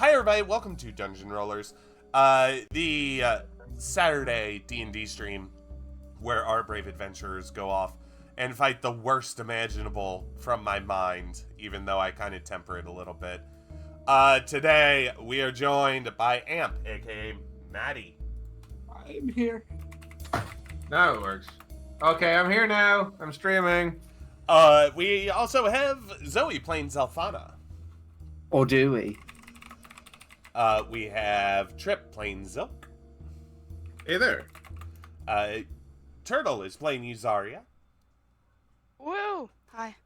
Hi everybody, welcome to Dungeon Rollers, the Saturday D&D stream where our brave adventurers go off and fight the worst imaginable from my mind, even though I kind of temper it a little bit. Today we are joined by Amp, aka Maddie. I'm here. No, it works. Okay, I'm here now. I'm streaming. We also have Zoe playing Zelfana. Or do we? We have Trip playing Zilk. Hey there. Turtle is playing Yuzaria. Woo! Hi.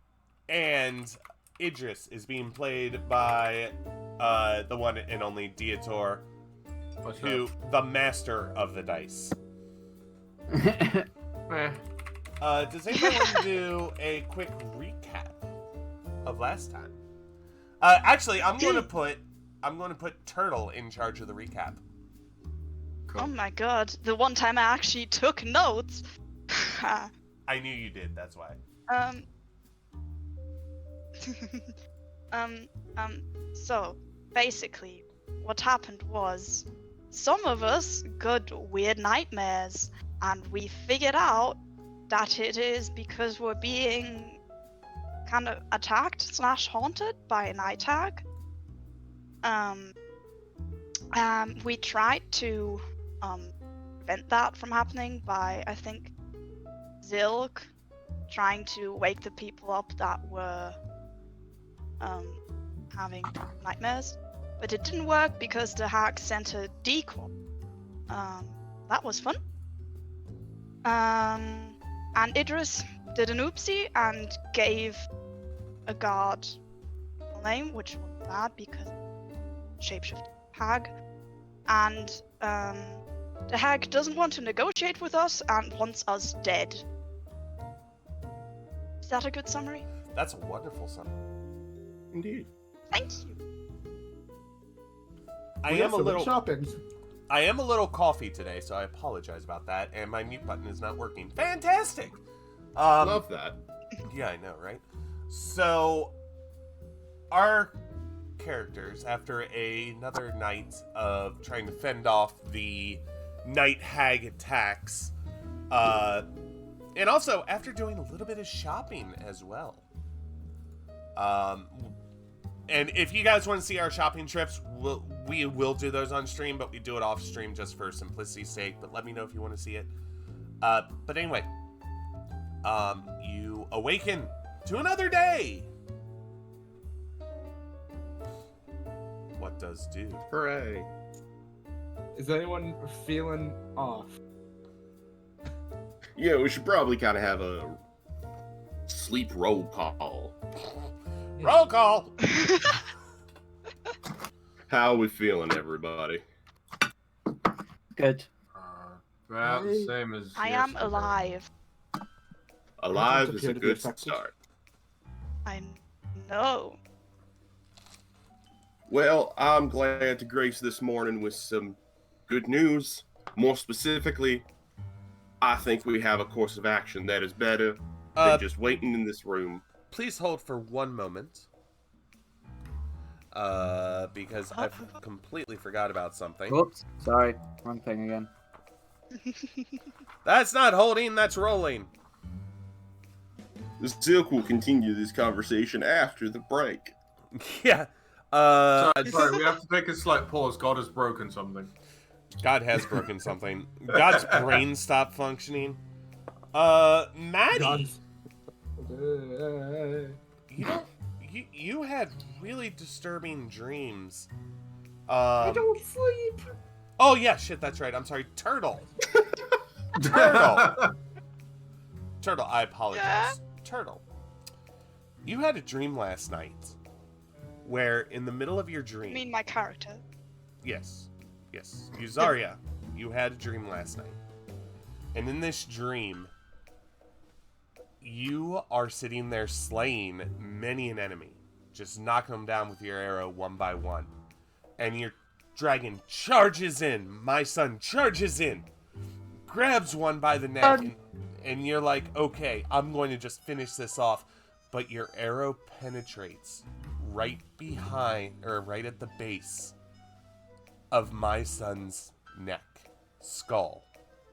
And Idris is being played by the one and only Dietor, What's the master of the dice. up? Does anybody want to do a quick recap of last time? Actually, I'm going to put Turtle in charge of the recap. Cool. Oh my god, the one time I actually took notes. I knew you did. That's why. So basically, what happened was some of us got weird nightmares, and we figured out that it is because we're being kind of attacked / haunted by a night hag. We tried to prevent that from happening by, I think, Zilk trying to wake the people up that were having nightmares, but it didn't work because the hag sent a decoy. That was fun. And Idris did an oopsie and gave a guard a name, which was bad because shapeshift hag, and the hag doesn't want to negotiate with us and wants us dead. Is that a good summary? That's a wonderful summary. Indeed. Thank you. I We got am a so much little shopping. I am a little coffee today, so I apologize about that. And my mute button is not working. Fantastic. Love that. Yeah, I know, right? So, our characters, after another night of trying to fend off the night hag attacks, and also after doing a little bit of shopping as well. And if you guys want to see our shopping trips, we will do those on stream, but we do it off stream just for simplicity's sake. But let me know if you want to see it. But anyway, you awaken to another day. What does do? Hooray. Is anyone feeling off? Yeah, we should probably kind of have a sleep roll call. Roll call. How are we feeling, everybody? Good. About the same as I am yesterday. alive. Alive don't is a appear to be good affected. start. I know. Well, I'm glad to grace this morning with some good news. More specifically, I think we have a course of action that is better than just waiting in this room. Please hold for one moment. Because I've completely forgot about something. Whoops. Sorry. Wrong thing again. That's not holding, that's rolling. The Silk will continue this conversation after the break. Yeah. Sorry, we have to take a slight pause. God has broken something. God has broken something. God's brain stopped functioning. Maddie, you had really disturbing dreams. I don't sleep. Oh yeah, shit, that's right. I'm sorry, Turtle. Turtle. Turtle, I apologize. Turtle, you had a dream last night where in the middle of your I dream... mean, my character. Yes. Yuzaria, you had a dream last night. And in this dream, you are sitting there slaying many an enemy. Just knocking them down with your arrow one by one. And your dragon charges in. My son charges in. Grabs one by the neck. And you're like, okay, I'm going to just finish this off. But your arrow penetrates right behind, or right at the base of my son's neck, skull,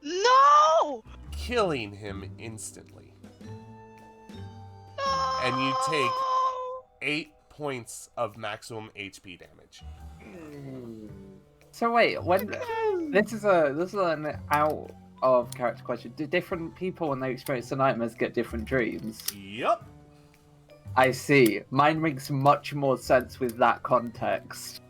No! killing him instantly. No! And you take 8 points of maximum HP damage. So wait, when this is an out of character question. Do different people when they experience the nightmares get different dreams? Yep. I see. Mine makes much more sense with that context.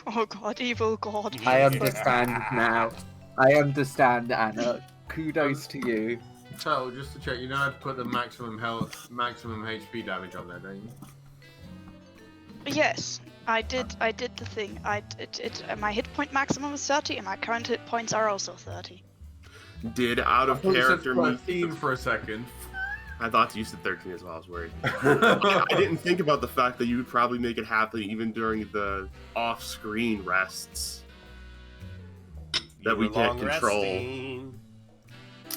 Oh god, evil god. I understand now. I understand, Anna. Kudos to you. So, just to check, you know how to put the maximum health, maximum HP damage on there, don't you? Yes, I did the thing. My hit point maximum is 30 and my current hit points are also 30. Did out of I character thought you me? said 13 for a second. I thought you said 13 as well. I was worried. I didn't think about the fact that you would probably make it happen even during the off-screen rests that we You were can't long control. resting.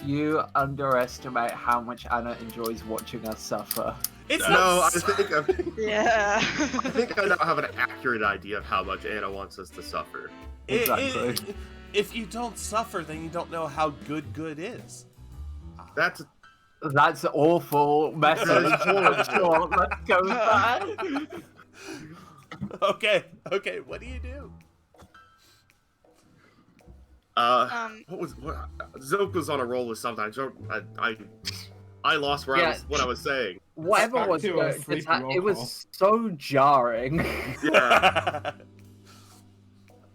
You underestimate how much Anna enjoys watching us suffer. It's No, not Yeah. I think I now have an accurate idea of how much Anna wants us to suffer. Exactly. If you don't suffer, then you don't know how good is. That's That's awful message. Sure, let's go with that. Okay, what do you do? what Zoke was on a roll with something. I lost where what I was saying. Whatever Back was to the a attack, sleepy it was so jarring. Yeah.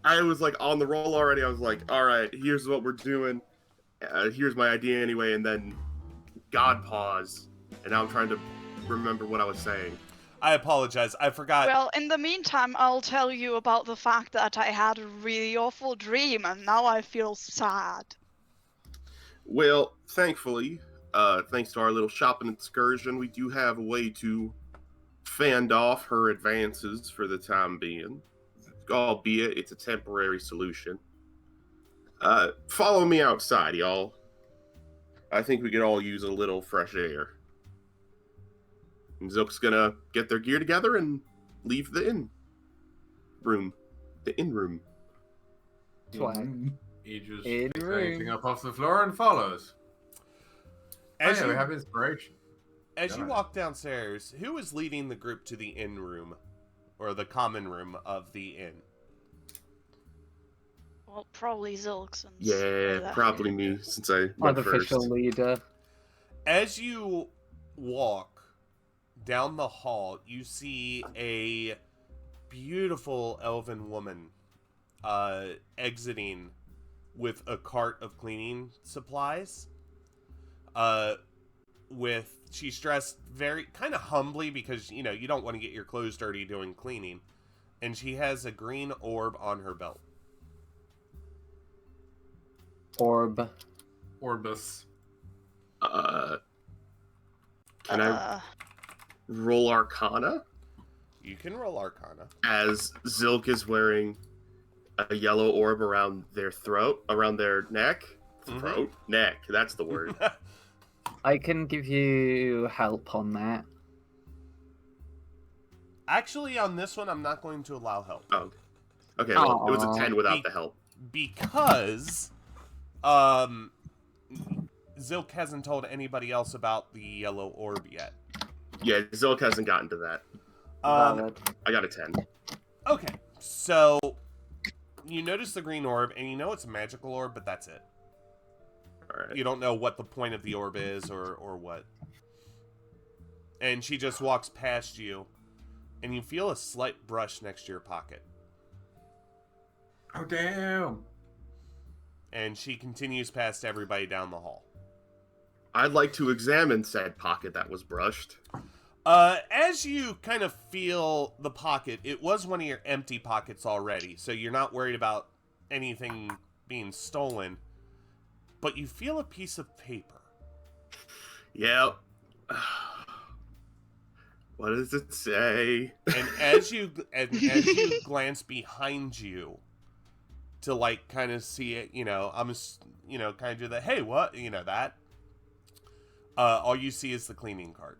I was like on the roll already. I was like, all right, here's what we're doing. Here's my idea anyway. And then God pause. And now I'm trying to remember what I was saying. I apologize. I forgot. Well, in the meantime, I'll tell you about the fact that I had a really awful dream and now I feel sad. Well, thankfully, thanks to our little shopping excursion, we do have a way to fend off her advances for the time being. Albeit it's a temporary solution. Follow me outside, y'all. I think we could all use a little fresh air. And Zook's gonna get their gear together and leave the inn room. The inn room. Twang. He just In picks room. anything up off the floor and follows. As Oh, yeah, you, we have inspiration. as you Got it. walk downstairs, who is leading the group to the inn room? Or the common room of the inn? Well, probably Zilk since Yeah, probably me, since I went first. Unofficial leader. As you walk down the hall, you see a beautiful elven woman exiting with a cart of cleaning supplies. She's dressed very kind of humbly because you don't want to get your clothes dirty doing cleaning, and she has a green orb on her belt. Orb. Orbus. Can I roll Arcana? You can roll Arcana. As Zilk is wearing a yellow orb around their throat, around their neck. Throat? Neck, that's the word. I can give you help on that. Actually, on this one, I'm not going to allow help. Oh. Okay, well, it was a Aw. 10 without the help. Because Zilk hasn't told anybody else about the yellow orb yet. Yeah, Zilk hasn't gotten to that. Valid. I got a 10. Okay, so you notice the green orb, and you know it's a magical orb, but that's it. Alright. You don't know what the point of the orb is or what. And she just walks past you, and you feel a slight brush next to your pocket. Oh, damn. And she continues past everybody down the hall. I'd like to examine said pocket that was brushed. As you kind of feel the pocket, it was one of your empty pockets already, so you're not worried about anything being stolen. But you feel a piece of paper. Yep. What does it say? And as you glance behind you to like kind of see it, kind of do the hey what, that. All you see is the cleaning cart.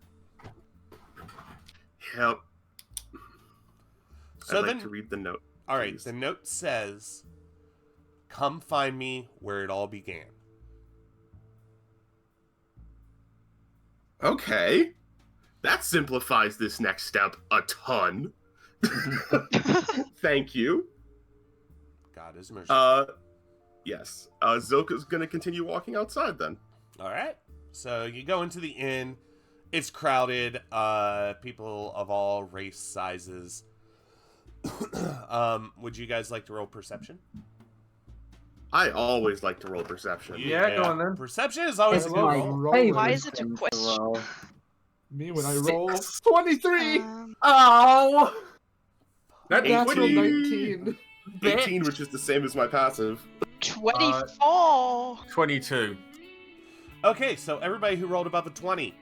Yep. So I'd then, like to read the note. all right, please. the note says, "Come find me where it all began." Okay. That simplifies this next step a ton. Thank you. God is merciful. Yes. Zilka's gonna continue walking outside then. All right. So you go into the inn. It's crowded. People of all race sizes. Would you guys like to roll perception? I always like to roll perception. Yeah, go on then. Perception is always a It's good my roll. favorite Why is it a thing to question? roll. Me when I 6. roll 23. Oh! That Natural 20. 19. 18, which is the same as my passive. 24. 22. Okay, so everybody who rolled above a 20,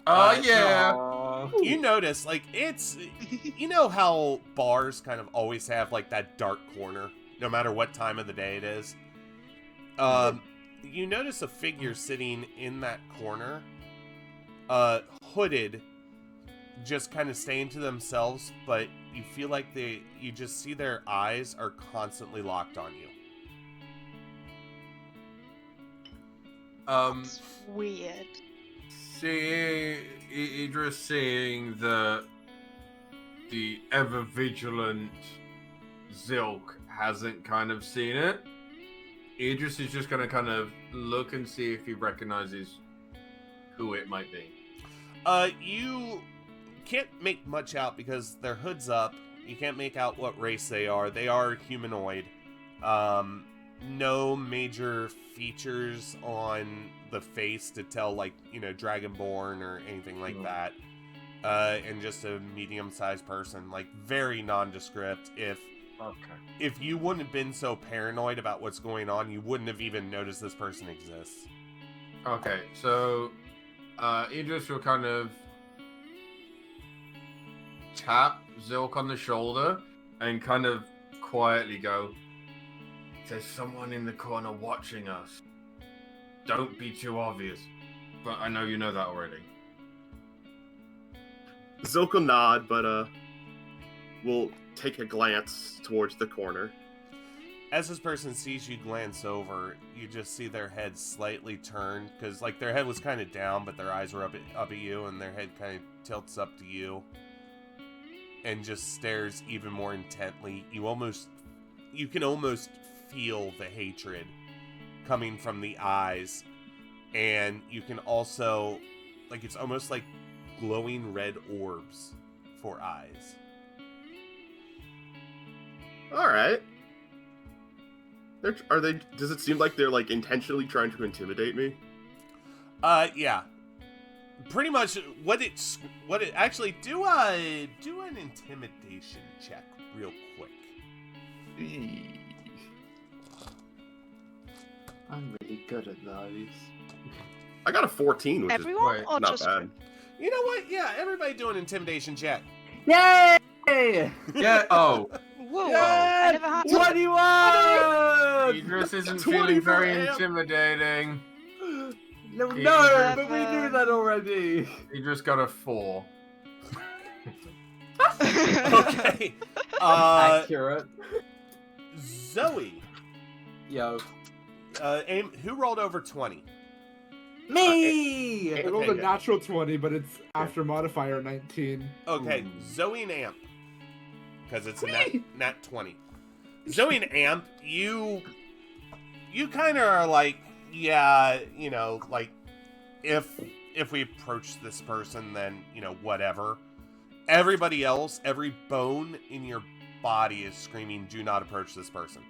Oh, yeah. Aw. you notice, like, it's, you know how bars kind of always have, like, that dark corner, no matter what time of the day it is? You notice a figure sitting in that corner, hooded, just kind of staying to themselves, but you feel like you just see their eyes are constantly locked on you. That's weird. Idris seeing the ever vigilant Zilk hasn't kind of seen it. Idris is just gonna kind of look and see if he recognizes who it might be. You can't make much out because their hood's up. You can't make out what race they are. They are humanoid. No major features on the face to tell, like, you know, Dragonborn or anything like that. And just a medium-sized person, like, very nondescript. Okay. If you wouldn't have been so paranoid about what's going on, you wouldn't have even noticed this person exists. Okay, so Idris will kind of tap Zilk on the shoulder and kind of quietly go, "There's someone in the corner watching us. Don't be too obvious." But I know you know that already. Zilka will nod, but we'll take a glance towards the corner. As this person sees you glance over, you just see their head slightly turn, because, like, their head was kind of down, but their eyes were up at you, and their head kind of tilts up to you, and just stares even more intently. You can almost feel the hatred coming from the eyes, and you can also, like, it's almost like glowing red orbs for eyes. All right. Are they? Does it seem like they're, like, intentionally trying to intimidate me? Yeah. Pretty much what it actually do an intimidation check real quick. I'm really good at those. I got a 14, which Everyone right, or is not just bad. You know what? Yeah, everybody do an intimidation check. Yay! Yeah. Oh, Whoa! Yeah! I never had to. 21! Idris isn't 20 feeling for very Amp. intimidating. No, Yeah. but we knew that already. Idris got a 4. Okay. Accurate. Zoe. Yo. Aim, who rolled over 20? Me! I rolled Okay, a natural 20, but it's after modifier 19. Okay, Zoe and Amp. Because it's a nat 20. Zoe and Amp, you kind of are like, yeah, you know, like, if we approach this person, then, you know, whatever. Everybody else, every bone in your body is screaming, do not approach this person.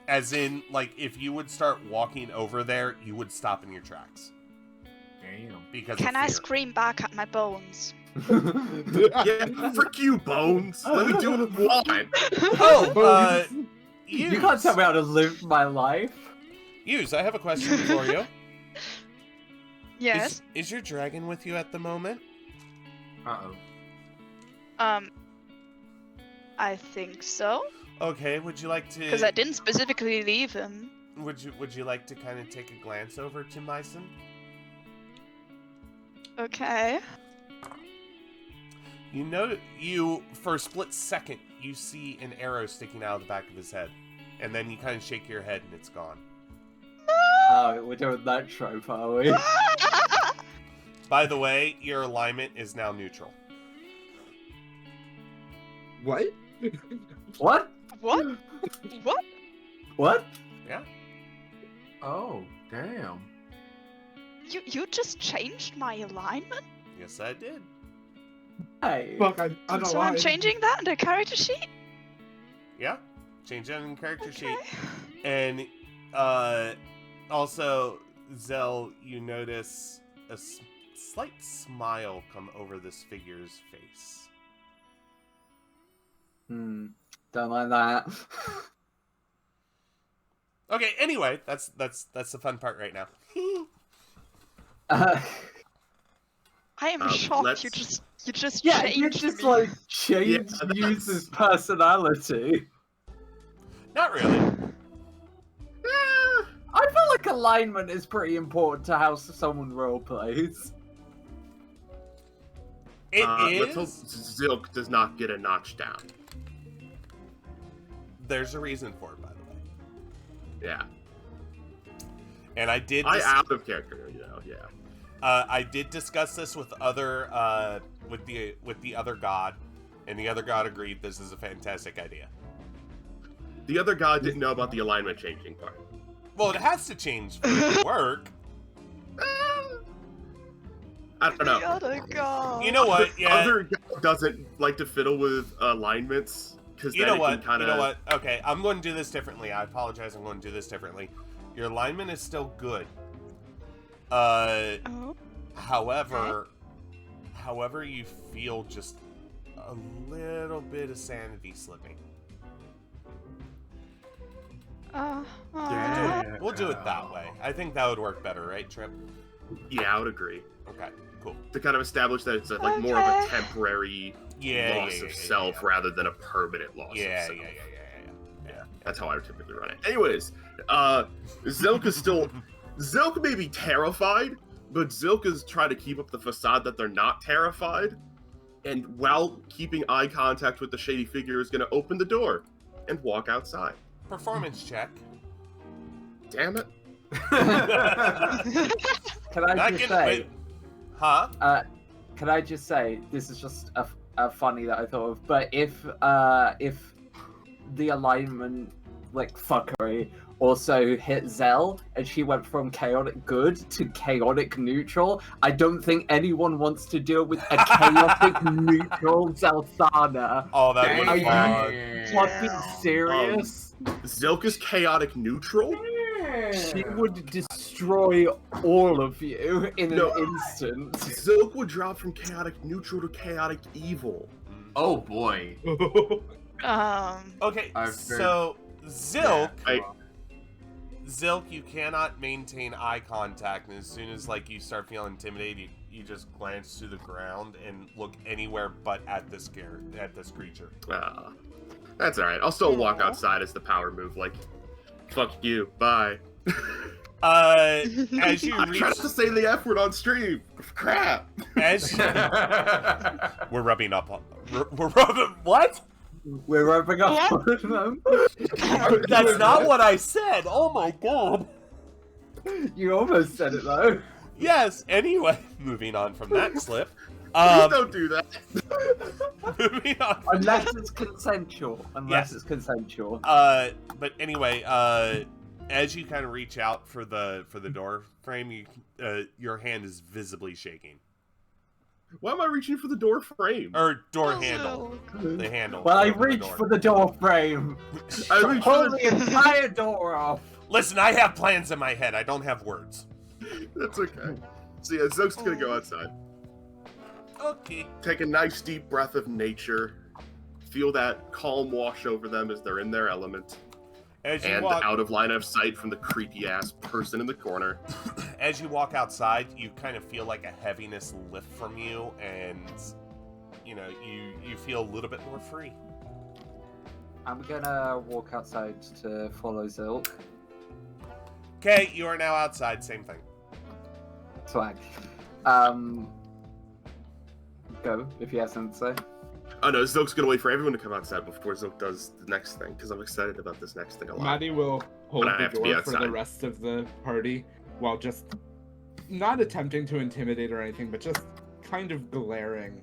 As in, like, if you would start walking over there, you would stop in your tracks. Damn. Because Can of I fear. scream back at my bones? Yeah, frick you, Bones. Let me do what I want. Oh, You can't tell me how to live my life. Use, I have a question for you. Yes. Is your dragon with you at the moment? Uh-oh. I think so. Okay, would you like to? Because I didn't specifically leave him. Would you like to kind of take a glance over to Myson? Okay. You know, you for a split second, you see an arrow sticking out of the back of his head, and then you kind of shake your head and it's gone. Oh, we're doing that trope, are we? By the way, your alignment is now neutral. What? What? What? What? What? Yeah. Oh, damn. You just changed my alignment? Yes, I did. Hey. Fuck, I'm not So I'm lying. changing that in the character sheet? Yeah. Change that in character sheet. Okay. And also, Zell, you notice a slight smile come over this figure's face. Don't like that. Okay, anyway, that's the fun part right now. Uh, I am Um, shocked let's- you just yeah, changed you just me. like changed Yeah, user's personality. Not really. I feel like alignment is pretty important to how someone roleplays. It Let's hope is. Zilk does not get a notch down. There's a reason for it, by the way. Yeah. And I did. Out of character, yeah. I did discuss this with other with the other god, and the other god agreed this is a fantastic idea. The other god didn't know about the alignment changing part. Well, it has to change for it to work. I don't know. The other god. You know what? The Yeah. other god doesn't like to fiddle with alignments because You then know it what? can kind You of. know what? Okay, I'm going to do this differently. I apologize. I'm going to do this differently. Your alignment is still good. Oh. However, you feel just a little bit of sanity slipping. We'll do it that way. I think that would work better, right, Trip? Yeah, I would agree. Okay, cool. To kind of establish that it's like more of a Okay. temporary Yeah, loss yeah, of yeah, self yeah. rather than a permanent loss Yeah, of yeah, self. yeah. That's how I would typically run it. Anyways, Zilk is still. Zilk may be terrified, but Zilk is trying to keep up the facade that they're not terrified. And while keeping eye contact with the shady figure, is going to open the door and walk outside. Performance check. Damn it. Can I Not just getting- say? wait. Huh? Can I just say this is just a funny that I thought of, but if the alignment like fuckery also hit Zell and she went from chaotic good to chaotic neutral, I don't think anyone wants to deal with a chaotic neutral Zelthana. Oh, that would Are be you fun. fucking serious? Zilk is chaotic neutral? She would destroy all of you in No. an instant. Zilk would drop from chaotic neutral to chaotic evil. Oh boy. Okay, I've so Zilk, I- Zilk, you cannot maintain eye contact, and as soon as like you start feeling intimidated, you just glance to the ground and look anywhere but at this creature. That's alright. I'll still walk Aw. outside as the power move, like, fuck you, bye. As you I'm reach, trying to say the F word on stream. Crap. as we're rubbing up on, we're rubbing what? We're rubbing up on them. That's not what I said. Oh my god. You almost said it though. Yes. Anyway, moving on from that slip. Please don't do that. Moving on. Unless it's consensual. Yes. It's consensual. But anyway, as you kind of reach out for the door frame, your hand is visibly shaking. Why am I reaching for the door frame? Or door handle. The handle. Well, I over the reached door. for the door frame. I reached Pull for the entire door off. Listen, I have plans in my head. I don't have words. That's okay. So yeah, Zilk's gonna go outside. Okay. Take a nice deep breath of nature. Feel that calm wash over them as they're in their element. As you And walk, out of line of sight from the creepy ass person in the corner. as you walk outside, you kind of feel like a heaviness lift from you, and you know you feel a little bit more free. I'm gonna walk outside to follow Zilk. Okay, you are now outside. Same thing. Swag. go if you have something to say. Oh no, Zilk's gonna wait for everyone to come outside before Zilk does the next thing, because I'm excited about this next thing a lot. Maddie will hold But I the have to be door for the outside. rest of the party while just not attempting to intimidate or anything, but just kind of glaring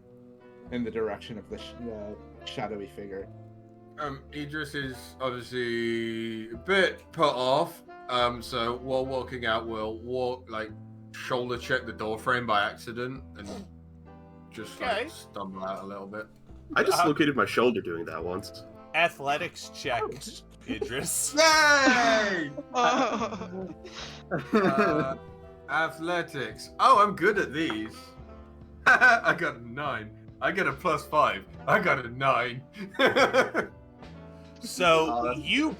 in the direction of the shadowy figure. Idris is obviously a bit put off. So while walking out, we'll shoulder check the door frame by accident and just Okay. stumble out a little bit. I just located my shoulder doing that once. Athletics check, Idris. Yay! Athletics. Oh, I'm good at these. I got a 9. I get a +5. I got a 9. So you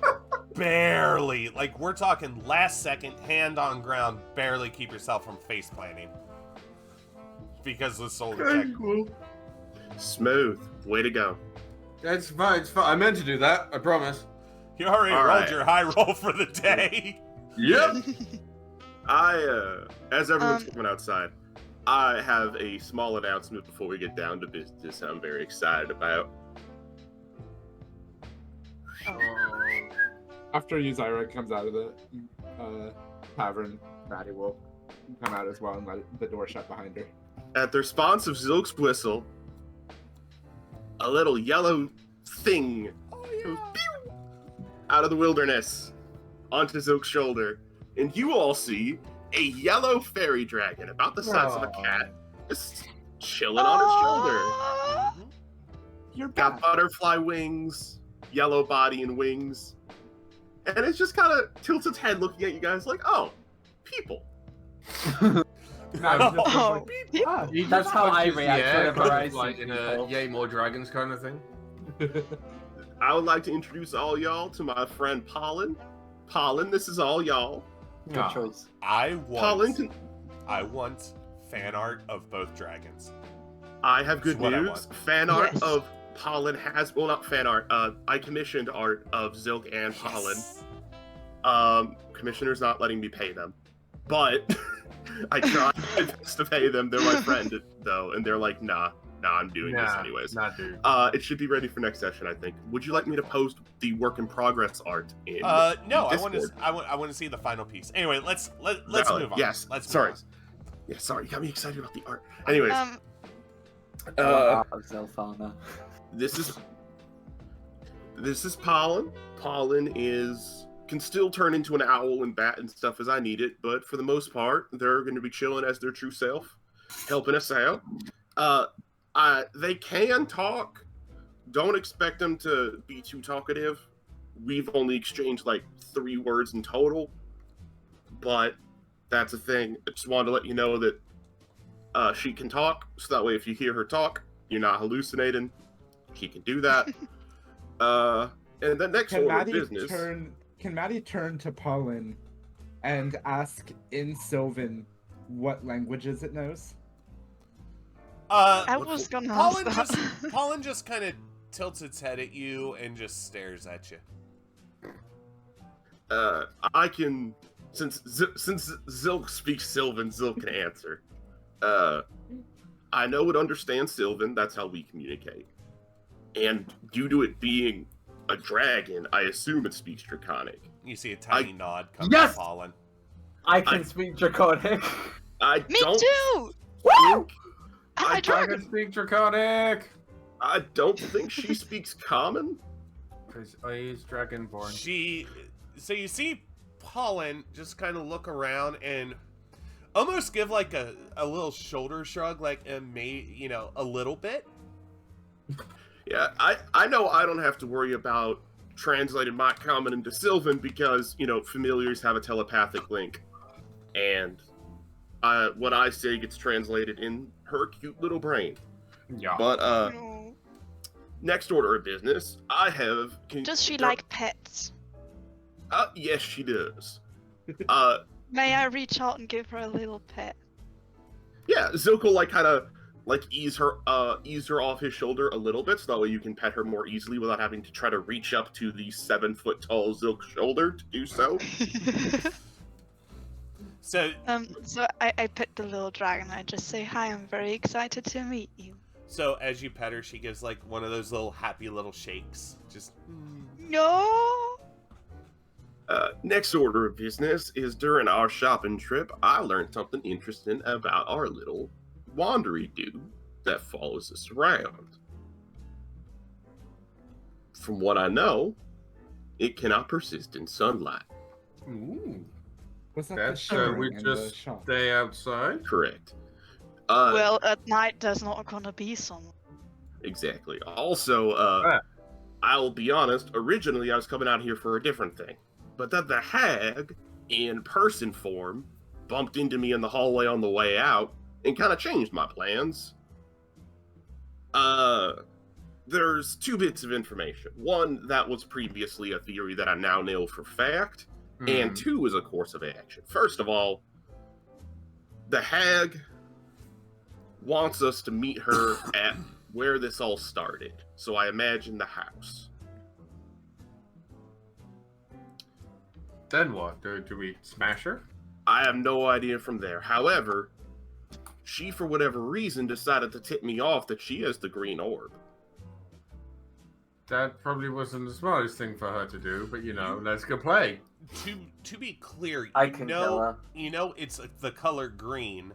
barely, like we're talking last second, hand on ground, barely keep yourself from face planting. Because of the shoulder check. Cool. Smooth. Way to go. It's fine. It's fine. I meant to do that. I promise. You already All rolled right. your high roll for the day. Yep. As everyone's coming outside, I have a small announcement before we get down to business I'm very excited about. After Uzira comes out of the tavern, Maddie will come out as well and let the door shut behind her. At the response of Zilk's whistle, a little yellow thing goes pew out of the wilderness onto Zilk's shoulder, and you all see a yellow fairy dragon about the size of a cat just chilling on his shoulder. You're Got butterfly wings, yellow body and wings, and it just kind of tilts its head looking at you guys like, oh, people. Maddie just Oh. goes like, "Ah." That's how I react whenever I see like in a people. yay more dragons kind of thing. I would like to introduce all y'all to my friend Pollen. Pollen, this is all y'all. Good Ah. choice. Pollen, I want fan art of both dragons. I have good That's what I news. want. Fan art Yes. of Pollen has, well, not fan art. I commissioned art of Zilk and Pollen. Yes. Commissioner's not letting me pay them, but I tried my best to pay them. They're my friend though, and they're like, nah, I'm doing this anyways. Nah, dude. It should be ready for next session, I think. Would you like me to post the work in progress art in? No, I want Discord? to. I want to see the final piece. Anyway, let's Valid. move on. Yes. Let's Sorry. Move Yeah, sorry, you got me excited about the art. Anyways, Zelfana. this is Pollen. Pollen can still turn into an owl and bat and stuff as I need it, but for the most part, they're going to be chilling as their true self, helping us out. They can talk. Don't expect them to be too talkative. We've only exchanged like 3 words in total, but that's a thing. I just wanted to let you know that she can talk, so that way if you hear her talk, you're not hallucinating. She can do that. And the next order of business. Can Maddie turn to Pollen and ask in Sylvan what languages it knows? I was gonna ask that. Pollen just kind of tilts its head at you and just stares at you. I can, since Zilk speaks Sylvan, Zilk can answer. I know it understands Sylvan. That's how we communicate. And due to it being a dragon, I assume it speaks Draconic. You see a tiny nod come Yes! from Pollen. I can speak Draconic. I Me don't too. think I'm a I dragon. Speak Draconic! I don't think she speaks Common. Because I is Dragonborn. So you see Pollen just kind of look around and almost give like a little shoulder shrug, like a little bit. Yeah, I know I don't have to worry about translating my Common into Sylvan because, familiars have a telepathic link. And what I say gets translated in her cute little brain. Yeah. But, No. next order of business, I have... Does she like pets? Yes, she does. May I reach out and give her a little pet? Yeah, Zilk will, kind of, ease her off his shoulder a little bit, so that way you can pet her more easily without having to try to reach up to the 7-foot-tall Zilk shoulder to do so. So So I pick the little dragon. I just say, "Hi, I'm very excited to meet you." So as you pet her, she gives like one of those little happy little shakes. Just No. Next order of business is during our shopping trip, I learned something interesting about our little wandery dude that follows us around. From what I know, it cannot persist in sunlight. Ooh, Was that that's the so shimmering we in the just shop? stay outside. Correct. Well, at night there's not gonna be someone. Exactly. Also, Ah. I'll be honest, originally I was coming out here for a different thing. But then the hag, in person form, bumped into me in the hallway on the way out and kind of changed my plans. There's two bits of information. One, that was previously a theory that I now know for fact. And two is a course of action. First of all, the hag wants us to meet her at where this all started. So I imagine the house. Then what? Do we smash her? I have no idea from there. However, she, for whatever reason, decided to tip me off that she has the green orb. That probably wasn't the smartest thing for her to do, but you know, let's go play. to be clear, I can kill her. you know it's the color green,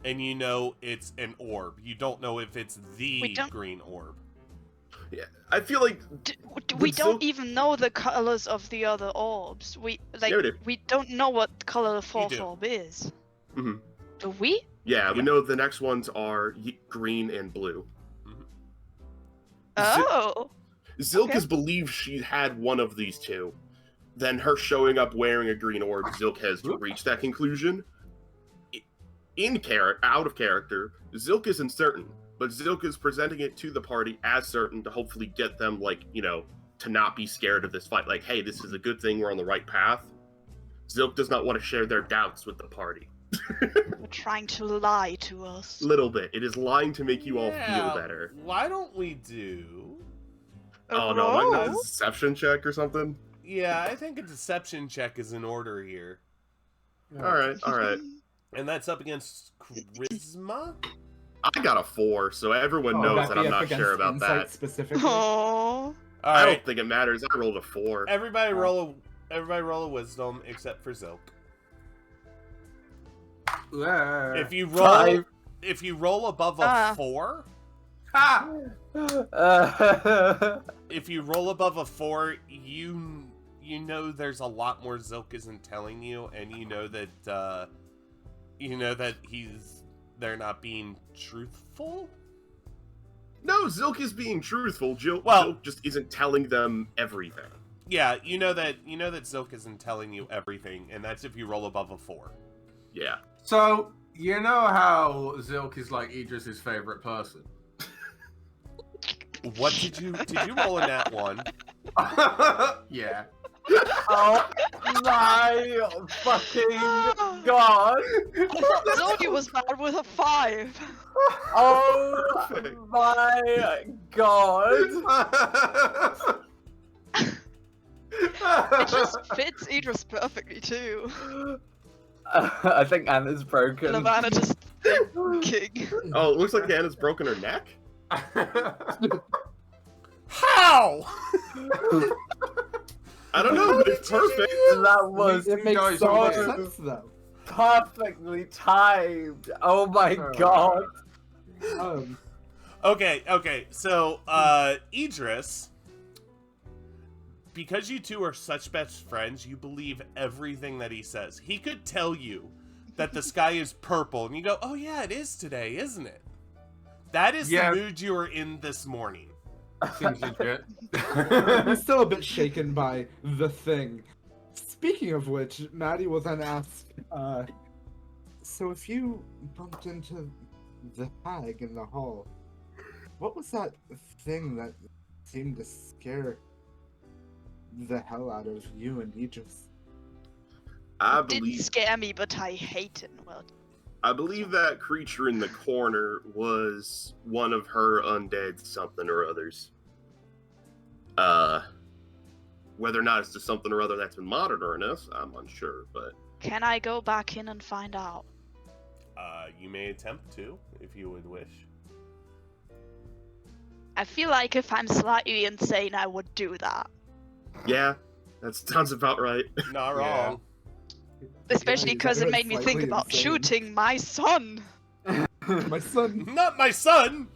and you know it's an orb. You don't know if it's We the don't- green orb. Yeah, I feel like We But don't so- even know the colors of the other orbs. We Yeah, we do. we don't know what color the fourth do. orb is. Mhm. Do we? yeah, we Yeah. know the next ones are green and blue. Oh. Zilka's Okay. believed she had one of these two. Then her showing up wearing a green orb, Zilk has reached that conclusion. Out of character, Zilk isn't certain, but Zilk is presenting it to the party as certain to hopefully get them, like, you know, to not be scared of this fight. Like, hey, this is a good thing, we're on the right path. Zilk does not want to share their doubts with the party. You're trying to lie to us. Little bit. It is lying to make you all Yeah, feel better. Why don't we do? Oh no, like a roll? deception check or something? Yeah, I think a deception check is in order here, Alright, alright. and that's up against charisma. I got a 4, so everyone Oh, Would knows that that be I'm up not against sure about insight that. Specifically? Oh. All I right, don't think it matters. I rolled a 4. everybody roll a wisdom except for Zilk. If you roll, Five. if you roll above a Ah. 4, if you roll above a 4, you know there's a lot more Zilk isn't telling you, and you know that they're not being truthful. No, Zilk is being truthful. Well- Zilk just isn't telling them everything. Yeah, you know that Zilk isn't telling you everything, and that's if you roll above a 4. Yeah. So, you know how Zilk is like Idris's favorite person? What did you roll in that one? Yeah. Oh my fucking god! Zodi was bad with a 5. Oh Perfect. my god! It just fits Idris perfectly too. I think Anna's broken. Lavanna just thinking. Oh, it looks like Anna's broken her neck? How? I don't know, but it's perfect. That was It makes guys so are much weird. sense, though. perfectly timed. Oh my Oh. god. Okay. So, Idris, because you two are such best friends, you believe everything that he says. He could tell you that the sky is purple, and you go, "Oh yeah, it is today, isn't it?" That is Yeah. the mood you were in this morning. Seems legit. I'm still a bit shaken by the thing. Speaking of which, Maddie will then ask, so if you bumped into the hag in the hall, what was that thing that seemed to scare the hell out of you and Aegis? I Didn't believe scare me, but I hate it. Well, that creature in the corner was one of her undead something or others. Whether or not it's just something or other that's been monitoring us, I'm unsure, but can I go back in and find out? You may attempt to, if you would wish. I feel like if I'm slightly insane, I would do that. Yeah, that sounds about right. Not Yeah. wrong. Especially because it made me think Slightly about insane. shooting my son. My son. Not my son!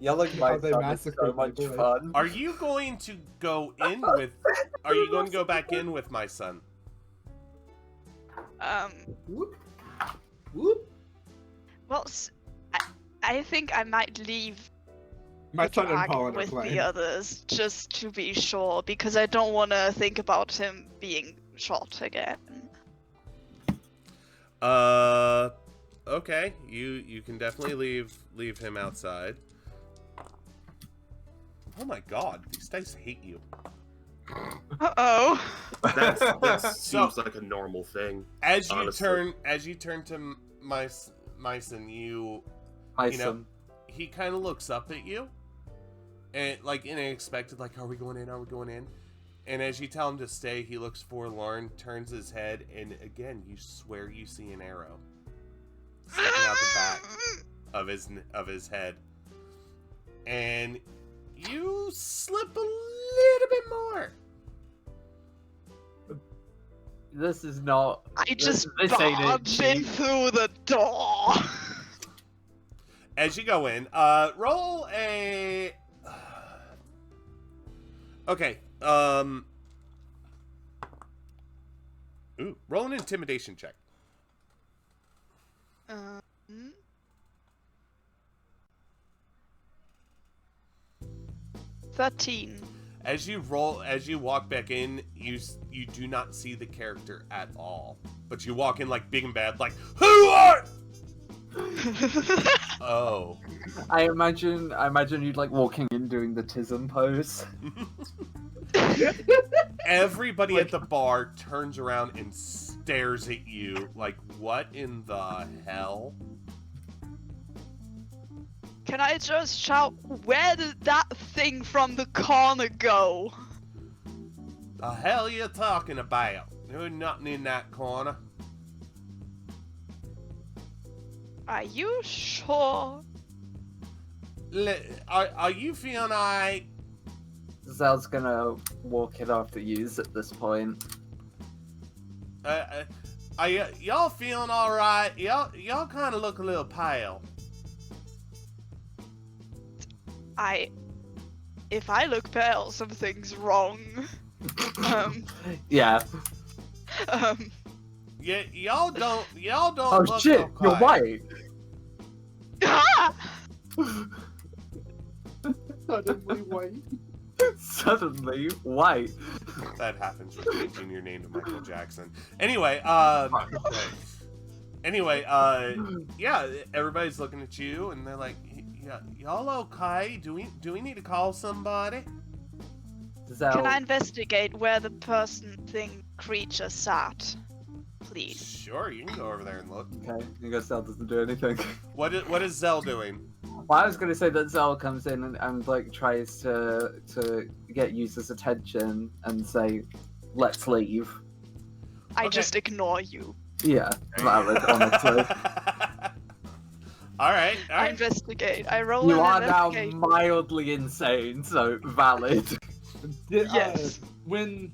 Yelling How my they son is massacre so much people. fun. Are you going to go in with... Are you going to go back in with my son? Whoop. Whoop. Well, I think I might leave My the son and dragon Paul are with playing. the others, just to be sure, because I don't want to think about him being shot again. Okay. You can definitely leave him outside. Oh my god, these dice hate you. Uh-oh. That So- seems like a normal thing. As you Honestly. turn to Myson, you My know, son. he kind of looks up at you, and like unexpected, like, are we going in? Are we going in? And as you tell him to stay, he looks forlorn, turns his head, and again, you swear you see an arrow sticking out the back of his head, and you slip a little bit more. This is not. I just this ain't it, barged in cheap. through the door. As you go in, roll a. Okay. Ooh, roll an intimidation check. 13. As you walk back in, you do not see the character at all. But you walk in like big and bad, like, who are? Oh. I imagine you'd like walking in doing the Tism pose. Everybody at the bar turns around and stares at you like, what in the hell? Can I just shout, where did that thing from the corner go? The hell you talking about? There's nothing in that corner. Are you sure? Are you feeling alright? Zell's gonna walk in after yous at this point. Are y'all feeling alright? Y'all kind of look a little pale. If I look pale, something's wrong. Yeah. Yeah, y'all don't Oh look shit, so you're quiet. white. Ah! Suddenly white. Suddenly white. That happens with changing your name to Michael Jackson. Anyway, yeah, everybody's looking at you and they're like, yeah, y'all okay? Do we need to call somebody? Zell. Can I investigate where the person, thing, creature sat? Please. Sure, you can go over there and look. Okay, I guess Zell doesn't do anything. What is Zell doing? Well, I was gonna say that Zell comes in and like tries to get users' attention and say, "Let's leave." I Okay. just ignore you. Yeah, valid, honestly. All right. I investigate. I roll You an are now investigate. mildly insane, so valid. Yes. When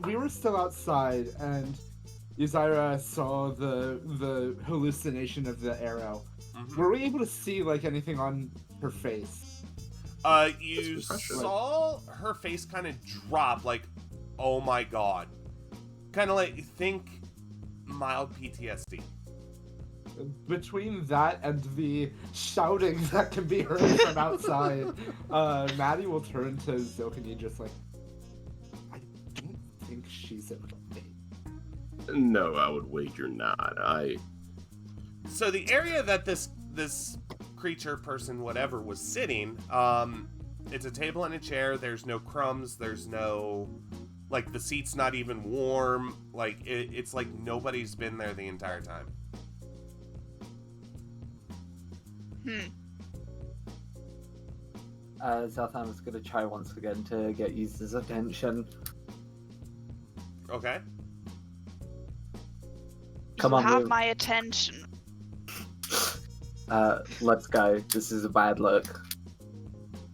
we were still outside and Yzaira saw the hallucination of the arrow, Mhm. were we able to see like anything on her face? You That's a good question. saw her face kind of drop, like, oh my god. Kind of like, think mild PTSD. Between that and the shouting that can be heard from outside, Maddie will turn to Zilkany just like, I don't think she's okay. No, I would wager not. So the area that this creature, person, whatever, was sitting, it's a table and a chair. There's no crumbs. There's no, like, the seat's not even warm. Like, it's like nobody's been there the entire time. Zelthan is gonna try once again to get users' attention. Okay. Come you on, have move. my attention. Let's go. This is a bad look.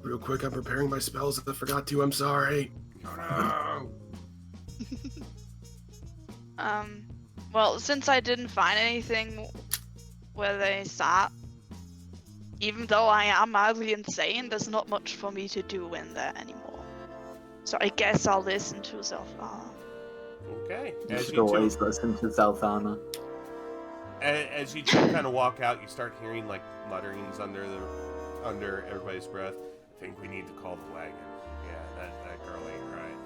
Real quick, I'm preparing my spells. If I forgot to, I'm sorry. Oh, Well, since I didn't find anything where they sat, even though I am mildly insane, there's not much for me to do in there anymore. So I guess I'll listen to Zelfana. Okay. You As should you always two, listen to Zelfana. as you two kind of walk out, you start hearing like mutterings under everybody's breath. I think we need to call the wagon. Yeah, that girl ain't right.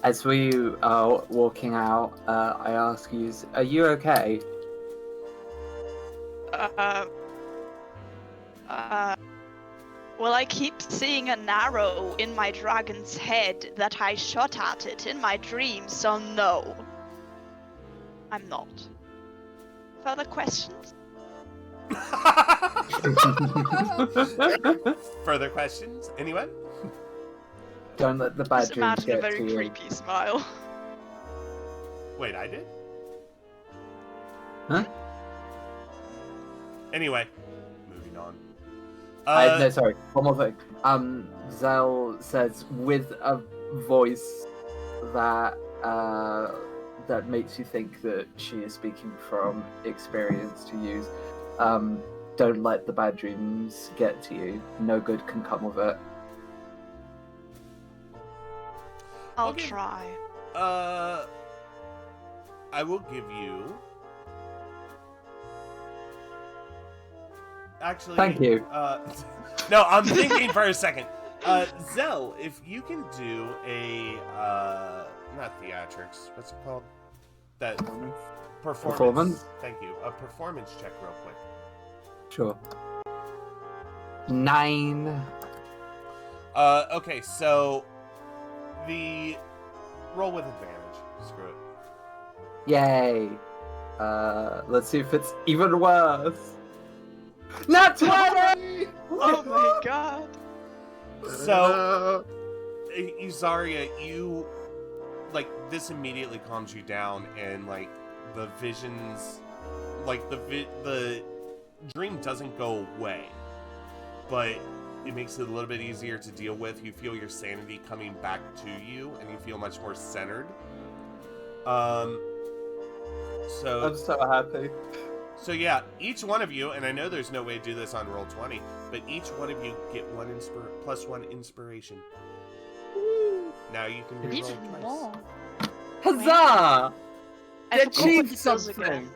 As we are walking out, I ask you, are you okay? Well, I keep seeing an arrow in my dragon's head that I shot at it in my dreams, so no. I'm not. Further questions? Further questions? Anyone? Don't let the bad Just dreams imagine a get very to you. creepy smile. Wait, I did? Huh? Anyway, moving on. No, sorry. One more thing. Zell says with a voice that that makes you think that she is speaking from experience to use. Don't let the bad dreams get to you. No good can come of it. I'll Okay. try. I will give you. Actually, Thank you. No, I'm thinking for a second. Zell, if you can do a not theatrics, what's it called? That performance. Thank you. A performance check, real quick. Sure. 9. Okay, so the roll with advantage. Screw it. Yay. Let's see if it's even worse. Not 20! Oh my god. So, Yuzaria, you like this immediately calms you down, and like the visions, like the dream doesn't go away, but it makes it a little bit easier to deal with. You feel your sanity coming back to you, and you feel much more centered. I'm so happy. So yeah, each one of you, and I know there's no way to do this on Roll20, but each one of you get plus one inspiration. Now you can reroll Even twice. more. Huzzah! I They forgot what achieved it does something. again.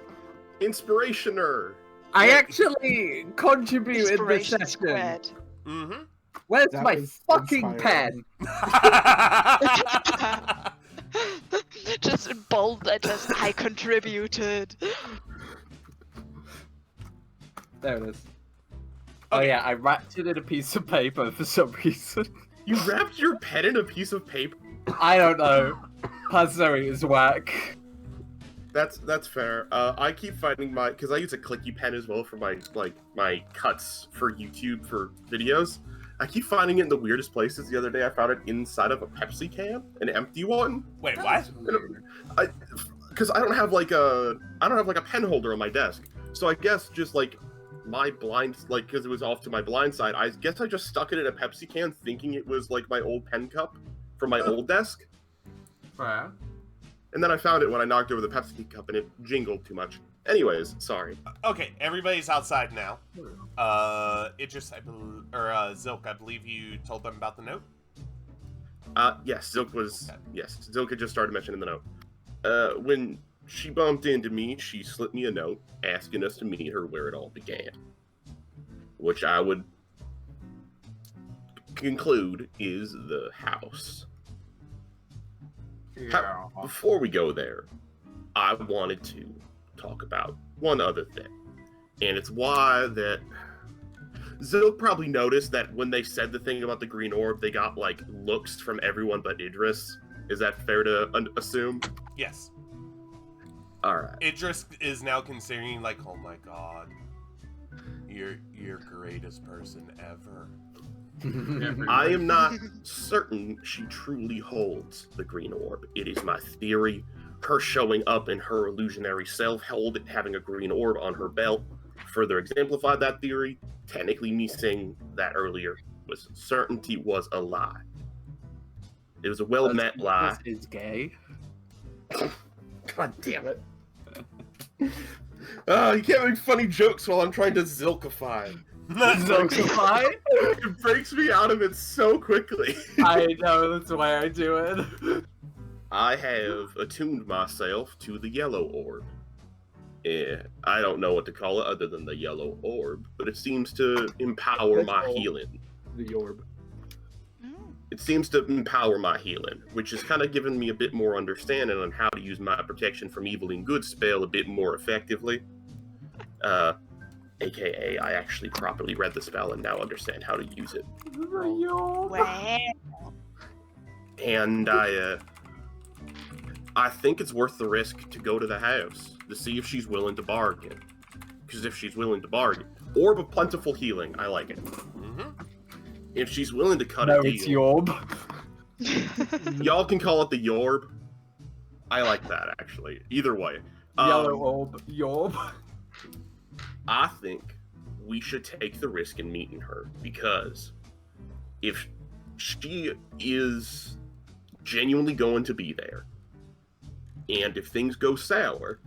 Inspirationer. I actually contribute in this Inspiration session. squared. Mm-hmm. Where's That my was fucking inspiring. pen? Just in bold letters, I contributed. There it is. Oh Okay. yeah, I wrapped it in a piece of paper for some reason. You wrapped your pen in a piece of paper. I don't know. Puzzle is whack. That's fair. I keep finding because I use a clicky pen as well for my cuts for YouTube for videos. I keep finding it in the weirdest places. The other day, I found it inside of a Pepsi can, an empty one. Wait, what? Because I don't have like a pen holder on my desk. So I guess just like my blind, like because it was off to my blind side, I guess I just stuck it in a Pepsi can, thinking it was like my old pen cup from my old desk. fair. And then I found it when I knocked over the Pepsi cup, and it jingled too much. Anyways, sorry. Okay, everybody's outside now. Idris, Zilk, I believe you told them about the note? Yes, Zilk had just started mentioning the note. When she bumped into me, she slipped me a note asking us to meet her where it all began. Which I would conclude is the house. Yeah. Before we go there, I wanted to talk about one other thing. And it's why that Zilk probably noticed that when they said the thing about the green orb, they got like looks from everyone but Idris. Is that fair to assume? Yes. Alright. Idris is now considering, like, oh my god, you're greatest person ever. I am not certain she truly holds the green orb. It is my theory her showing up in her illusionary self, having a green orb on her belt, further exemplified that theory. Technically, me saying that earlier was certainty was a lie. It was a well-meant lie. This is gay. God damn it. You can't make funny jokes while I'm trying to Zilkify. Zilkify? It breaks me out of it so quickly. I know, that's why I do it. I have attuned myself to the yellow orb. I don't know what to call it other than the yellow orb, but it seems to empower my healing. The orb. It seems to empower my healing, which has kind of given me a bit more understanding on how to use my protection from evil and good spell a bit more effectively. AKA, I actually properly read the spell and now understand how to use it. Wow. And I think it's worth the risk to go to the house to see if she's willing to bargain. Because if she's willing to bargain, Orb of Plentiful Healing, I like it. Mm-hmm. If she's willing to cut No, a deal, it's Yorb. y'all can call it the Yorb. I like that actually. Either way, Yellow orb. Yorb. I think we should take the risk in meeting her because if she is genuinely going to be there, and if things go sour,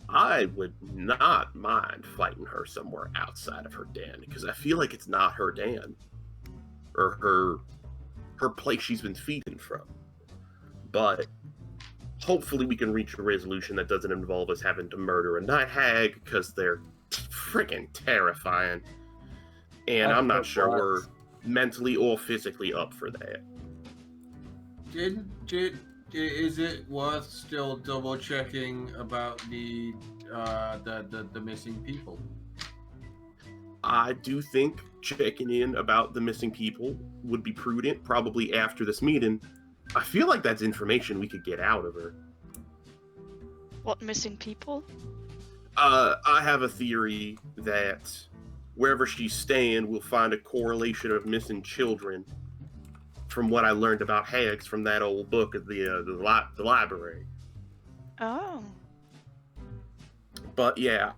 I would not mind fighting her somewhere outside of her den because I feel like it's not her den or her place she's been feeding from. But hopefully we can reach a resolution that doesn't involve us having to murder a night hag because they're freaking terrifying. And I'm not sure we're mentally or physically up for that. Is it worth still double checking about the missing people? I do think checking in about the missing people would be prudent, probably after this meeting. I feel like that's information we could get out of her. What missing people? I have a theory that wherever she's staying, we'll find a correlation of missing children from what I learned about hags from that old book at the library. Oh. But yeah,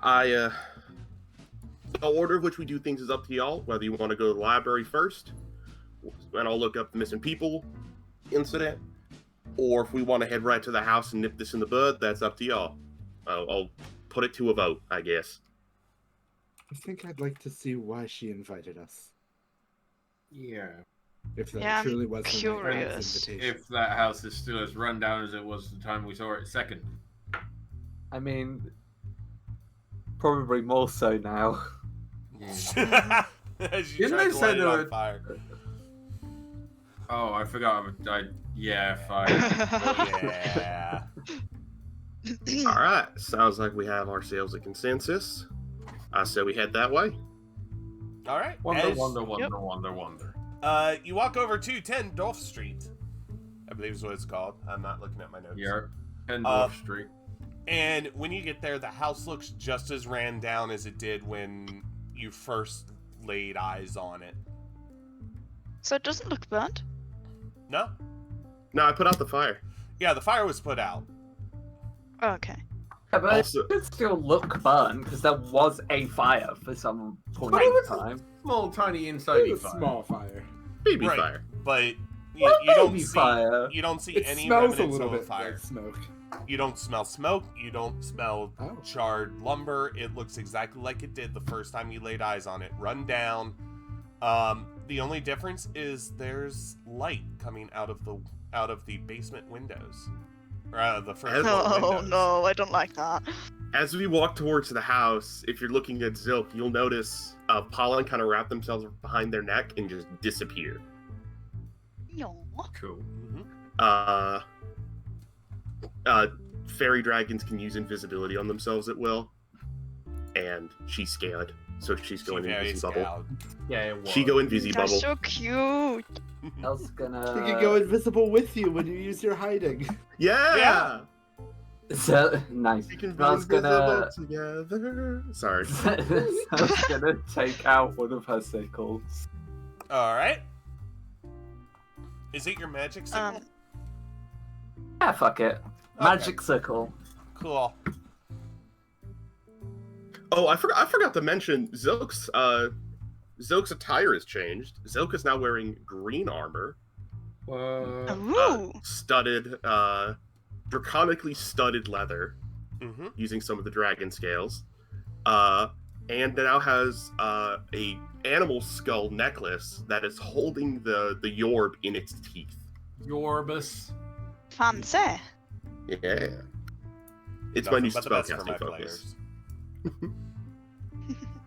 the order of which we do things is up to y'all, whether you want to go to the library first, and I'll look up the missing people incident, or if we want to head right to the house and nip this in the bud, that's up to y'all. I'll put it to a vote, I guess. I think I'd like to see why she invited us. Yeah. If that Yeah, I'm truly was curious. invitation. If that house is still as run down as it was the time we saw it second. I mean, probably more so now. As you Didn't tried they to say light it there on were- fire. Oh, I forgot. Yeah, fine. Yeah. All right, sounds like we have ourselves a consensus. I say we head that way. All right. Wonder, As- wonder. You walk over to 10 Dolph Street, I believe is what it's called. I'm not looking at my notes. Yeah, Pendorf Street. And when you get there, the house looks just as ran down as it did when you first laid eyes on it. So it doesn't look burnt? No? No, I put out the fire. Yeah, the fire was put out. Okay. Yeah, but Also- it could still look burnt because there was a fire for some point But it in was- time. Small, tiny, It inside was a small fire. Baby Right. fire. But you don't Baby see fire. you don't see It any smells a remnants little of a bit fire. like smoke. You don't smell smoke. You don't smell Oh. charred lumber. It looks exactly like it did the first time you laid eyes on it. Run down. The only difference is there's light coming out of the basement windows, or out of the first floor Oh windows. no, I don't like that. As we walk towards the house, if you're looking at Zilk, you'll notice pollen kind of wrap themselves behind their neck and just disappear. No. Cool. Mhm. Fairy dragons can use invisibility on themselves at will, and she's scared, so she's She going very invisible. scowled. Yeah, it was. She go They're invisible. so cute. I was gonna. They can go invisible with you when you use your hiding. Yeah. Yeah. So, nice. We can be I was invisible gonna. together. Sorry. I was gonna take out one of her sickles. All right. Is it your magic signal? Yeah, fuck it. Magic circle. Cool. Oh, I forgot to mention Zilk's attire has changed. Zilk is now wearing green armor, Ooh. studded, draconically studded leather, Mm-hmm. using some of the dragon scales, and now has a animal skull necklace that is holding the Yorb in its teeth. Yorbus. Fancy. Yeah, it's my new spellcasting focus.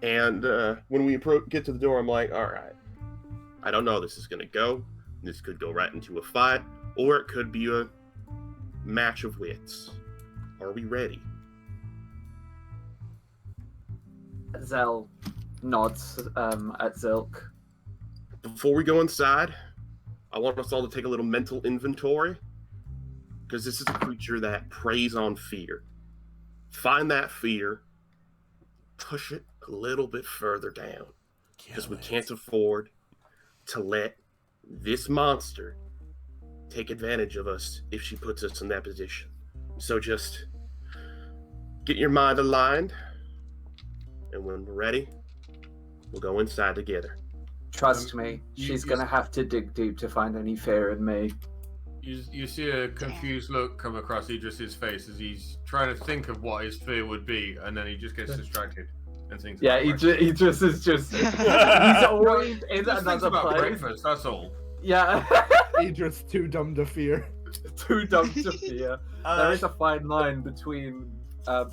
And when we get to the door, I'm like, all right, I don't know how this is gonna go. This could go right into a fight, or it could be a match of wits. Are we ready? Zell nods at Zilk. Before we go inside, I want us all to take a little mental inventory, because this is a creature that preys on fear. Find that fear, push it a little bit further down, because we can't afford to let this monster take advantage of us if she puts us in that position. So just get your mind aligned, and when we're ready, we'll go inside together. Trust me, she's gonna have to dig deep to find any fear in me. You see a confused look come across Idris's face as he's trying to think of what his fear would be, and then he just gets distracted and thinks. Yeah, about Idris is just he's always in Just thinks another about place. breakfast, that's all. Yeah. Idris too dumb to fear. Too dumb to fear. There is a fine line between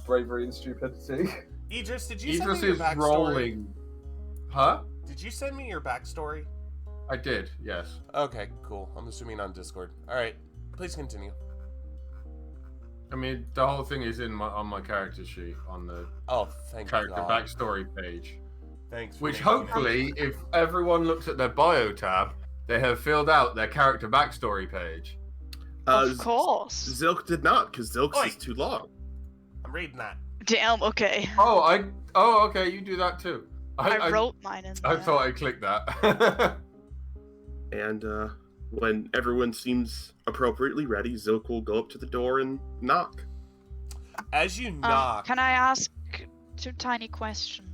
bravery and stupidity. Idris, did you Idris send me your is backstory? rolling. Huh? Did you send me your backstory? I did, yes. Okay, cool. I'm assuming on Discord. All right, please continue. I mean, the whole thing is on my character sheet on the Oh, thank character God. backstory page. Thanks. For Which making it. hopefully, if everyone looks at their bio tab, they have filled out their character backstory page. Of course. Zilk did not, because Zilk's Oi. is too long. I'm reading that. Damn, okay. Oh, okay, you do that too. I wrote mine in there. I thought I clicked that. And when everyone seems appropriately ready, Zilk will go up to the door and knock. As you knock, Can I ask two tiny questions?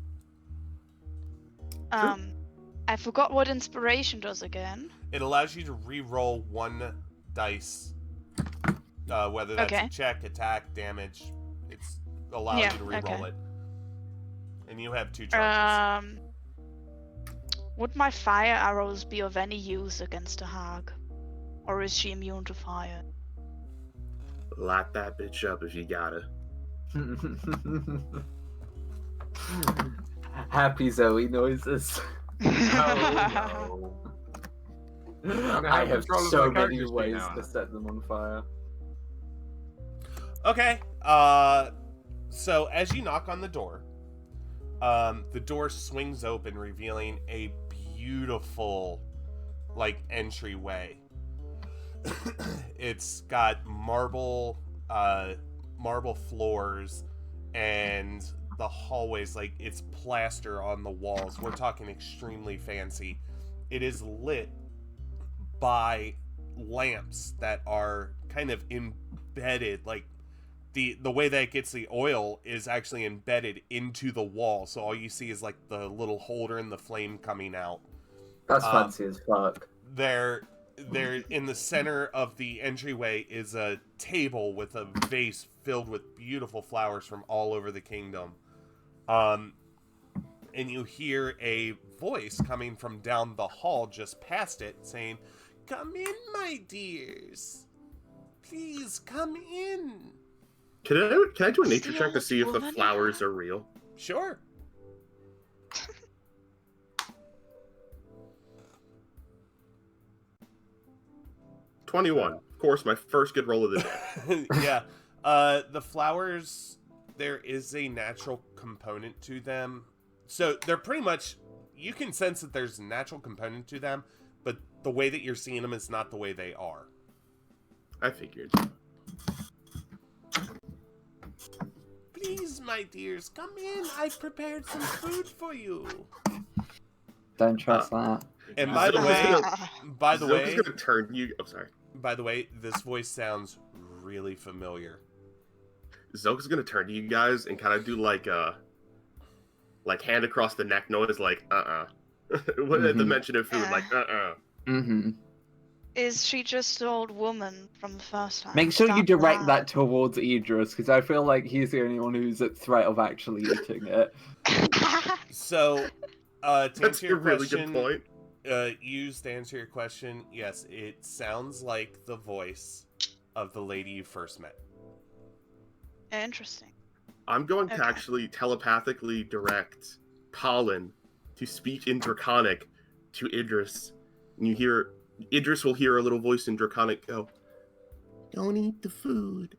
I forgot what inspiration does again. it allows you to re-roll one dice, whether that's Okay. a check, attack, damage. It's allows Yeah, you to re-roll okay. it. And you have 2 charges. Would my fire arrows be of any use against a hag? Or is she immune to fire? Light that bitch up if you gotta. Happy Zoe noises. Oh, no. I have control of so my many characters ways now. to set them on fire. Okay. So as you knock on the door swings open, revealing a beautiful, entryway. It's got marble floors, and the hallways, it's plaster on the walls. We're talking extremely fancy. It is lit by lamps that are kind of embedded, the way that it gets the oil is actually embedded into the wall, so all you see is the little holder and the flame coming out. That's fancy as fuck. There in the center of the entryway is a table with a vase filled with beautiful flowers from all over the kingdom. And you hear a voice coming from down the hall just past it saying, "Come in, my dears. Please come in." Can I do a nature Still check to see if the woman, flowers yeah. are real? Sure. 21. Of course, my first good roll of the day. Yeah. The flowers, there is a natural component to them. So they're pretty much, you can sense that there's a natural component to them, but the way that you're seeing them is not the way they are. I figured. Please, my dears, come in. I've prepared some food for you. Don't trust that. And by the way, Zilk is gonna turn you. I'm sorry. by the way, this voice sounds really familiar. Zoka's gonna turn to you guys and kind of do like hand across the neck noise, like What at the mention of food, like Mm-hmm. Is she just an old woman from the first time? Make sure you Stop direct that towards Idris, because I feel like he's the only one who's at threat of actually eating it. So, to That's answer a your really question, good point. Used to answer your question, yes, it sounds like the voice of the lady you first met. Interesting. I'm going to Okay. actually telepathically direct Pollen to speak in Draconic to Idris. And Idris will hear a little voice in Draconic go, "Don't eat the food.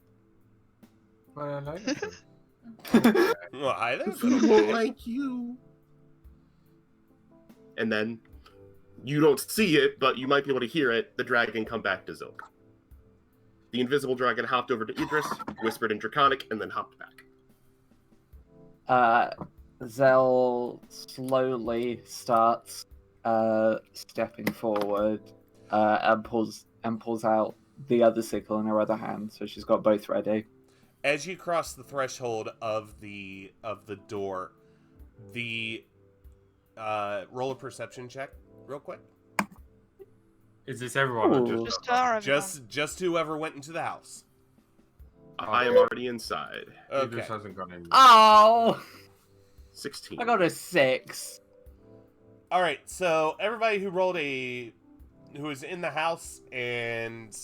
But I like it. Well, I The don't food won't like you." And then, you don't see it, but you might be able to hear it, the dragon come back to Zilk. The invisible dragon hopped over to Idris, whispered in Draconic, and then hopped back. Zell slowly starts stepping forward and pulls out the other sickle in her other hand, so she's got both ready. As you cross the threshold of the door, the roll a perception check, real quick. Is this everyone or Ooh. just Just her, everyone. Just whoever went into the house. I am already inside. Okay. Idris hasn't gone in. Oh! 16. I got a 6. All right. So everybody who was in the house and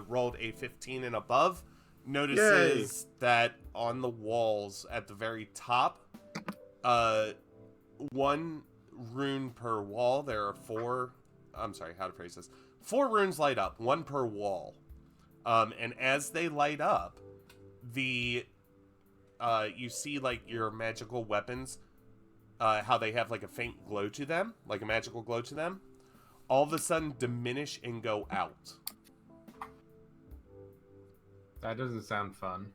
rolled a 15 and above notices that on the walls at the very top, one rune per wall. There are 4. I'm sorry, how to phrase this. 4 runes light up, 1 per wall. And as they light up, you see like your magical weapons, how they have like a faint glow to them, like a magical glow to them, all of a sudden diminish and go out. That doesn't sound fun.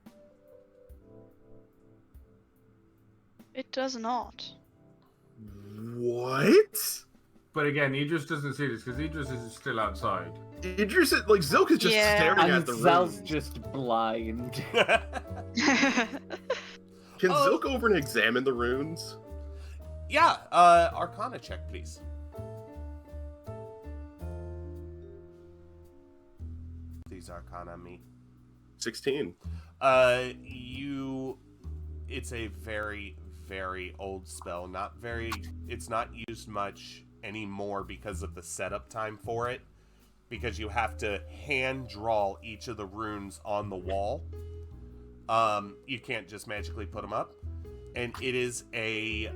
It does not. What? But again, Idris doesn't see this because Idris is still outside. Idris, like, Zilk is just Yeah. staring at And the Zell's room. just blind. Can Oh. Zilk over and examine the runes? Yeah, Arcana check, please. These Arcana me. 16. It's a very, very old spell. It's not used much anymore because of the setup time for it. Because you have to hand draw each of the runes on the wall. You can't just magically put them up. And it is if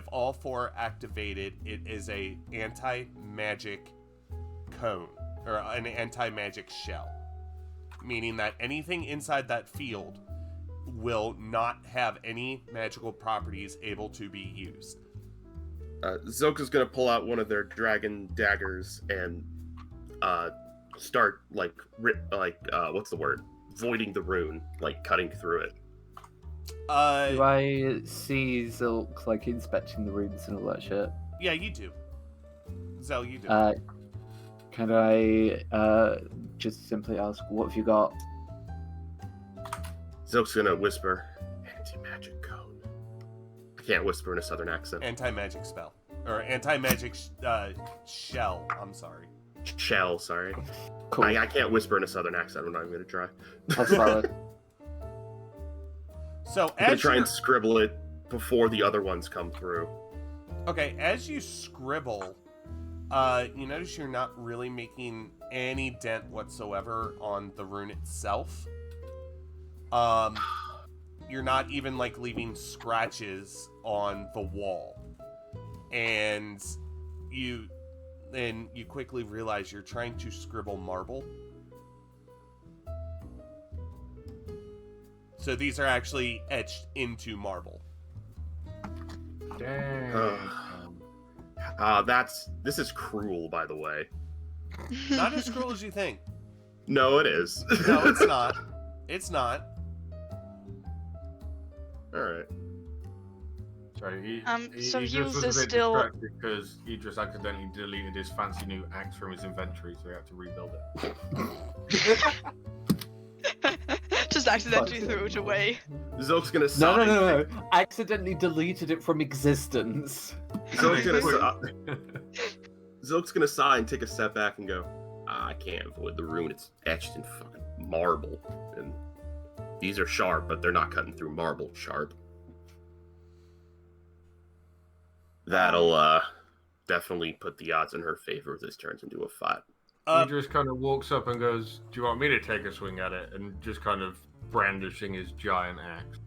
all 4 activated, it is a anti-magic cone. Or an anti-magic shell. Meaning that anything inside that field will not have any magical properties able to be used. Zilk is gonna pull out one of their dragon daggers and start what's the word? Voiding the rune, like cutting through it. Do I see Zilk like inspecting the runes and all that shit? Yeah, you do. Zell, you do. Can I just simply ask, what have you got? Zilk's gonna whisper, "Anti-magic cone." I can't whisper in a southern accent. Anti-magic spell. Or anti-magic shell. I'm sorry. Shell, sorry. Cool. I can't whisper in a southern accent. I'm not even gonna try. That's valid. So I'm gonna as try you and scribble it before the other ones come through. okay, as you scribble, you notice you're not really making any dent whatsoever on the rune itself. You're not even like leaving scratches on the wall. And you quickly realize you're trying to scribble marble. So these are actually etched into marble. Damn. This is cruel, by the way. Not as cruel as you think. No, it is. No, it's not. It's not. Alright. Sorry, So he just Hughes was a is bit still- distracted because he just accidentally deleted his fancy new axe from his inventory, so he had to rebuild it. Just accidentally threw it away. Zilk's gonna No, sigh. no. Accidentally deleted it from existence. Zilk's gonna sigh and take a step back and go, I can't avoid the rune. It's etched in fucking marble. And these are sharp, but they're not cutting through marble sharp. That'll definitely put the odds in her favor if this turns into a fight. He just kind of walks up and goes, "Do you want me to take a swing at it?" And just kind of brandishing his giant axe.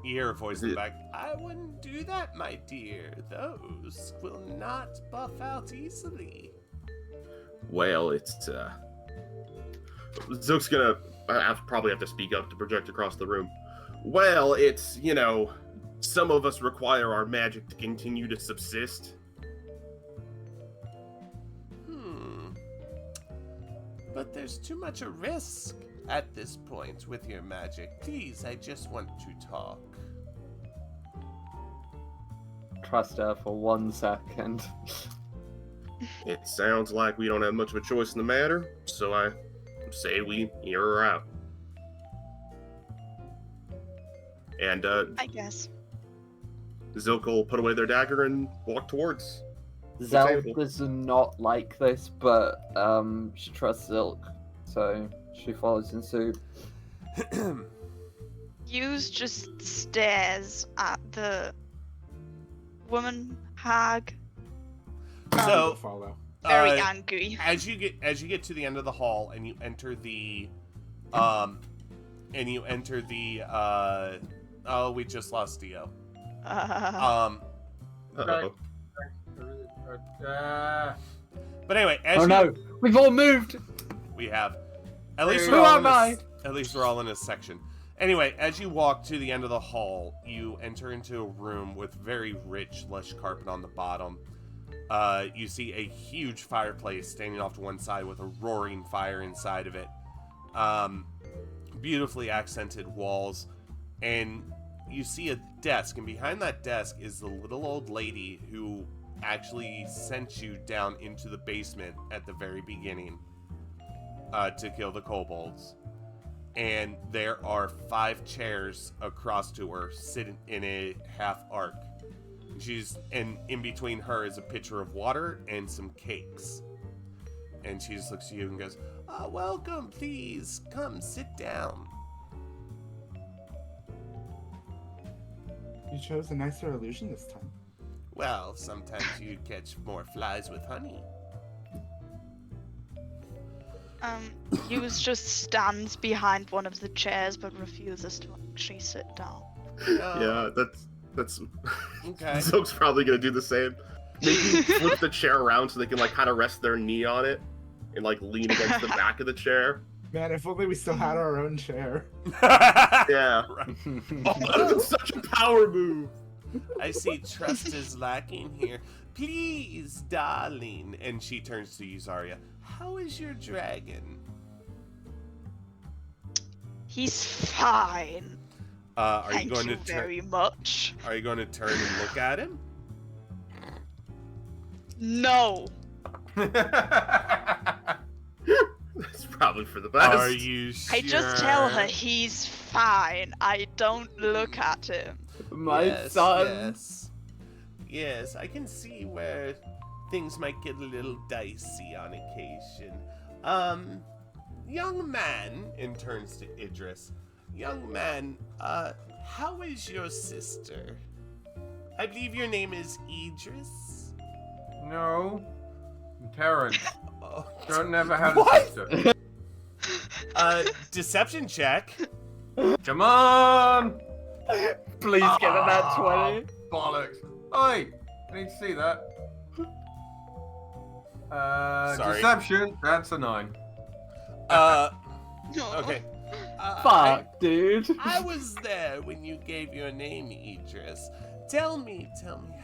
You hear a voice in the back. I wouldn't do that, my dear. Those will not buff out easily. Well, it's Zook's gonna probably have to speak up to project across the room. Well, it's, some of us require our magic to continue to subsist. But there's too much a risk at this point with your magic. Please, I just want to talk. Trust her for 1 second. It sounds like we don't have much of a choice in the matter, so I say we hear her out. And I guess. Zilk will put away their dagger and walk towards. Zell table. does not like this, but she trusts Zilk, so she follows in suit. Hughes just stares at the woman hag, So, follow. very angry. as you get to the end of the hall and you enter the oh, we just lost Dio. Uh-oh. But anyway, as Oh you, no, we've all moved! we have at least Who we're all am in I? at least we're all in a section. Anyway, as you walk to the end of the hall, you enter into a room with very rich, lush carpet on the bottom. You see a huge fireplace standing off to one side with a roaring fire inside of it. Beautifully accented walls, and you see a desk, and behind that desk is the little old lady who actually sent you down into the basement at the very beginning to kill the kobolds. And there are 5 chairs across to her, sitting in a half arc. And in between her is a pitcher of water and some cakes. And she just looks at you and goes, welcome, please, come sit down. You chose a nicer illusion this time. Well, sometimes you catch more flies with honey. Hughes just stands behind one of the chairs but refuses to actually sit down. Yeah, that's Okay. Zook's probably gonna do the same. Maybe flip the chair around so they can kind of rest their knee on it and lean against the back of the chair. Man, if only we still had our own chair. Yeah. Oh, that's such a power move. I see trust is lacking here. Please, darling. And she turns to you, Zarya. How is your dragon? He's fine. Are you Thank going you to very much. Are you going to turn and look at him? No. That's probably for the best. Are you sure? I just tell her he's fine. I don't look at him. My Yes, son! Yes. Yes, I can see where things might get a little dicey on occasion. Young man, and turns to Idris. Young man, how is your sister? I believe your name is Idris? No, Terrence. Oh, Don't never have What? a sister. deception check. Come on! Please get a nat 20. Bollocks! Oi! I need to see that. Sorry. Deception. That's a 9. Okay. Fuck, dude. I was there when you gave your name, Idris. Tell me,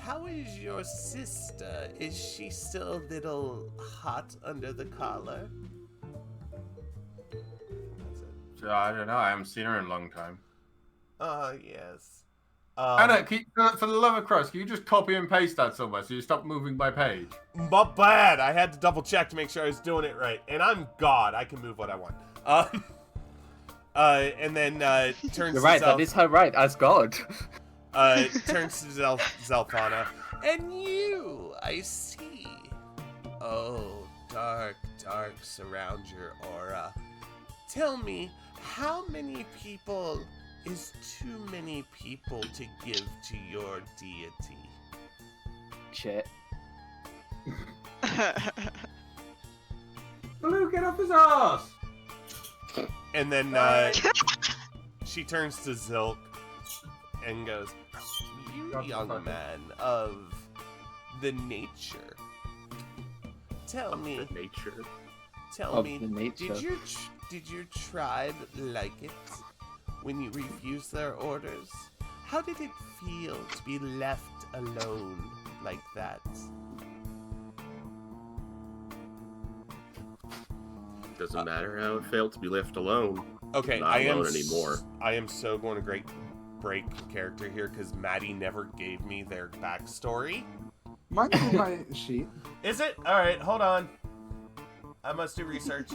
how is your sister? Is she still a little hot under the collar? So, I don't know. I haven't seen her in a long time. Yes. Anna, for the love of Christ, can you just copy and paste that somewhere so you stop moving my page? But bad. I had to double check to make sure I was doing it right. And I'm God. I can move what I want. And then turns You're right, to that is her right, as God. turns to Zelfana. And you, I see. Oh, dark surround your aura. Tell me, how many people is too many people to give to your deity? Shit. Blue, get off his ass! And then she turns to Zilk and goes, "You young man of the nature, tell me, The nature. tell Of me, the nature. did your tribe like it when you refused their orders? How did it feel to be left alone like that?" Doesn't matter how it felt to be left alone. Okay, Not I am alone anymore. I am so going to break character here because Maddie never gave me their backstory. Mine's in my sheet. Is it? All right, hold on. I must do research.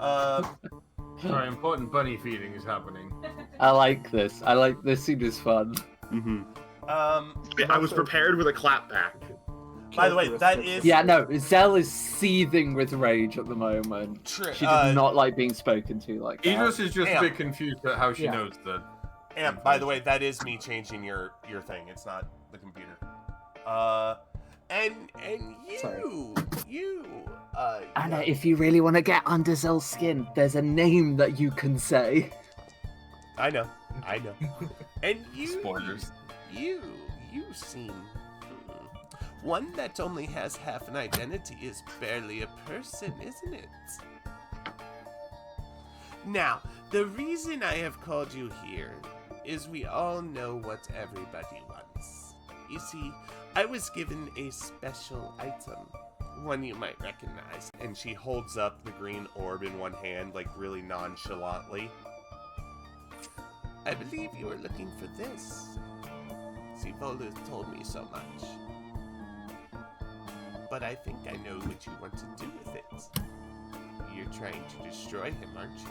Sorry, important bunny feeding is happening. I like this. This scene is fun. Mm-hmm. Um, I was prepared with a clapback. by the way, that is Yeah, no, Zell is seething with rage at the moment. true. She did not like being spoken to like that. Idris is just Damn. a bit confused at how she Yeah. knows that. And by the way, that is me changing your thing. It's not the computer. And Sorry. you. Anna, if you really want to get under Zell's skin, there's a name that you can say. I know. And you. Spoilers. You seem. One that only has half an identity is barely a person, isn't it? Now, the reason I have called you here is we all know what everybody wants. You see, I was given a special item, one you might recognize, and she holds up the green orb in one hand, like really nonchalantly. I believe you were looking for this. Sivola told me so much. But I think I know what you want to do with it. You're trying to destroy him, aren't you?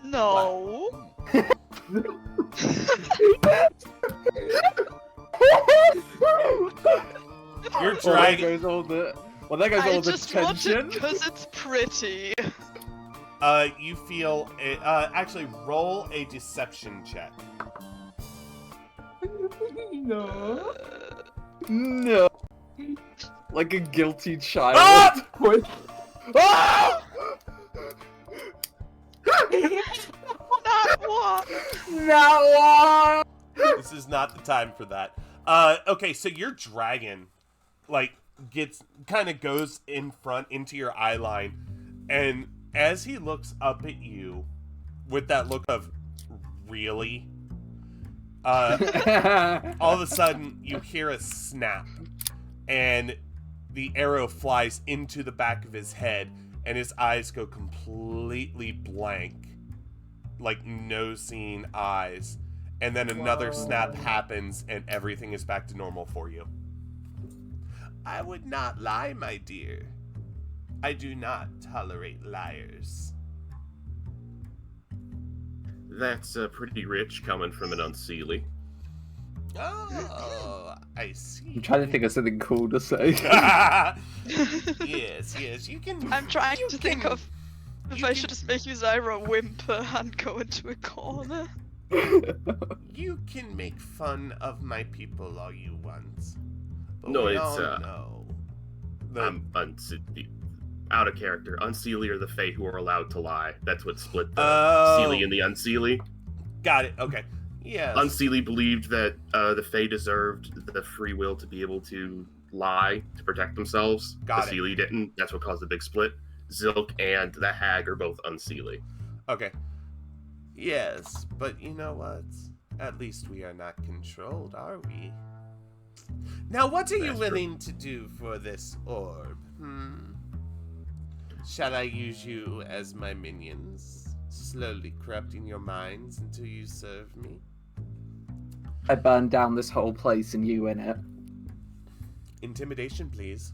No. You're Well, there trying. goes all the I just want tension. it because it's pretty. You feel actually roll a deception check. No. No. Like a guilty child. Ah! Ah! Not what? Not one. This is not the time for that. Okay, so your dragon, like, goes in front into your eye line, and as he looks up at you with that look of really, all of a sudden you hear a snap, and the arrow flies into the back of his head, and his eyes go completely blank, like no seeing eyes. And then another snap happens, and everything is back to normal for you. I would not lie, my dear. I do not tolerate liars. That's pretty rich coming from an unseelie. Oh, I see. I'm trying to think of something cool to say. yes, you can. I'm trying you to think can- of if you I can- should just make Zyra whimper and go into a corner. You can make fun of my people all you want. But No, we it's, all know. I'm out of character. Unseelie are the Fae who are allowed to lie. That's what split the Oh. Seelie and the Unseelie. Got it. Okay. Yes. Unseelie believed that the Fae deserved the free will to be able to lie to protect themselves. Got the it. Seelie didn't. That's what caused the big split. Zilk and the Hag are both Unseelie. Okay. Yes, but you know what? At least we are not controlled, are we? Now, what are you That's true. willing to do for this orb? Shall I use you as my minions? slowly corrupting your minds until you serve me. I burned down this whole place and you in it. Intimidation, please.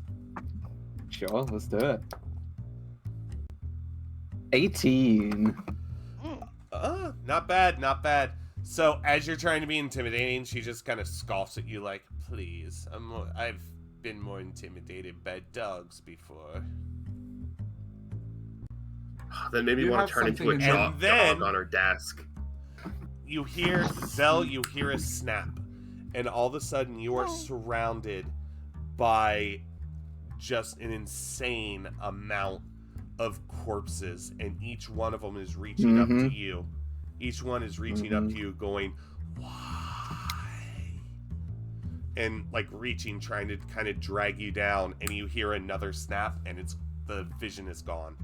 Sure, let's do it. 18. Not bad, not bad. So as you're trying to be intimidating, she just kind of scoffs at you like, please, I've been more intimidated by dogs before. Then maybe You want have to turn into a something in mind. And then- dog on her desk. You hear, Zell, you hear a snap. And all of a sudden you are surrounded by just an insane amount of corpses. And each one of them is reaching up to you. Each one is reaching up to you going, why? And like reaching, trying to kind of drag you down. And you hear another snap and the vision is gone.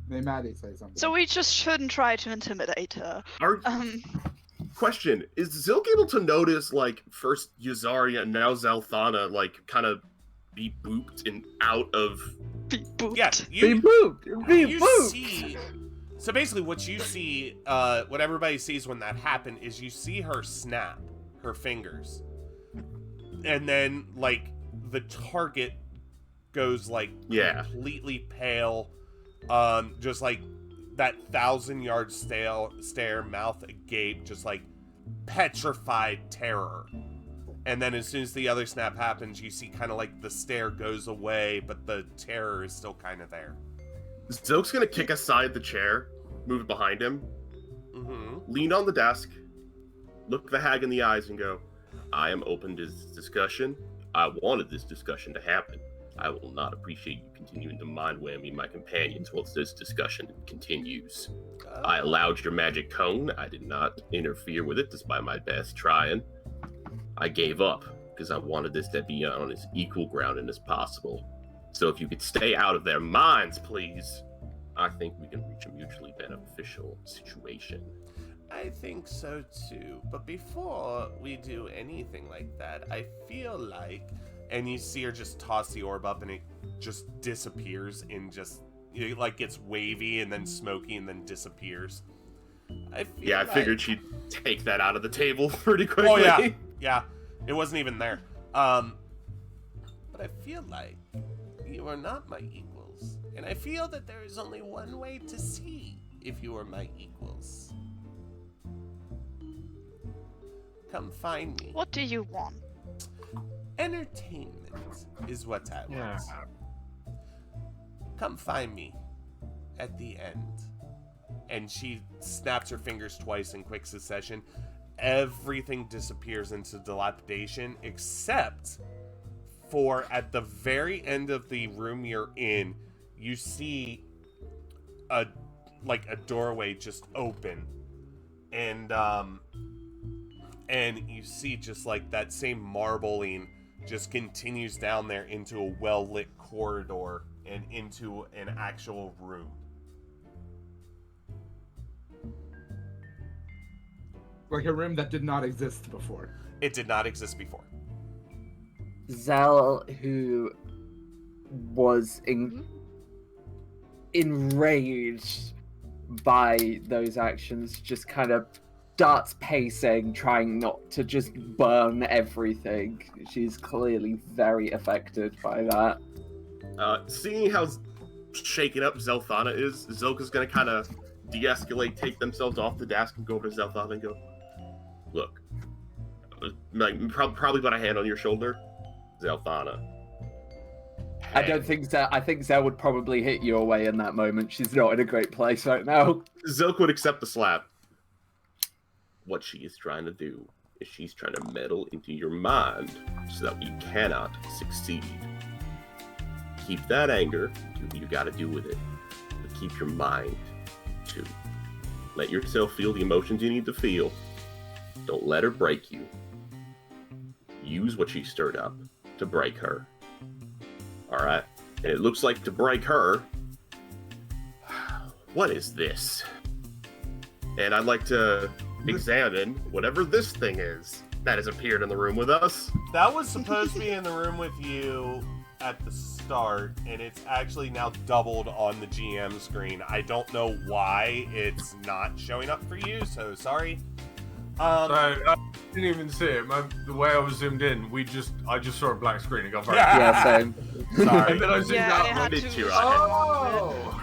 May Maddie say something? So we just shouldn't try to intimidate her. Question, is Zilk able to notice, like, first Yazaria and now Zelthana, like, kind of be booped and out of... Be booped. Yeah, Be booped! Be you booped! see. So basically, what you see, what everybody sees when that happened, is you see her snap her fingers, and then like the target goes like completely pale, just like that 1,000-yard stare, mouth agape, just like petrified terror. And then as soon as the other snap happens, you see kind of like the stare goes away, but the terror is still kind of there. Zilk's gonna kick aside the chair, move behind him, lean on the desk, look the hag in the eyes and go, I am open to this discussion. I wanted this discussion to happen. I will not appreciate you continuing to mind whammy my companions while this discussion continues. I allowed your magic cone. I did not interfere with it despite my best trying. I gave up because I wanted this to be on as equal grounding as possible. So if you could stay out of their minds, please, I think we can reach a mutually beneficial situation. I think so too. But before we do anything like that, I feel like... And you see her just toss the orb up and it just disappears and just... It like gets wavy and then smoky and then disappears. I figured she'd take that out of the table pretty quickly. Oh yeah, yeah. It wasn't even there. But I feel like you are not my equals. And I feel that there is only one way to see if you are my equals. Come find me. What do you want? Entertainment is what I want. Come find me at the end. And she snaps her fingers twice in quick succession. Everything disappears into dilapidation except for at the very end of the room you're in, you see a doorway just open. And you see just like that same marbling just continues down there into a well-lit corridor and into an actual room. Like a room that did not exist before. It did not exist before. Zell, who was enraged by those actions, just kind of starts pacing, trying not to just burn everything. She's clearly very affected by that. Seeing how shaken up Zelthana is, Zilka's gonna kind of de-escalate, take themselves off the desk, and go over to Zelthana and go, look, like probably put a hand on your shoulder, Zelthana. I don't think Zell. I think Zell would probably hit you away in that moment. She's not in a great place right now. Zilk would accept the slap. What she is trying to do is she's trying to meddle into your mind so that we cannot succeed. Keep that anger, do what you gotta do with it, but keep your mind too. Let yourself feel the emotions you need to feel. Don't let her break you. Use what she stirred up to break her. Alright? And it looks like to break her... What is this? And I'd like to examine whatever this thing is that has appeared in the room with us. That was supposed to be in the room with you at the start, and it's actually now doubled on the GM screen. I don't know why it's not showing up for you, so sorry. So I didn't even see it. The way I was zoomed in, I just saw a black screen and got very. Yeah, same. Sorry. And then I zoomed Yeah, out. I had me to. too, Oh.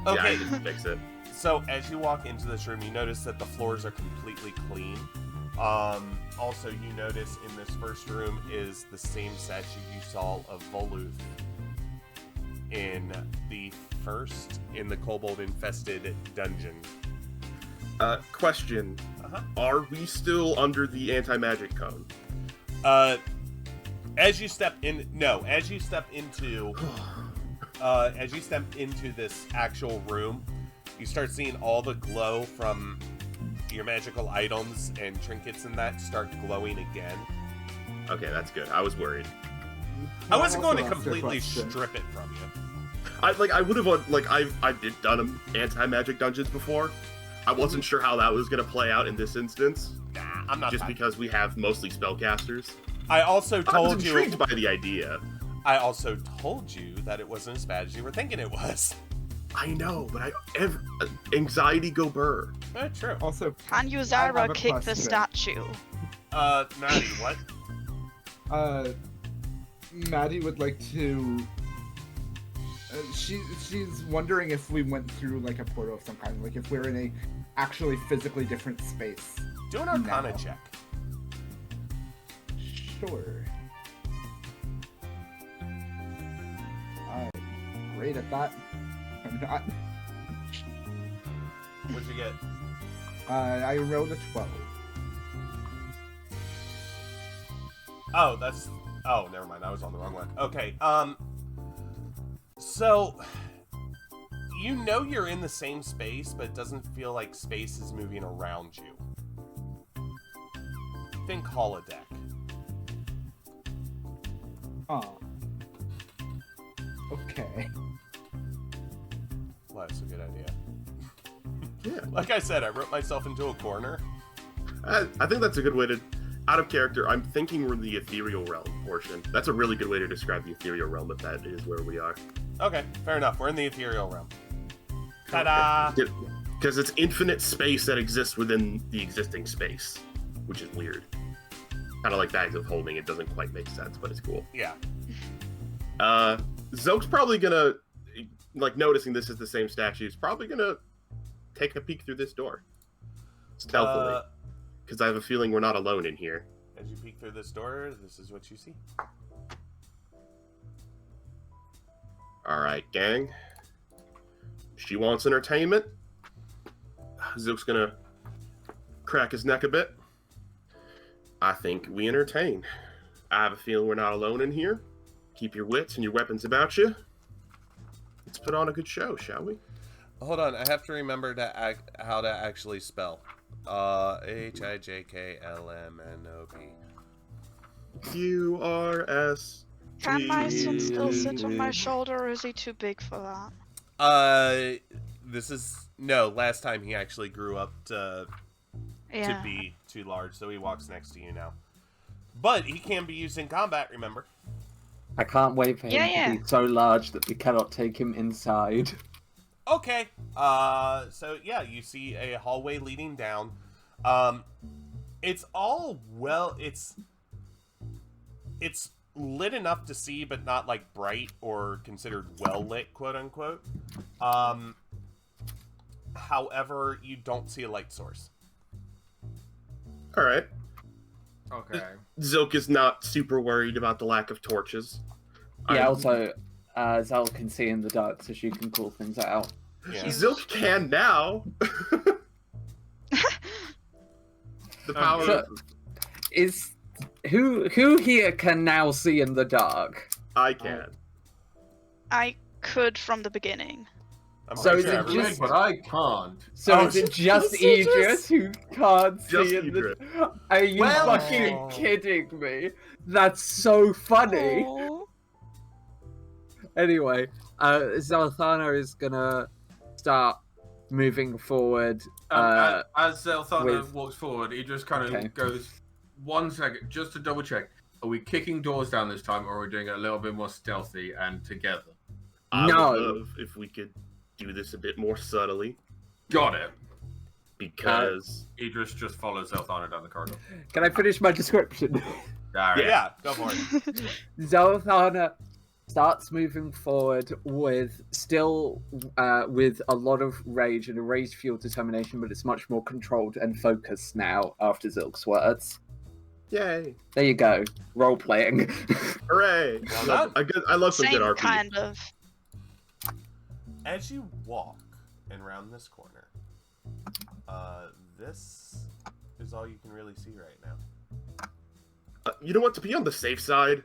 Yeah, I Okay, didn't fix it. so as you walk into this room, you notice that the floors are completely clean. Also, you notice in this first room is the same statue you saw of Voluth in the kobold-infested dungeon. Question. Uh-huh. Are we still under the anti-magic cone? As you step into this actual room, you start seeing all the glow from your magical items and trinkets and that start glowing again. Okay, that's good. I was worried. I wasn't going to Also ask a completely question. strip it from you. I would have I did done anti-magic dungeons before. I wasn't sure how that was gonna play out in this instance, Nah, I'm not. just because we have mostly spellcasters. I also I was told you. intrigued by the idea. I also told you that it wasn't as bad as you were thinking it was. I know, but anxiety go burr. True. Also, Can you, I have Zara, a kick the question. statue? Maddie, what? Maddie would like to. She's wondering if we went through like a portal of some kind, like if we're in a actually physically different space. Do an Arcana No. check. Sure. I'm great at that. I'm not. What'd you get? I rolled a 12. Oh, that's. Oh, never mind. I was on the wrong one. Okay. So you know you're in the same space, but it doesn't feel like space is moving around you. Think holodeck. Oh. Okay. Well, that's a good idea. Yeah, Like I said, I wrote myself into a corner. I think that's a good way to. Out of character, I'm thinking we're in the ethereal realm portion. That's a really good way to describe the ethereal realm, if that is where we are. Okay, fair enough. We're in the ethereal realm. Ta-da! Because it's infinite space that exists within the existing space, which is weird. Kind of like bags of holding. It doesn't quite make sense, but it's cool. Yeah. Zoke's probably gonna, like, noticing this is the same statue, is probably gonna take a peek through this door. Stealthily. Because I have a feeling we're not alone in here. As you peek through this door, this is what you see. Alright, gang. She wants entertainment. Zook's gonna crack his neck a bit. I think we entertain. I have a feeling we're not alone in here. Keep your wits and your weapons about you. Let's put on a good show, shall we? Hold on, I have to remember how to actually spell. Hijklmnob. QRS. Can my son still sit on my shoulder, or is he too big for that? Last time he actually grew up to Yeah. be too large, so he walks next to you now. But he can be used in combat, remember? I can't wait for him Yeah, to be so large that we cannot take him inside. Okay. So yeah, you see a hallway leading down. It's all it's lit enough to see, but not like bright or considered well lit, quote unquote. However, you don't see a light source. Alright. Okay. Zook is not super worried about the lack of torches. Yeah, also, Zal can see in the dark, so she can call things out. Yeah. Zook can now. The power So- of... Who here can now see in the dark? I can. I could from the beginning. I'm So pretty is sure it everyone- just- But I can't. So Oh, is it just Idris? Idris who can't Just see in the... Idris. Are you Well- fucking kidding me? That's so funny. Oh. Anyway, Zalthana is gonna start moving forward. As Zelthana with- walks forward, he just kind of Okay. goes, 1 second, just to double check. Are we kicking doors down this time, or are we doing it a little bit more stealthy and together? I No. would love if we could do this a bit more subtly, Got it. because Idris just follows Zelthana down the corridor. Can I finish my description? Alright. Yeah, go for it. Zelthana starts moving forward with with a lot of rage and a raised fuel determination, but it's much more controlled and focused now after Zilk's words. yay, There you go. Role playing. hooray! Well I love some good Same RP. kind of. As you walk and round this corner, this is all you can really see right now. You know what? To be on the safe side,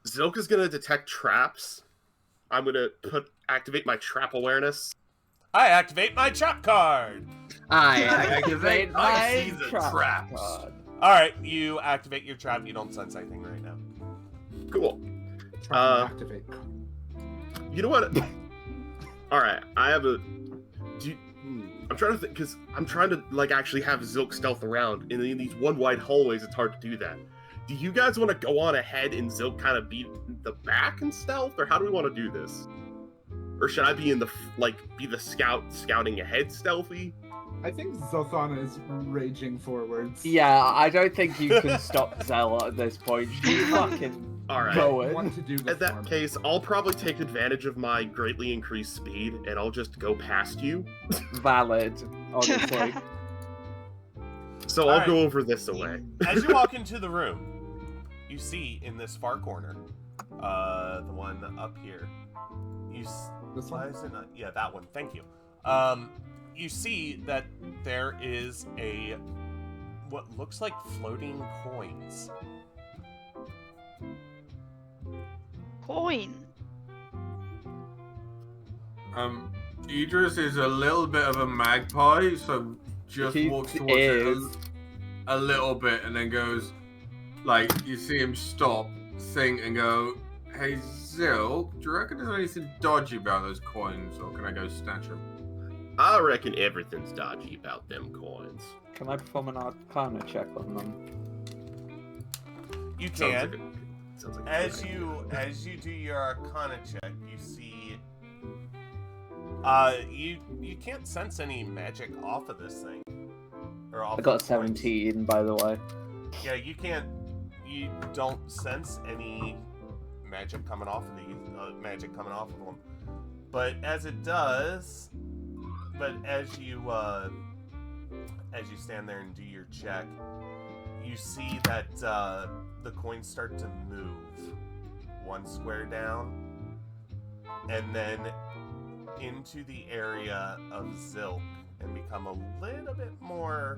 Zilk is gonna detect traps. I'm gonna activate my trap awareness. I activate my trap card. I activate I my see the trap traps. card. All right, you activate your trap. You don't sense anything right now. Cool. Trying to activate. You know what? All right, I have a. I'm trying to think because I'm trying to like actually have Zilk stealth around, and in these one wide hallways, it's hard to do that. Do you guys want to go on ahead and Zilk kind of be the back and stealth, or how do we want to do this? Or should I be in the be the scouting ahead stealthy? I think Zelthana is raging forwards. Yeah, I don't think you can stop Zell at this point. She's fucking All right. I going. want to do the In that form. case, I'll probably take advantage of my greatly increased speed, and I'll just go past you. Valid, honestly. So All I'll right. go over this away. As you walk into the room, you see in this far corner, the one up here. This Why one? is it not? Yeah, that one. Thank you. You see that there is what looks like floating coins. Coin. Idris is a little bit of a magpie, so just He walks towards it is. a little bit and then goes, like, you see him stop, think, and go, "Hey, Zil, do you reckon there's anything dodgy about those coins, or can I go snatch them?" I reckon everything's dodgy about them coins. Can I perform an arcana check on them? You Sounds can. like sounds like a As good you idea. as you do your arcana check, you see you can't sense any magic off of this thing. Or off I got of the coins. 17, by the way. Yeah, you don't sense any magic coming off of these them. But as you stand there and do your check, you see that the coins start to move one square down, and then into the area of Zilk, and become a little bit more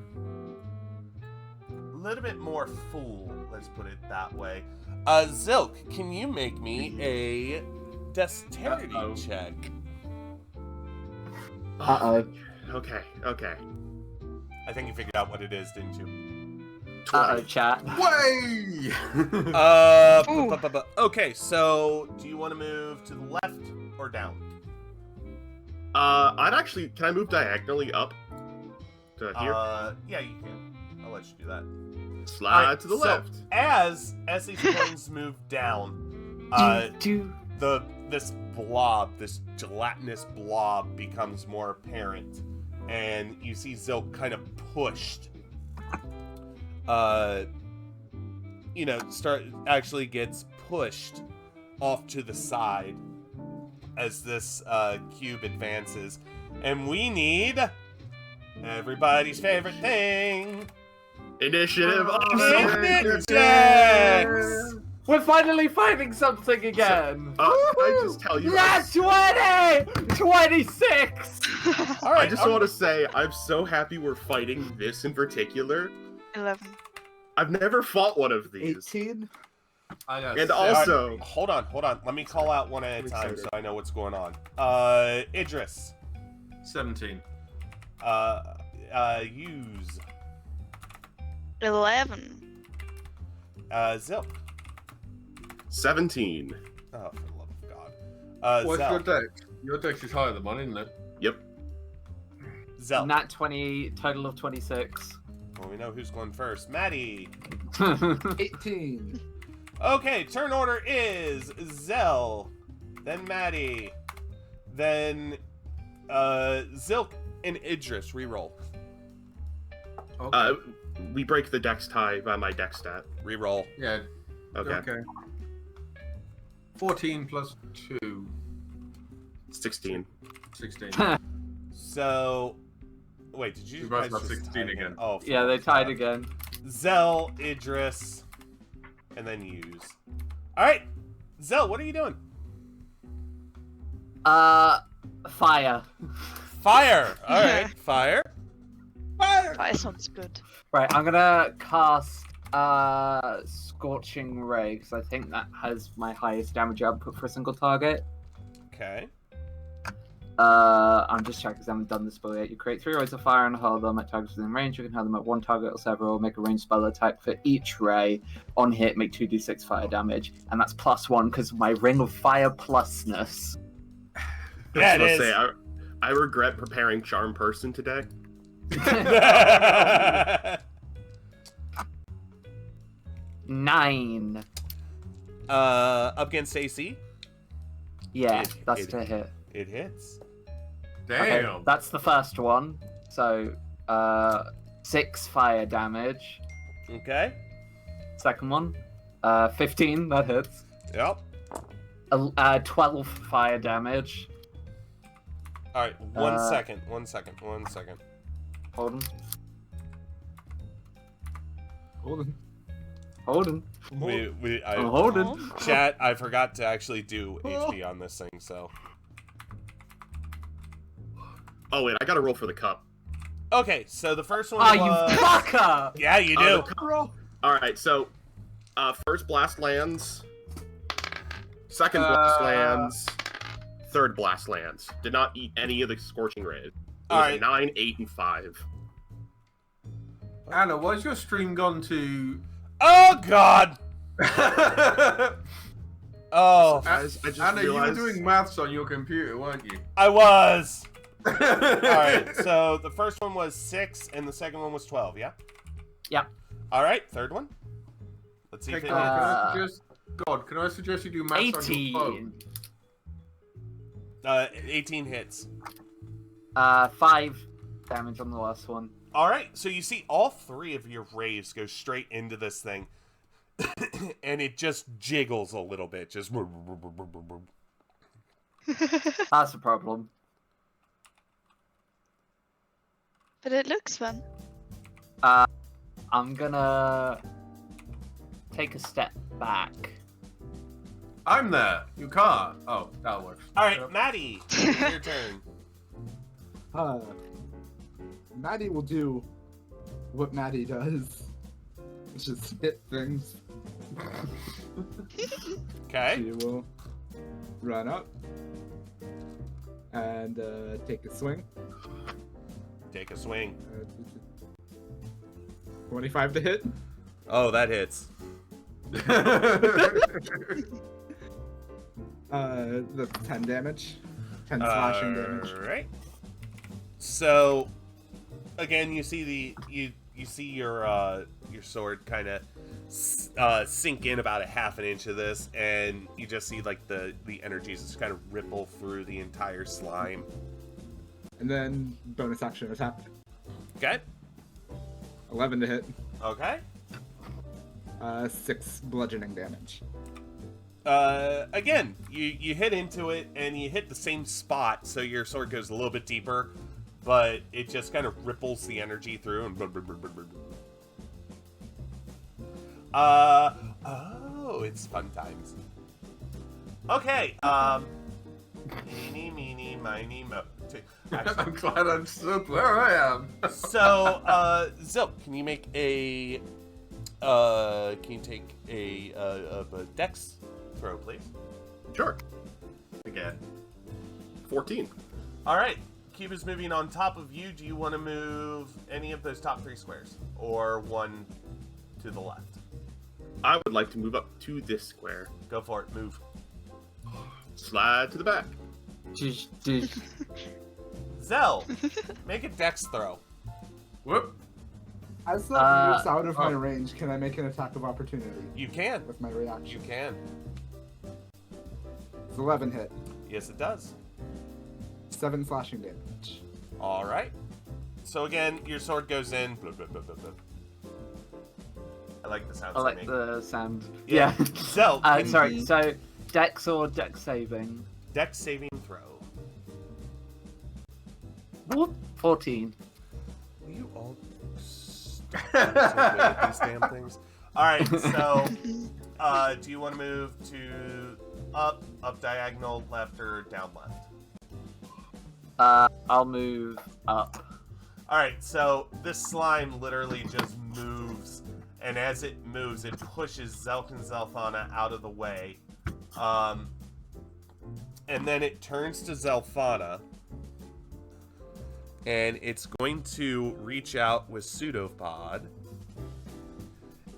full. Let's put it that way. Zilk, can you make me a dexterity Uh-oh. check? Uh-oh. Okay. I think you figured out what it is, didn't you? Uh-oh, chat. Way! Ooh. Okay, so do you want to move to the left or down? I'd actually. Can I move diagonally up to here? Yeah, you can. I'll let you do that. Slide Alright, to the so left. As these coins move down, this gelatinous blob becomes more apparent, and you see Zilk kind of pushed. Actually gets pushed off to the side as this cube advances, and we need everybody's favorite thing. Initiative. Initiative checks! We're finally finding something again! Can I just tell you? Yeah, 20! 26! All right, I just want to say I'm so happy we're fighting this in particular. 11. I've never fought one of these. 18? I got And six. also, Hold on. Let me call out one at a I'm time excited. so I know what's going on. Idris. 17. Use. 11. Zilk. 17. Oh, for the love of God. What's Zell. your dex? Your dex is higher than mine, isn't it? Yep. Zell. Nat 20, total of 26. Well, we know who's going first. Maddie. 18. Okay, turn order is Zell, then Maddie, then Zilk and Idris. Reroll. Okay. We break the dex tie by my dex stat. Reroll. Yeah. Okay. Okay. 14 plus 2. 16. 16. So, wait, did you We both guys got just 16 tie again. Oh, Yeah, they fuck. tied again. Zell, Idris, and then Use. All right, Zell, what are you doing? Fire. Fire. All right, fire. That sounds good. Right, I'm gonna cast Scorching Ray because I think that has my highest damage output for a single target. Okay. I'm just checking because I haven't done this spell yet. You create 3 rays of fire and hurl them at targets within range. You can hurl them at one target or several. Make a ranged spell attack for each ray. On hit, make 2d6 fire damage, and that's +1 because of my Ring of Fire plusness. Yeah, I was it gonna is. say, I regret preparing Charm Person today. 9. Up against AC, Yeah, It- that's it- to hit. it hits. Okay, Damn. that's the first one. So, 6 fire damage. Okay. Second one, 15. That hits. Yep. 12 fire damage. All right. One Uh, second. 1 second. 1 second. Hold on. Hold on. Hold on. I'm holding. Oh. Chat, I forgot to actually do HP on this thing, so. Oh wait, I gotta roll for the cup. Okay, so the first one Oh, you was... fucker! Yeah, you Oh, do. the cup. All right, so first blast lands, second blast lands, third blast lands. Did not eat any of the scorching rays. It was All right. 9, 8, and 5. Anna, why's your stream gone to? Oh, God. Oh, I just Anna, realized- you were doing maths on your computer, weren't you? I was. All right, so the first one was 6, and the second one was 12, yeah? Yeah. All right, third one. Let's see Hey, if it can I hits. suggest? God, can I suggest you do maths on your phone? 18. 18 hits. 5 damage on the last one. All right, so you see all 3 of your rays go straight into this thing, and it just jiggles a little bit, just. That's a problem. But it looks fun. I'm gonna take a step back. I'm there. You can't. Oh, that works. All right, Yep. Maddie, it's your turn. Maddie will do what Maddie does, which is hit things. Okay. She will run up and take a swing. Take a swing. 25 to hit. Oh, that hits. That's 10 damage. 10 slashing damage. Alright. So again, you see you see your sword kind of sink in about a half an inch of this, and you just see like the energies just kind of ripple through the entire slime. And then bonus action attack. Okay. 11 to hit. Okay. 6 bludgeoning damage. Again, you hit into it and you hit the same spot, so your sword goes a little bit deeper, but it just kind of ripples the energy through and oh, it's fun times. Okay, eeny, meeny, miny, mo. I'm glad I'm stood where I am. So, Zilk, can you make a, can you take a dex throw, please? Sure. Again. 14. All right, cube is moving on top of you. Do you want to move any of those top 3 squares, or one to the left? I would like to move up to this square. Go for it. Move. Slide to the back. Zell, make a dex throw. Whoop. As that moves out of my oh. range, can I make an attack of opportunity You can. with my You reaction? can. It's 11 hit, Yes, it does. 7 slashing damage. All right. So again, your sword goes in. Blah, blah, blah, blah, blah. I like the sounds I they like make. the sound. Yeah. Yeah. Zell, can Sorry. you- So, Dex or Dex saving? Dex saving throw. Whoop, 14. Will you all stop being so good at these damn things? All right. So, do you want to move to up diagonal, left, or down left? I'll move up. All right. So this slime literally just moves, and as it moves, it pushes Zelk and Zelfana out of the way. And then it turns to Zelfana, and it's going to reach out with Pseudopod,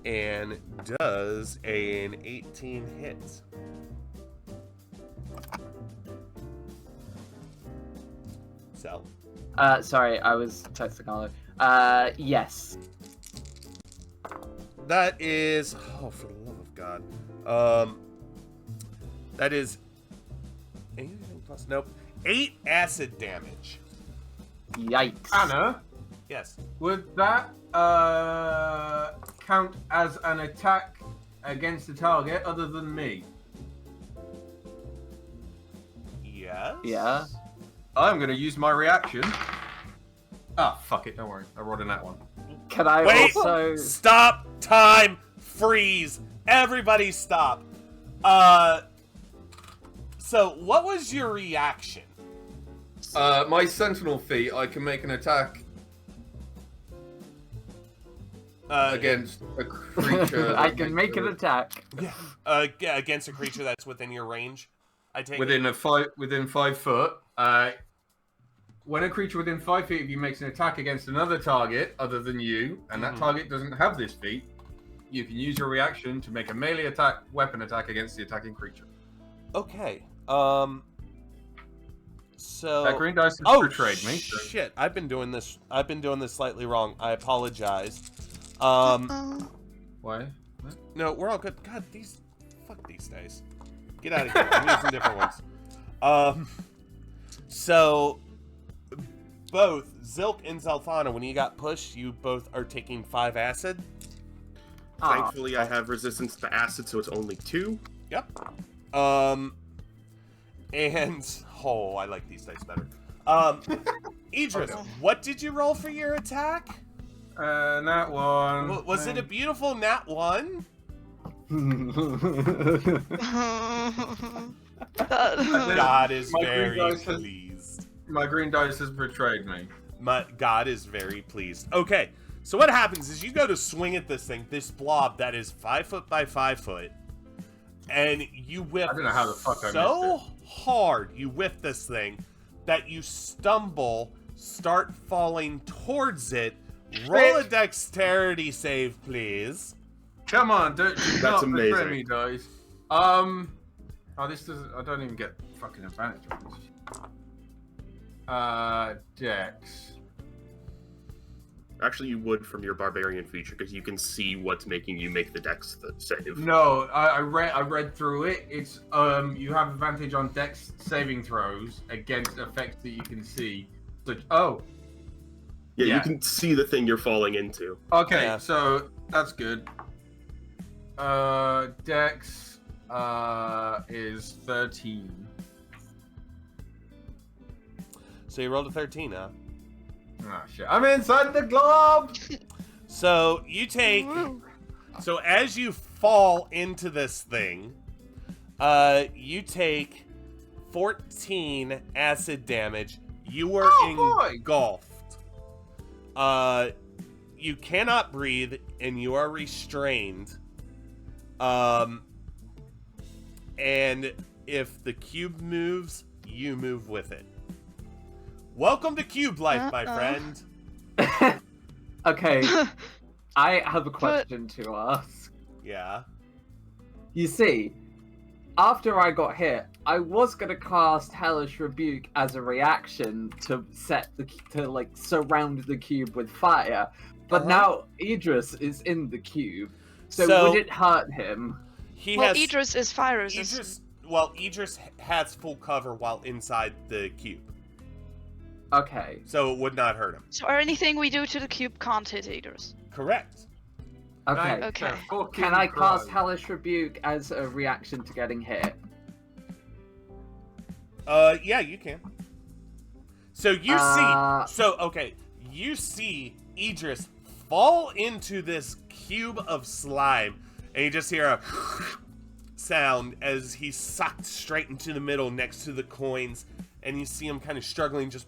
and does an 18 hit. Zel. Sorry, I was texting Arlo. Yes. That is, oh, for the love of God. That is anything plus, nope, 8 acid damage. Yikes. Anna, Yes. would that count as an attack against the target other than me? Yes. Yeah. I'm going to use my reaction. Ah, fuck it, don't worry. I rolled in that one. Can I Wait! also... Stop! Time! Freeze! Everybody stop! So what was your reaction? My sentinel feat, I can make an attack against a creature. I can make an attack. Against a creature that's within your range. I take within 5 foot. When a creature within 5 feet of you makes an attack against another target other than you, and that target doesn't have this feat, you can use your reaction to make a melee attack, weapon attack against the attacking creature. Okay. So That green dice has betrayed me. So. Shit! I've been doing this slightly wrong. I apologize. Why? No, we're all good. God, fuck these dice. Get out of here. I'm using different ones. So both Zilk and Zelfana, when you got pushed, you both are taking 5 acid. Thankfully, I have resistance to acid, so it's only 2. Yep. And oh, I like these dice better. Idris, what did you roll for your attack? That one. Was it a beautiful nat 1? God is My green very dice has- pleased. My green dice has betrayed me. God is very pleased. Okay, so what happens is you go to swing at this thing, this blob that is 5 foot by 5 foot, and you whip I don't know how the fuck I so missed hard, you whip this thing, that you stumble, start falling towards it. Roll a dexterity save, please. Come on, do not betray amazing. me, guys. Oh, this doesn't. I don't even get fucking advantage on this. Dex. Actually, you would from your barbarian feature because you can see what's making you make the dex save. No, I read through it. It's you have advantage on Dex saving throws against effects that you can see. So, Yeah, Yeah. you can see the thing you're falling into. okay, Yeah. so that's good. Dex is 13. So you rolled a 13, huh? Oh shit! I'm inside the globe. So you take. So as you fall into this thing, you take 14 acid damage. You are boy. engulfed. You cannot breathe, and you are restrained. And if the cube moves, you move with it. Welcome to Cube Life, my friend. Okay, I have a question to ask. Yeah. You see, after I got hit, I was gonna cast Hellish Rebuke as a reaction to surround the cube with fire, But Uh-huh. now Idris is in the cube. So, So- would it hurt him? He Well, has Idris is fire resistant. Idris has full cover while inside the cube, Okay. so it would not hurt him. So anything we do to the cube can't hit Idris. Correct. Okay. Thank Okay. the fucking Can I cast Christ. Hellish Rebuke as a reaction to getting hit? Yeah, you can. So you see Idris fall into this cube of slime, and you just hear a sound as he's sucked straight into the middle next to the coins, and you see him kind of struggling, just.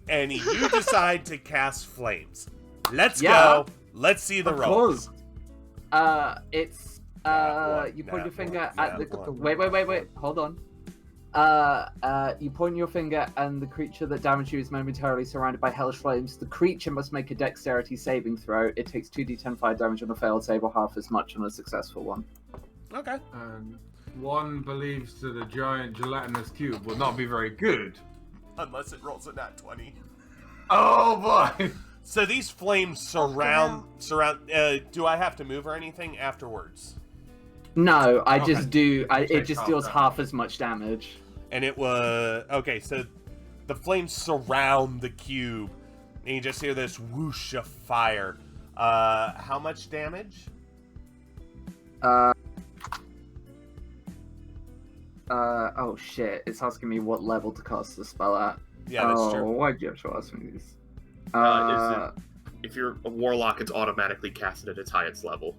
And you decide to cast flames. Let's Yeah. go. Let's see the Of rolls. course. It's you point your finger at the. Wait. Hold on. You point your finger, and the creature that damaged you is momentarily surrounded by hellish flames. The creature must make a dexterity saving throw. It takes 2d10 fire damage on a failed save, or half as much on a successful one. Okay. And one believes that a giant gelatinous cube will not be very good. Unless it rolls a nat 20. Oh boy! So these flames surround. Do I have to move or anything afterwards? No, I Okay. just do. It Take just half deals damage. half as much damage. And it was okay. So the flames surround the cube, and you just hear this whoosh of fire. How much damage? Oh shit! It's asking me what level to cast the spell at. Yeah, that's true. Why'd you have to ask me this? If you're a warlock, it's automatically casted at its highest level.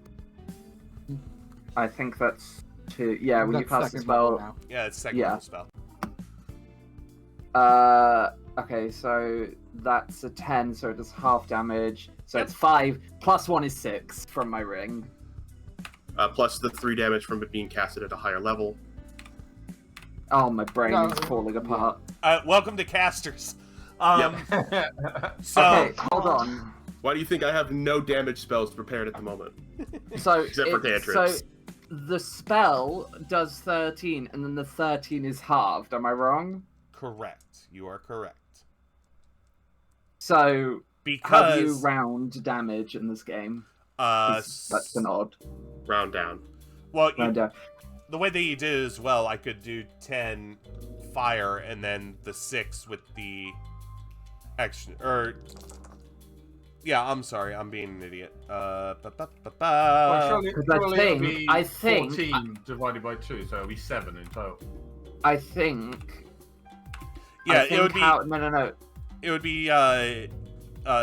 I think that's two. Yeah, when you That's cast the second level spell. now. Yeah, it's second Yeah. level spell. Okay, so that's a 10, so it does half damage. So Yep. it's 5, plus 1 is 6 from my ring. Plus the 3 damage from it being casted at a higher level. Oh, my brain No, is falling apart. Welcome to casters. Yep. So Okay, hold on. Why do you think I have no damage spells prepared at the moment? So, Except for cantrips. so the spell does 13, and then the 13 is halved. Am I wrong? correct. You are correct. So, how do you Because round damage in this game? uh, 'Cause that's an odd Round down. well, round down. the way that you did as well, I could do 10 fire and then the 6 with the action. Or yeah, I'm sorry, I'm being an idiot. Well, surely, 'cause surely it'll be I think- 14 divided by 2, so it'll be 7 in total. I think. yeah, I think it would be No. it would be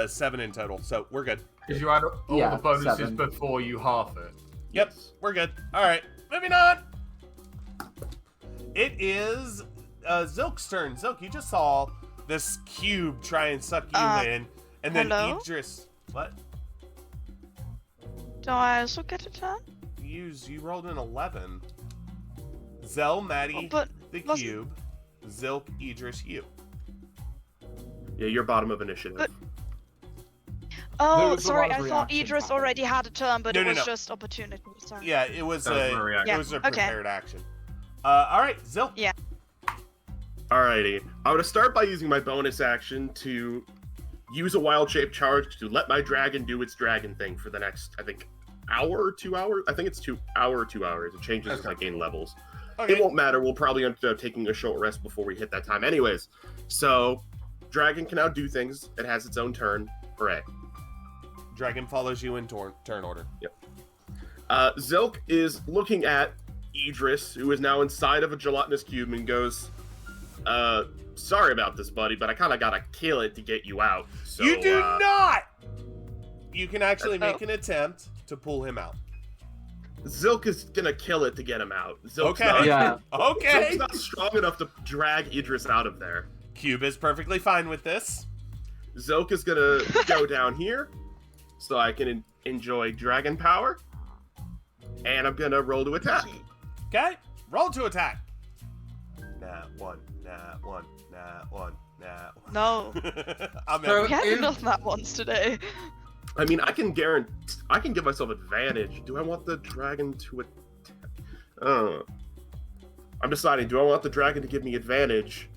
7 in total. So we're good. Because you add all Yeah, the bonuses 7. before you half it. Yep, we're good. All right, moving on. It is Zilk's turn. Zilk, you just saw this cube try and suck you in, and then hello? Idris. What? Do I also get a turn? You rolled an 11. Zell, Maddie, Oh, but the wasn't- cube. Zilk, Idris, you. Yeah, you're bottom of initiative. But- There Oh, was a sorry, lot of I thought reactions Idris happening. already had a turn, but No, it no, was no. just opportunity. Sorry. Yeah, it was That was my a reaction. it was a Okay. prepared action. All right, Zilk. Yeah. Alrighty. I'm gonna start by using my bonus action to use a wild shape charge to let my dragon do its dragon thing for the next, I think, hour or 2 hours. I think it's 2 hours. It changes as I gain levels. Okay. It won't matter. We'll probably end up taking a short rest before we hit that time, anyways. So, dragon can now do things. It has its own turn. Hooray! Dragon follows you in turn order. Zilk is looking at Idris, who is now inside of a gelatinous cube, and goes, sorry about this, buddy, but I kind of gotta kill it to get you out. So, you do not. You can actually Uh-oh. make an attempt to pull him out. Zilk is gonna kill it to get him out. Zilk's Okay. Not, Yeah. Okay. Zilk's not strong enough to drag Idris out of there. Cube is perfectly fine with this. Zilk is gonna go down here, so I can enjoy dragon power. And I'm gonna roll to attack. Okay. Roll to attack. Nah, one. Nah, one. Nah, one. Nah. No. I'm So- in. We haven't If- done that once today. I mean, I can give myself advantage. Do I want the dragon to attack? I'm deciding, do I want the dragon to give me advantage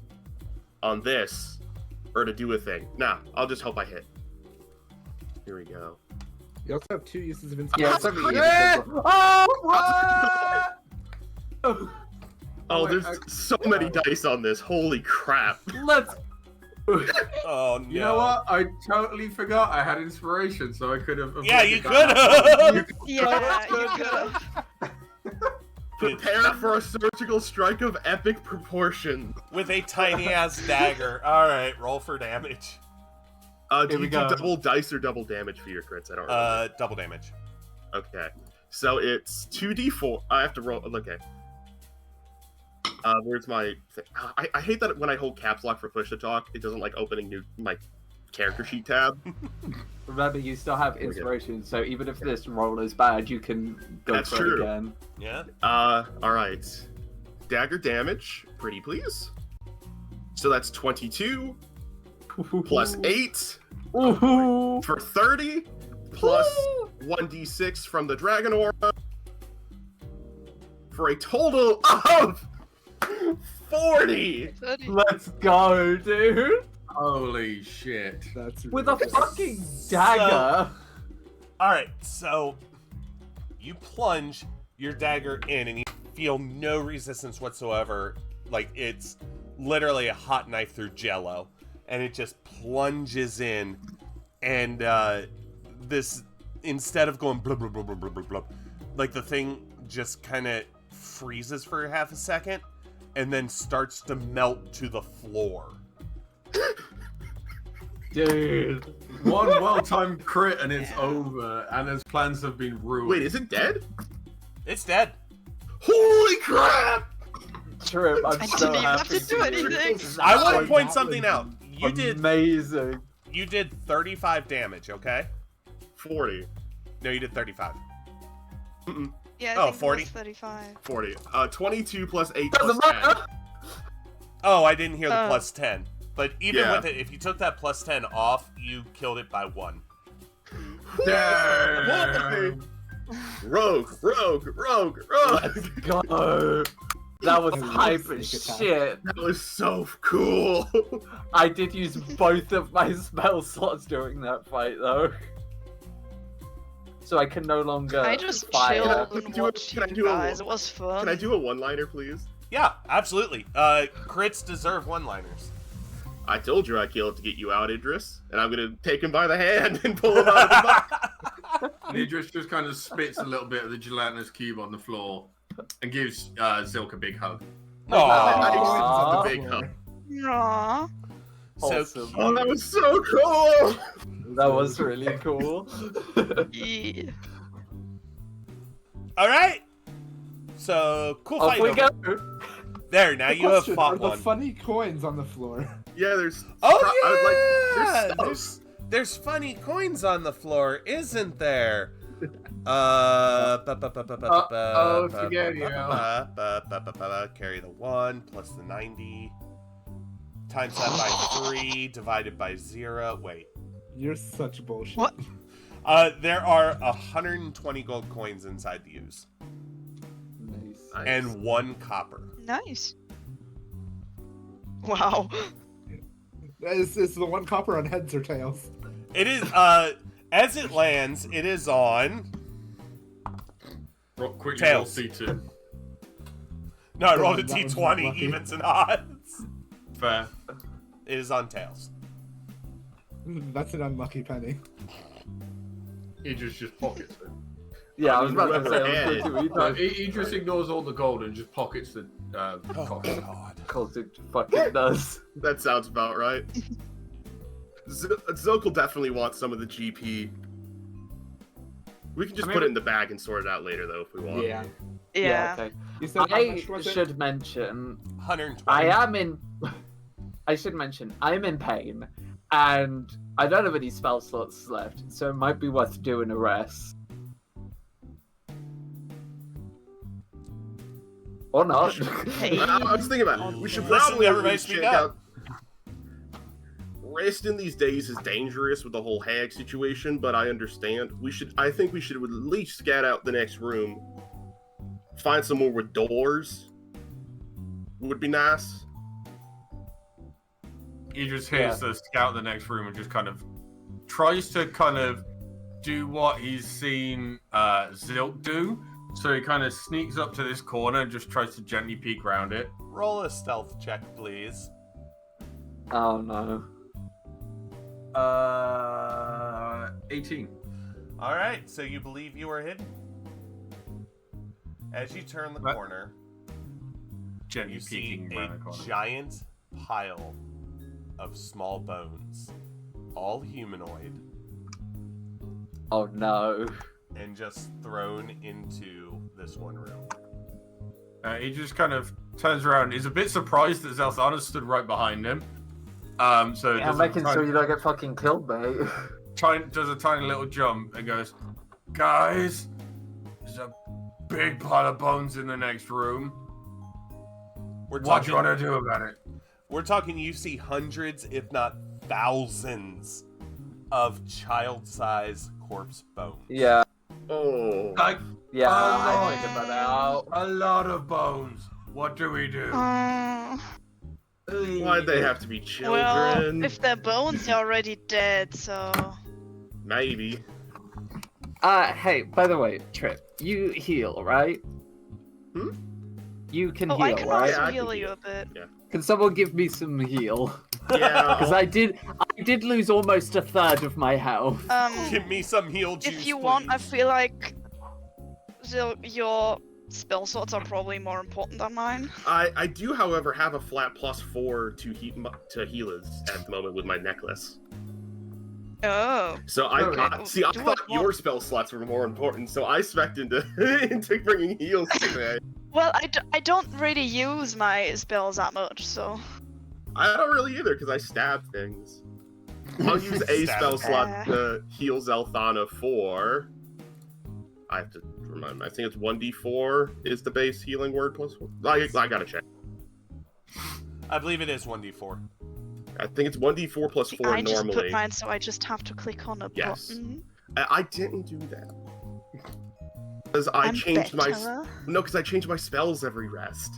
on this, or to do a thing? Nah, I'll just hope I hit. Here we go. You also have 2 uses of Yeah, inspiration. it's only Yeah. Oh, Oh, wait, there's so many dice on this. Holy crap. let's. Oh no. You know what? I totally forgot I had inspiration, so I could have. Yeah, you avoided that. could have. Yeah, you could have. Prepare for a surgical strike of epic proportion. With a tiny ass dagger. All right, roll for damage. Do Here we you do go. double dice or double damage for your crits? I don't remember. Double damage. Okay. So it's 2d4. I have to roll. Okay. Where's my thing? I hate that when I hold caps lock for push to talk, it doesn't like opening my character sheet tab. Remember, you still have Here we go. inspiration, so even if this roll is bad, you can go That's for true. it again. Yeah. Alright. Dagger damage, pretty please. So that's 22 plus 8 Ooh. for 30 plus 1d6 from the Dragon Aura for a total of 40! Let's go, dude! Holy shit! That's With a ridiculous. fucking dagger! All right, so you plunge your dagger in, and you feel no resistance whatsoever. Like it's literally a hot knife through Jello, and it just plunges in, and this instead of going blub blub blub blub blub blub, blub, like the thing just kind of freezes for half a second, and then starts to melt to the floor. Dude. One well-timed crit and it's over, and his plans have been ruined. Wait, is it dead? It's dead. Holy crap! Trip, I'm I so didn't even have happy to do for anything. you. I want to That point was something out. You Amazing. did 35 damage, okay? 40. No, you did 35. Yeah, Oh, I think 40? it was 35. 40. 22 plus 8 Doesn't plus 10. matter. Oh, I didn't hear the Oh. plus 10. But even Yeah. with it, if you took that plus 10 off, you killed it by 1. Damn. Rogue. Let's go. That was That was hype a as sneak attack. shit. That was so cool. I did use both of my spell slots during that fight, though. So I can no longer I just fire. chilled and Do it- watched can I you do a- guys. It was fun. Can I do a one-liner, please? Yeah, absolutely. Crits deserve one-liners. I told you I'd kill it to get you out, Idris, and I'm gonna take him by the hand and pull him out of the box. And Idris just kind of spits a little bit of the gelatinous cube on the floor and gives Zilk a big hug. Aww. The big hug. Aww. So Awesome. cute. Oh, that was so cool! That was really cool. Yeah. All right. So, cool Off fight. we over- go. There, now The you have question, fought are the one. funny coins on the floor? Yeah, there's. Oh, I yeah! would there's stuff. There's funny coins on the floor, isn't there? forget you. Carry the 1 plus the 90. Times that by 3, divided by 0. Wait. You're such bullshit. What? There are 120 gold coins inside the use. Nice. Nice. And 1 copper. Nice. Wow. Is the one copper on heads or tails? It is, as it lands, it is on... Quickly Tails. roll C2. No, I rolled a That was d20, lucky. evens and odds. Fair. It is on tails. That's an unlucky penny. Idris just pockets it. Yeah, I was about to Whoever say, had I it. was going to Idris ignores all the gold and just pockets the Oh, copper. God. Cause it fucking does. That sounds about right. Zoke will definitely want some of the GP. We can just put it in the bag and sort it out later, though, if we want. Yeah. Yeah. Okay. You said how I much was it? should mention 120. I am in. I should mention I'm in pain, and I don't have any spell slots left, so it might be worth doing a rest. Or not. Hey. I was thinking about it. We should Listen, probably everybody check speak out. Rest in these days is dangerous with the whole hag situation, but I understand. I think we should at least scout out the next room. Find somewhere with doors. Would be nice. Idris hears the scout in the next room and just kind of tries to kind of do what he's seen Zilk do. So he kind of sneaks up to this corner and just tries to gently peek around it. Roll a stealth check, please. Oh no. 18. All right, so you believe you are hidden. As you turn the What? corner, Gently you see peeking around the a corner. giant pile of small bones, all humanoid, Oh no. and just thrown into this one room. He just kind of turns around. He's a bit surprised that Zelthana stood right behind him. So Yeah, does, making sure you don't get fucking killed, mate. does a tiny little jump and goes, "Guys, there's a big pile of bones in the next room. We're What do you talking, want to do about it?" we're talking you see hundreds, if not thousands, of child-sized corpse bones. Yeah. Oh. Like Yeah, Oh, I figured that out. a lot of bones. What do we do? Why'd they have to be well, children? if they're bones, they're already dead, so. Maybe. Hey, by the way, Trip, you heal, right? Hmm? You can Oh, heal, I can right? also I can heal you heal. a bit. Can someone give me some heal? Yeah. Because I did lose almost a third of my health. Give me some heal juice, If you want, I please. feel like your spell slots are probably more important than mine. I do, however, have a flat +4 to healers at the moment with my necklace. Oh. So I Oh, got, see, I do thought I want- your spell slots were more important, so I spec'd into into bringing heals today. Well, I don't really use my spells that much, so. I don't really either, because I stab things. I'll use a Stab. spell slot to heal Zelthana for. I have to remind me. I think it's 1d4 is the base healing word plus 4. I gotta check. I believe it is 1d4. I think it's 1d4 plus 4 I just normally. put mine, so I just have to click on a Yes. button. I didn't do that. Because I I'm changed my better. because I change my spells every rest.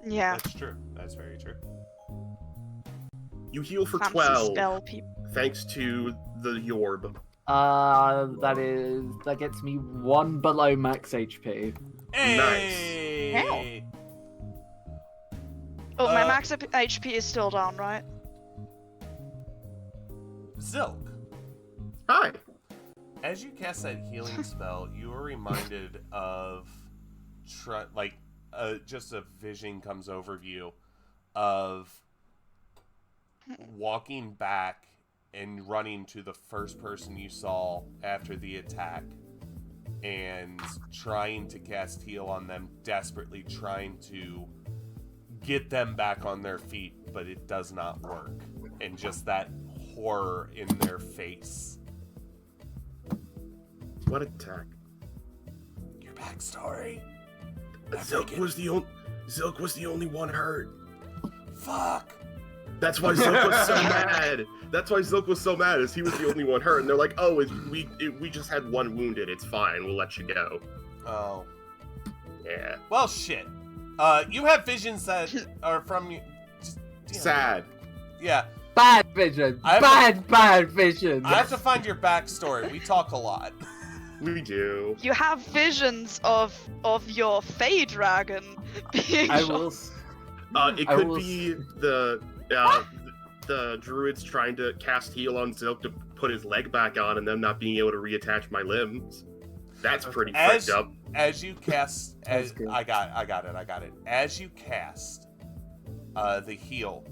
Yeah. That's true. That's very true. You heal for Fancy 12 spell people. thanks to the Yorb. That gets me 1 below max HP. Hey! Oh, my Uh, max HP is still down, right? Zilk, Hi. as you cast that healing spell, you are reminded of, just a vision comes over you of walking back and running to the first person you saw after the attack and trying to cast heal on them, desperately trying to get them back on their feet, but it does not work. And just that horror in their face. What attack? Your backstory. Zilk was the only one hurt. Fuck. That's why Zilk was so mad. That's why Zilk was so mad, is he was the only one hurt. And they're like, oh, we just had one wounded. It's fine. We'll let you go. Oh. Yeah. Well, shit. You have visions that are from you. Just deal. Sad. Yeah. Bad vision! I have Bad vision! I have to find your backstory. We talk a lot. We do. You have visions of your Fey Dragon being I shot. will. It I could will be the druids trying to cast heal on Zilk to put his leg back on and them not being able to reattach my limbs. That's pretty As- freaked up. As you cast, That's as good. I got it. As you cast the heal,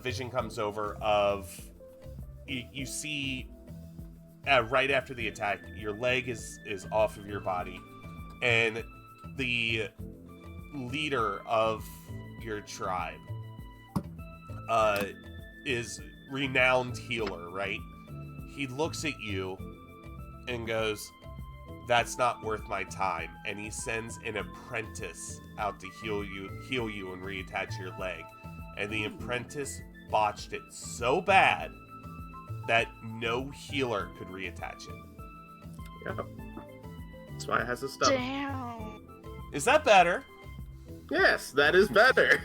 vision comes over of you see right after the attack, your leg is off of your body, and the leader of your tribe is renowned healer, right? He looks at you and goes, "That's not worth my time," and he sends an apprentice out to heal you and reattach your leg. And the apprentice botched it so bad that no healer could reattach it. Yep. That's why it has a stub. Damn. Is that better? Yes, that is better.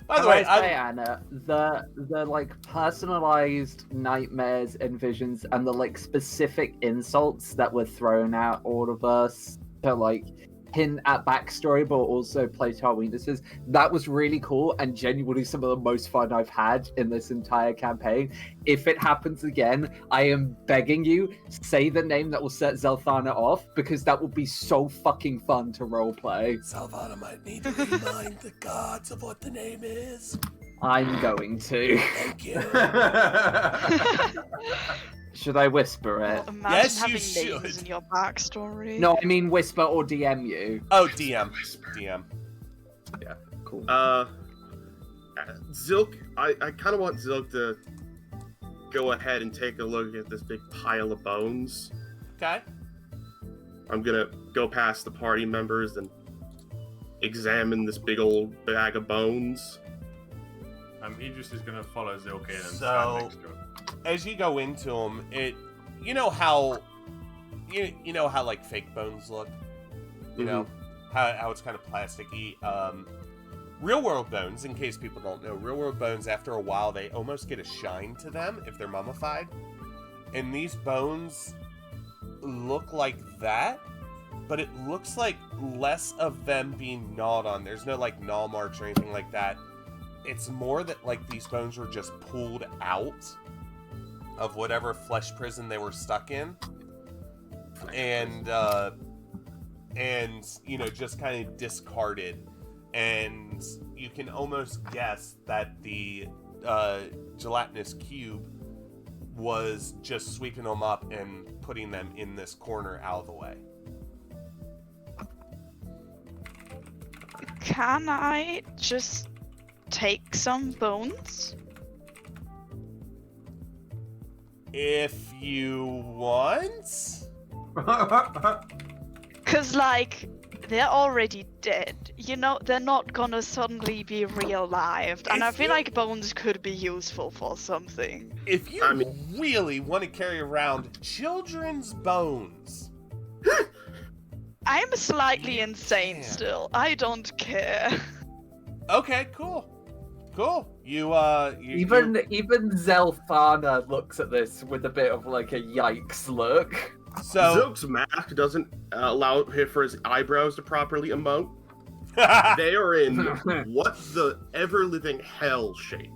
By the way, Can I say, Anna, the like personalized nightmares and visions and the like specific insults that were thrown at all of us to like hint at backstory, but also play to our weaknesses. That was really cool and genuinely some of the most fun I've had in this entire campaign. If it happens again, I am begging you, say the name that will set Zelthana off, because that will be so fucking fun to roleplay. Zelthana might need to remind the gods of what the name is. I'm going to. Thank you. Should I whisper Well, it? imagine Yes, you having names should. in your backstory. No, I mean whisper or DM you. Oh, DM. DM. Cool. Zilk, I kind of want Zilk to go ahead and take a look at this big pile of bones. Okay. I'm gonna go past the party members and examine this big old bag of bones. Idris is gonna follow Zilk in and So- stand next to him. As you go into them, you know how like fake bones look. You know how it's kind of plasticky. Real world bones, in case people don't know, real world bones after a while they almost get a shine to them if they're mummified. And these bones look like that, but it looks like less of them being gnawed on. There's no like gnaw marks or anything like that. It's more that like these bones were just pulled out of whatever flesh prison they were stuck in, and you know, just kind of discarded. And you can almost guess that the gelatinous cube was just sweeping them up and putting them in this corner out of the way. Can I just take some bones? If you want. Cause like, they're already dead. You know, they're not gonna suddenly be real-lived. And I If feel you- like bones could be useful for something. If you I mean- really want to carry around children's bones, I'm slightly insane Yeah. still. I don't care. okay, cool. You Even Zelthana looks at this with a bit of like a yikes look. so Zilk's mask doesn't allow for his eyebrows to properly emote. They are in what the ever-living hell shape.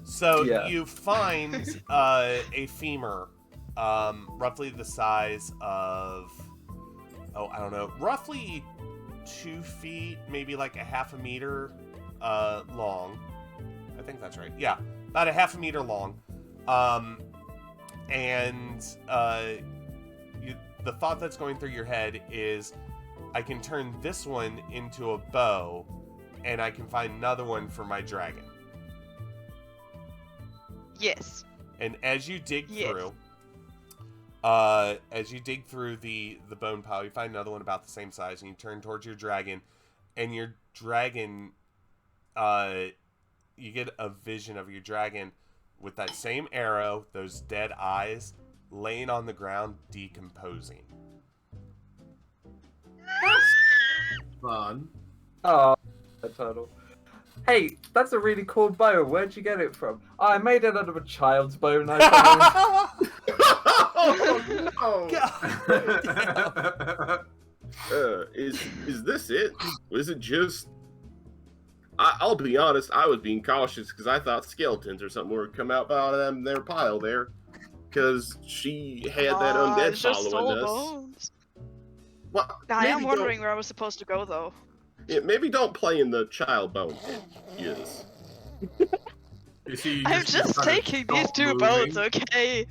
so Yeah. you find a femur, roughly the size of, I don't know, roughly 2 feet, maybe like a half a meter long. I think that's right. Yeah, about a half a meter long. The thought that's going through your head is, I can turn this one into a bow, and I can find another one for my dragon. Yes. And as you dig Yes. through, the bone pile, you find another one about the same size, and you turn towards your dragon, and your dragon, you get a vision of your dragon with that same arrow, those dead eyes, laying on the ground, decomposing. Fun. Oh, a turtle. Hey, that's a really cool bow. Where'd you get it from? Oh, I made it out of a child's bone. I found. Oh, God. is this it? Was it just? I'll be honest. I was being cautious because I thought skeletons or something were come out out of their pile there, because she had that undead it's just following all us. bones. Well, I am maybe wondering where I was supposed to go though. maybe don't play in the child bone pit. Yes. You see, you I'm just just kind of taking these stop 2 moving. bones, okay?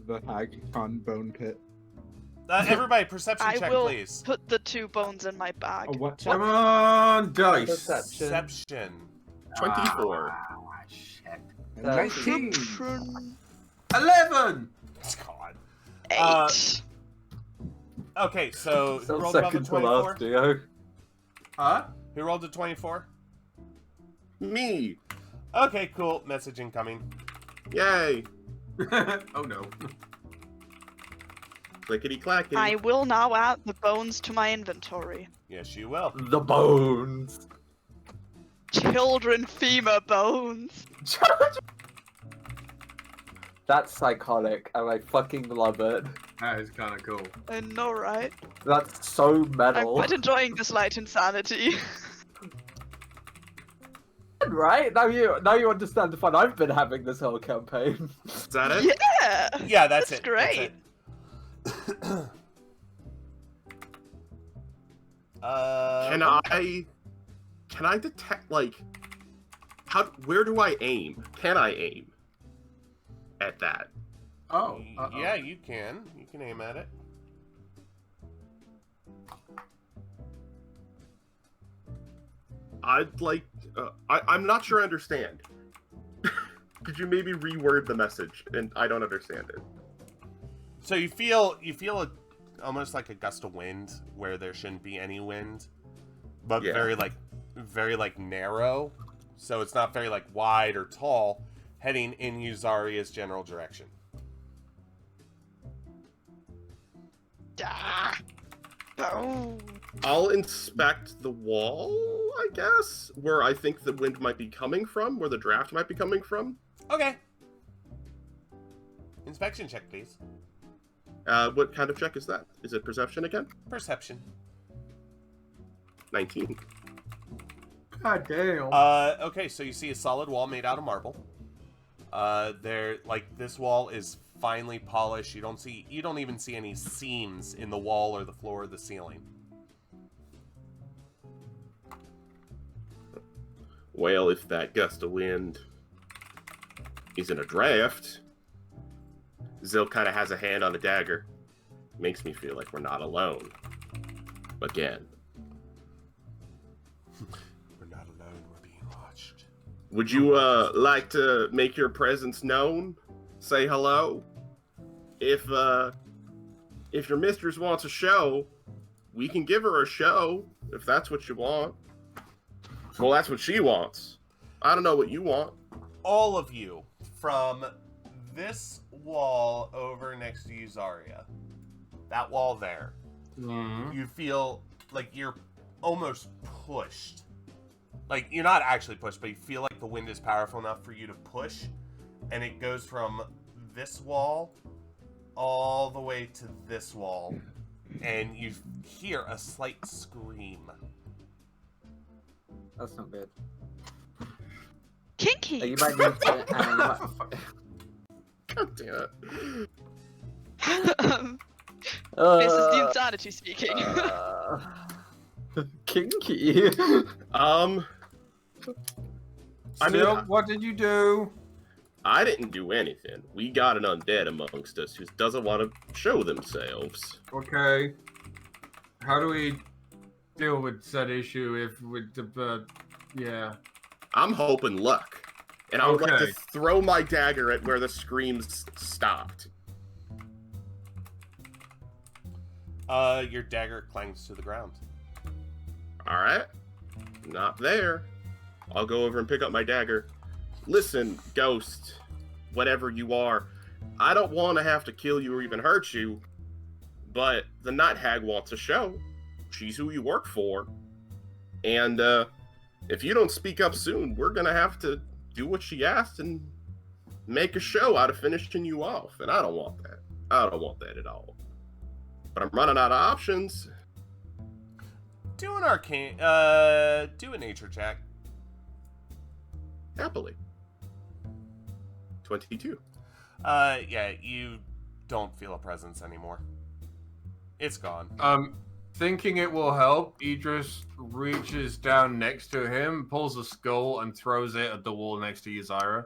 The hag on bone pit. Everybody, perception I check, will please. put the 2 bones in my bag. A what? Come on, dice. Perception. Perception. 24. Ah, shit. 19. 11. God. 8. Okay, so who Some rolled above a second to 24? last, Dio. Huh? Who rolled a 24? Me. Okay, cool. Message incoming. Yay. Oh no. Clickety clackety. I will now add the bones to my inventory. Yes, you will. The bones. Just children femur bones. That's psychotic, and I fucking love it. That is kind of cool. I know, right? That's so I'm metal. quite enjoying this light insanity. Right? Now you understand the fun I've been having this whole campaign. Is that it? Yeah. Yeah, that's That's it. great. That's it. Can I detect, like, where do I aim? Can I aim at that? Oh. Yeah, you can. You can aim at it. I'd like, I'm not sure I understand. Could you maybe reword the message? And I don't understand it. So you feel almost like a gust of wind where there shouldn't be any wind, but Yeah. very narrow. So it's not very like wide or tall, heading in Yuzaria's general direction. Ah. Oh. I'll inspect the wall, I guess, where I think the wind might be coming from, where the draft might be coming from. Okay. Inspection check, please. What kind of check is that? Is it perception again? Perception. 19. God damn. Okay, so you see a solid wall made out of marble. This wall is finely polished. You don't even see any seams in the wall or the floor or the ceiling. Well, if that gust of wind is in a draft, Zil kind of has a hand on a dagger. Makes me feel like we're not alone. Again. We're not alone, we're being watched. Would you like to make your presence known? Say hello? If your mistress wants a show, we can give her a show, if that's what you want. Well, that's what she wants. I don't know what you want. All of you, from this wall over next to Yuzaria, that wall there, you feel like you're almost pushed. Like, you're not actually pushed, but you feel like the wind is powerful enough for you to push, and it goes from this wall all the way to this wall, and you hear a slight scream. That's not good. Kinky. You might need to. God damn it. This is the insanity speaking. Kinky. I mean, Still, what did you do? I didn't do anything. We got an undead amongst us who doesn't want to show themselves. Okay. How do we deal with said issue if with the yeah. I'm hoping luck. And I would like to Okay. throw my dagger at where the screams stopped. Your dagger clangs to the ground. Alright. Not there. I'll go over and pick up my dagger. Listen, ghost, whatever you are, I don't want to have to kill you or even hurt you, but the Night Hag wants a show. She's who you work for. And if you don't speak up soon, we're going to have to do what she asked and make a show out of finishing you off. And I don't want that. I don't want that at all. But I'm running out of options. Do an arcane, do a nature check. Happily. 22. Yeah, you don't feel a presence anymore. It's gone. Thinking it will help, Idris reaches down next to him, pulls a skull, and throws it at the wall next to Ysira.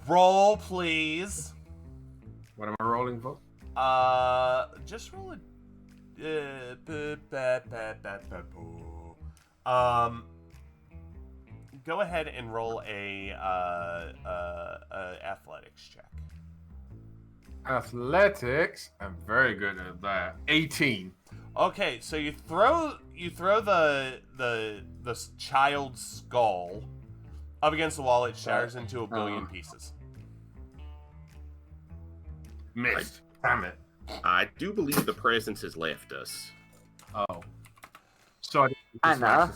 Roll, please. What am I rolling for? Just roll a. Go ahead and roll a athletics check. Athletics. I'm very good at that. 18. Okay, so you throw the child's skull up against the wall. It shatters into a billion pieces. Missed. Damn it. I do believe the presence has left us. Oh. So I didn't use Anna? my-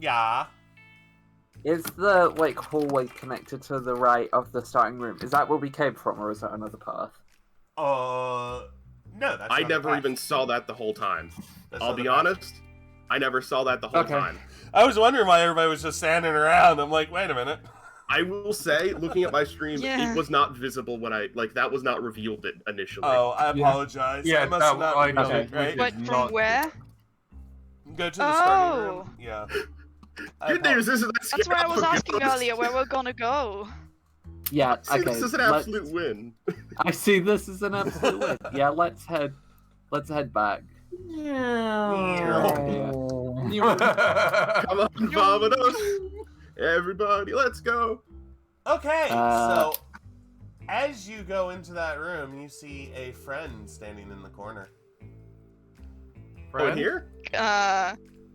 Yeah. Is the like hallway connected to the right of the starting room? Is that where we came from, or is that another path? No, that's I not the never path. even saw that the whole time. That's I'll not the be path. honest, I never saw that the whole Okay. time. I was wondering why everybody was just standing around. I'm like, wait a minute. I will say, looking at my stream, Yeah. it was not visible when that was not revealed initially. Oh, I Yeah. apologize. Yeah, I must have not I revealed okay. it, right? But Did from not- where? Go to the starting room. Oh. Yeah. I Good news is That's where I was asking earlier where we're gonna go. Yeah. See, Okay. this is an let's- absolute win. I see this as an absolute win. Yeah. Let's head back. Come on, Vominos. Everybody, let's go. Okay, Uh, so as you go into that room, you see a friend standing in the corner. Oh, in here?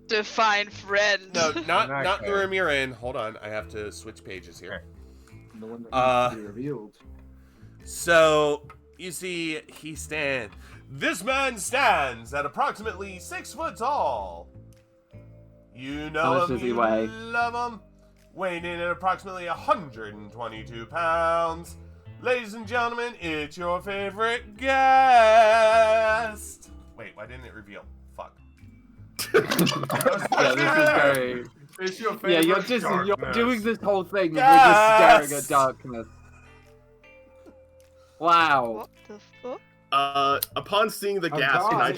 Define friend. No, not In that not the case. room you're in. Hold on, I have to switch pages here. The one that Uh, needs to be revealed. So you see, This man stands at approximately 6 foot tall. You know How much him, does he you weigh? love him. Weighing in at approximately 122 pounds. Ladies and gentlemen, it's your favorite guest. Wait, why didn't it reveal? Fuck. Yeah, this is very. It's your Yeah, favorite you're darkness. doing this whole thing. And we're just staring Yes! at darkness. Wow. What the fuck? Upon seeing the Oh, gas, God.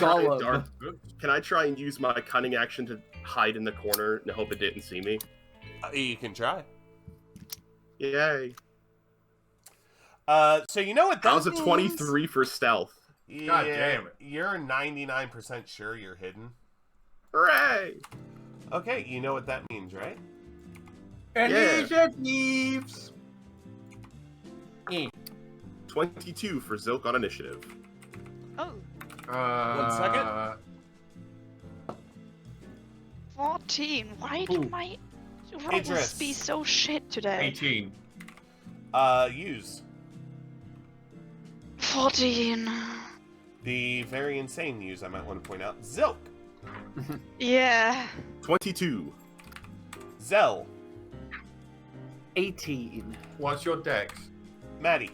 can I try and use my cunning action to hide in the corner and hope it didn't see me? You can try. Yay. So you know what that How's a means? 23 for stealth? Yeah, God damn it. You're 99% sure you're hidden. Hooray! Okay, you know what that means, right? Initiatives. 22 for Zilk on initiative. Oh, 1 second. 14. Why do Ooh. my rolls Idris. be so shit today? 18. Use. 14. The very insane news I might want to point out. Zilk. Yeah. 22. Zell. 18. What's your dex? Maddie.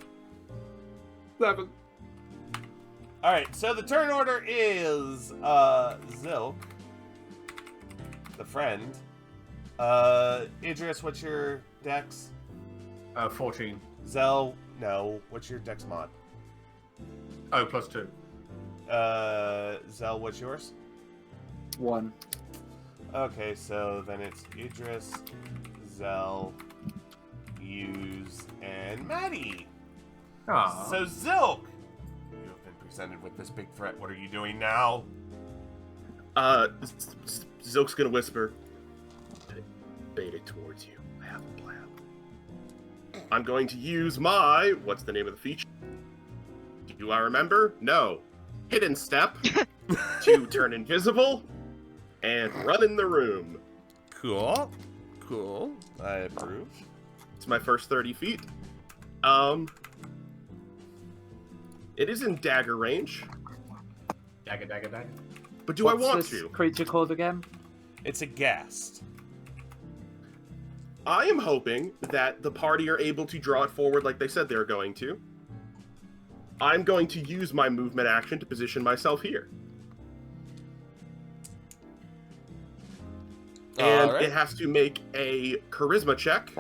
7. Alright, so the turn order is Zilk. The friend. Idris, what's your dex? 14. Zell, no. What's your dex mod? Oh, +2. Zell, what's yours? 1. Okay, so then it's Idris, Zell, Hughes, and Maddie. Aw. So Zilk, you have been presented with this big threat. What are you doing now? Zilk's gonna whisper, bait it towards you. I have a plan. I'm going to use my, what's the name of the feature? Do I remember? No. Hidden step to turn invisible and run in the room. Cool. Cool. I approve. It's my first 30 feet. It is in dagger range, Dagger, dagger, dagger. but do What's I want this to? creature called again? It's a ghast. I am hoping that the party are able to draw it forward like they said they were going to. I'm going to use my movement action to position myself here. And Alright. it has to make a charisma check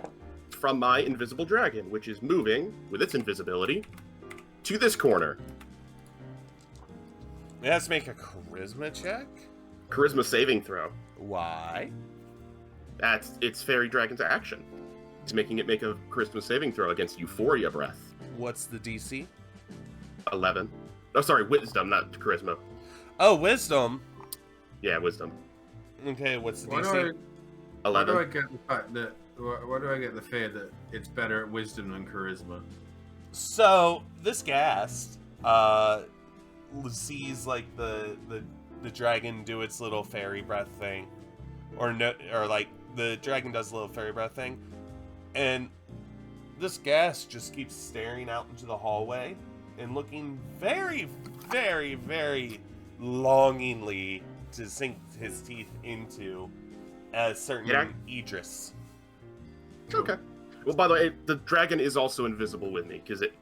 from my invisible dragon, which is moving with its invisibility to this corner. It has to make a charisma check? Charisma saving throw. Why? That's its fairy dragon's action. It's making it make a charisma saving throw against Euphoria Breath. What's the DC? 11. Oh, sorry, wisdom, not charisma. Oh, wisdom. Yeah, wisdom. Okay, what's the Why DC? do I 11. get the fact that? Why do I get the fear that it's better at wisdom than charisma? So this ghast sees like the dragon do its little fairy breath thing, or no, or like the dragon does a little fairy breath thing, and this ghast just keeps staring out into the hallway and looking very, very, very longingly to sink his teeth into a certain Yeah. Idris. Okay. Well, by the way, the dragon is also invisible with me because it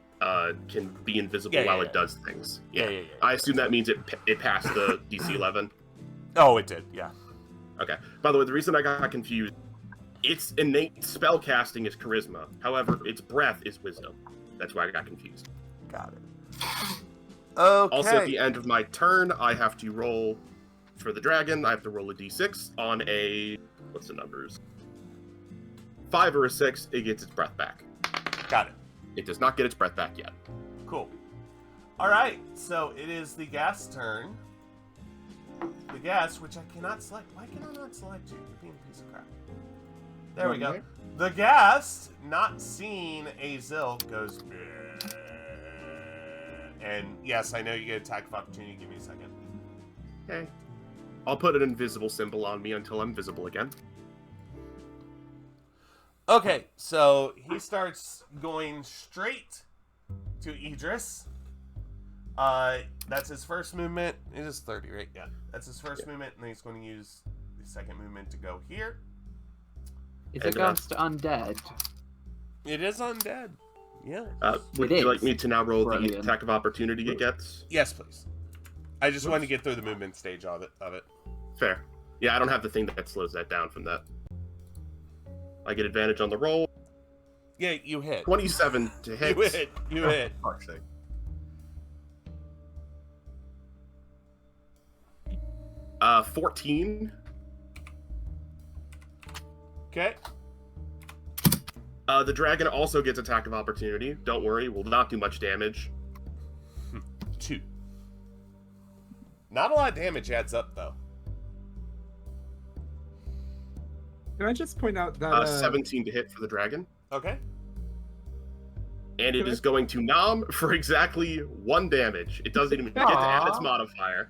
can be invisible Yeah, while yeah. it does things. Yeah. I assume that means it passed the DC 11. Oh, it did. Yeah. Okay. By the way, the reason I got confused, its innate spell casting is charisma. However, its breath is wisdom. That's why I got confused. Got it. Okay. Also, at the end of my turn, I have to roll for the dragon. I have to roll a d6 on a what's the numbers? 5 or a 6. It gets its breath back. Got it. It does not get its breath back yet. Cool. All right. So it is the gas turn. The gas, which I cannot select. Why can I not select you? You're being a piece of crap. There we go. The gas, not seeing a Zilk, goes. "Bleh." And yes, I know you get attack of opportunity. Give me a second. Okay. I'll put an invisible symbol on me until I'm visible again. Okay, so he starts going straight to Idris. That's his first movement. It is 30, right? Yeah. That's his first movement, and then he's going to use the second movement to go here. Is And it ghost undead? It is undead. Yeah. Would It you like is. me to now roll the Brilliant. attack of opportunity it gets? Yes, please. I just wanted to get through the movement stage of it. Fair. Yeah, I don't have the thing that slows that down from that. I get advantage on the roll. Yeah, you hit. 27 to hit. You hit. You hit. Fuck's sake. 14. Okay. The dragon also gets attack of opportunity. Don't worry, will not do much damage. 2. Not a lot of damage adds up, though. Can I just point out that 17 to hit for the dragon. Okay. And it is going to Nom for exactly 1 damage. It doesn't even get to add its modifier.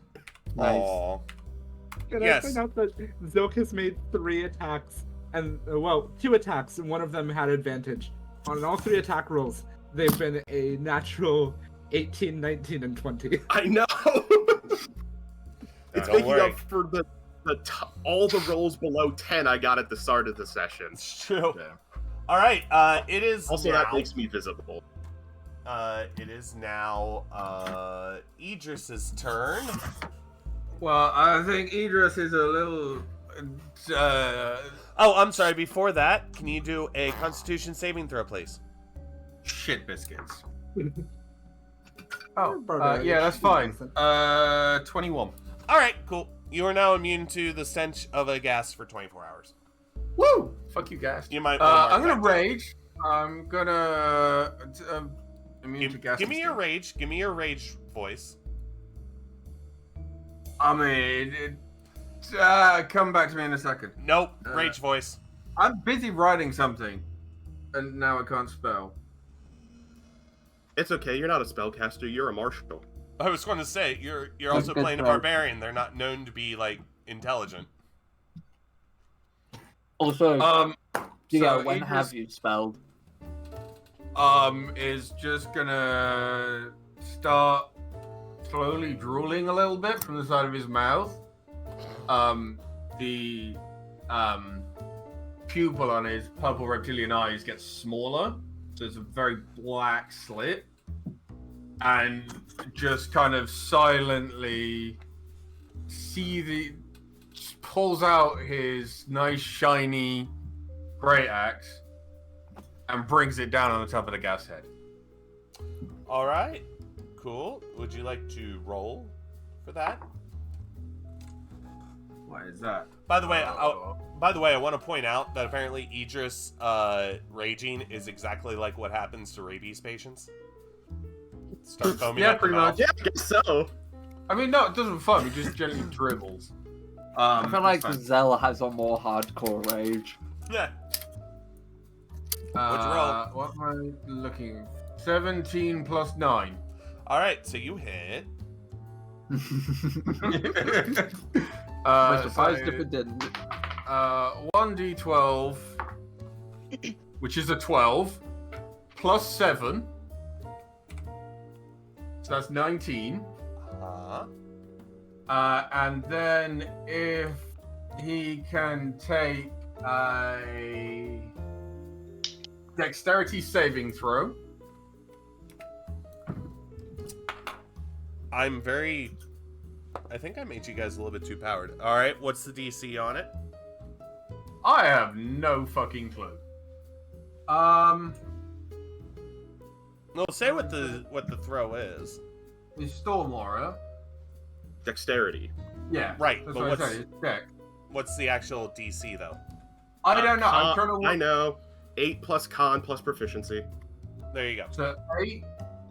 Nice. Aw. Can Yes. I point out that Zilk has made 3 attacks, and 2 attacks, and one of them had advantage. On all 3 attack rolls, they've been a natural 18, 19, and 20. I know. It's Don't making worry. up for all the rolls below 10 I got at the start of the session. It's true. Yeah. All right. It is Also, now. that makes me visible. It is now Idris's turn. Well, I think Idris is a little. Oh, I'm sorry. Before that, can you do a Constitution saving throw, please? Shit biscuits. Barbarian. Yeah, that's fine. 21. All right, cool. You are now immune to the stench of a gas for 24 hours. Woo! Fuck you guys. You might. wanna mark I'm gonna that down. rage. I'm gonna. Immune to gas. Give me and your stuff. rage. Give me your rage voice. I mean, come back to me in a second. Nope. Rage voice. I'm busy writing something, and now I can't spell. It's okay, you're not a spellcaster, you're a marshal. I was going to say you're That's also a good playing a throw. barbarian. They're not known to be like intelligent. Also, So when Idris, have you spelled? is just gonna start slowly drooling a little bit from the side of his mouth. The pupil on his purple reptilian eyes gets smaller, so it's a very black slit, and just kind of silently pulls out his nice shiny great axe and brings it down on the top of the gas head. All right. Cool. Would you like to roll for that? What is that? By the way, I want to point out that apparently Idris raging is exactly like what happens to rabies patients. Start foaming Yeah, at the pretty mouth. much. Yeah, I guess so. I mean, no, it doesn't foam. It just generally dribbles. I feel like it's fine. Zell has a more hardcore rage. Yeah. What'd you What am I looking? 17 plus 9. All right. So you hit. I'm surprised so, if it didn't. 1d12, which is a 12, plus 7. So that's 19. And then if he can take a dexterity saving throw. I think I made you guys a little bit too powered. All right, what's the DC on it? I have no fucking clue. Well, say what the throw is. It's Storm Aura. Dexterity. Yeah. Right, That's but what I said. It's dex. what's the actual DC though? I don't know. I'm trying to. I know. 8 plus con plus proficiency. There you go. So 8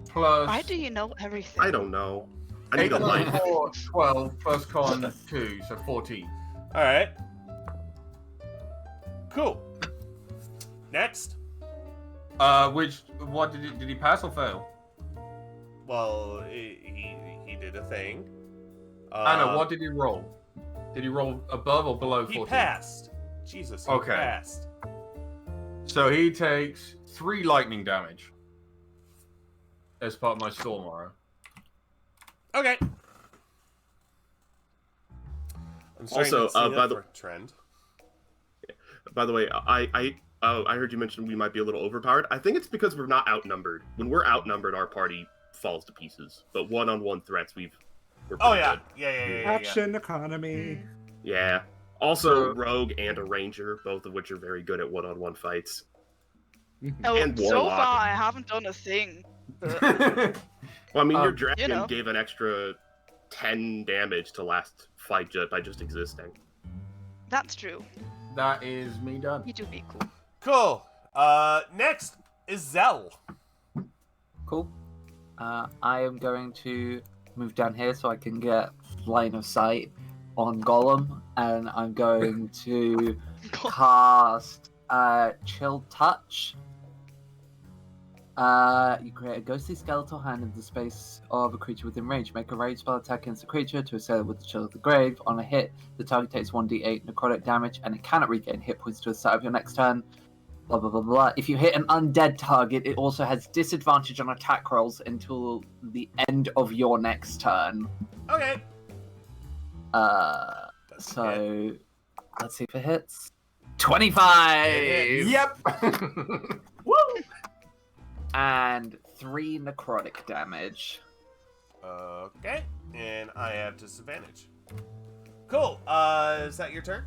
plus. Why do you know everything? I don't know. I 8 need a plus life. 4, 12 plus con 2, so 14. All right. Cool. Next. What did he pass or fail? Well, he did a thing. I know. What did he roll? Did he roll above or below 14? He passed. Jesus. He Okay. passed. So he takes 3 lightning damage as part of my Storm Aura. Okay. I'm starting Also, to see by that the- trend. By the way, I heard you mention we might be a little overpowered. I think it's because we're not outnumbered. When we're outnumbered, our party falls to pieces. But one-on-one threats, we're Oh pretty yeah. good. Yeah. Action economy. Yeah. Also, rogue and a ranger, both of which are very good at one-on-one fights. Oh, And so Warlock. far I haven't done a thing. Well, I mean, your Um, dragon you know. gave an extra 10 damage to last fight by just existing. That's true. That is me done. You do be cool. Cool. Next is Zell. Cool. I am going to move down here so I can get line of sight on Golem, and I'm going to cast Chill Touch. You create a ghostly skeletal hand in the space of a creature within range. Make a ranged spell attack against the creature to assail it with the Chill of the Grave. On a hit, the target takes 1d8 necrotic damage, and it cannot regain hit points to the start of your next turn. Blah blah blah blah. If you hit an undead target, it also has disadvantage on attack rolls until the end of your next turn. Okay. Uh, Doesn't hit. so let's see if it hits. 25. It hits. Yep. Woo! And 3 necrotic damage. Okay. And I have disadvantage. Cool. Is that your turn?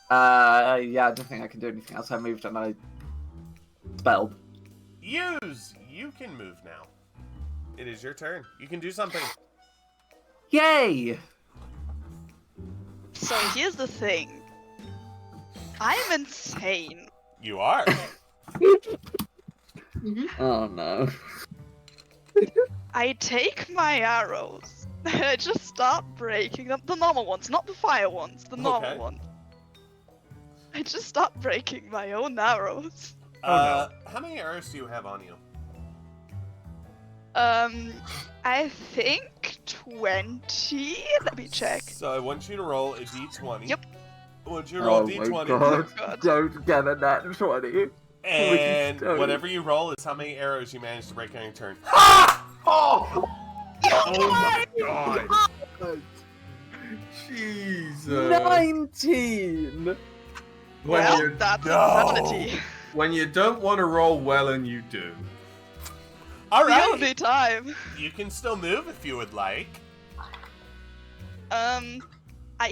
Yeah, I don't think I can do anything else. I moved and I spelled. Use. You can move now. It is your turn. You can do something. Yay! So here's the thing. I'm insane. You are. Oh no. I take my arrows. I just start breaking them. The normal ones, not the fire ones. The normal Okay. ones. I just start breaking my own arrows. How many arrows do you have on you? I think 20. Let me check. So I want you to roll a d20. Yep. I want you to roll Oh a my d20. god. God. Don't get a nat 20. And Please don't. whatever you roll is how many arrows you manage to break on your turn. Oh! Oh my god! Jesus. 19! When, Well, you, that's No. insanity. when you don't want to roll well and you do. All The right. only time. You can still move if you would like. I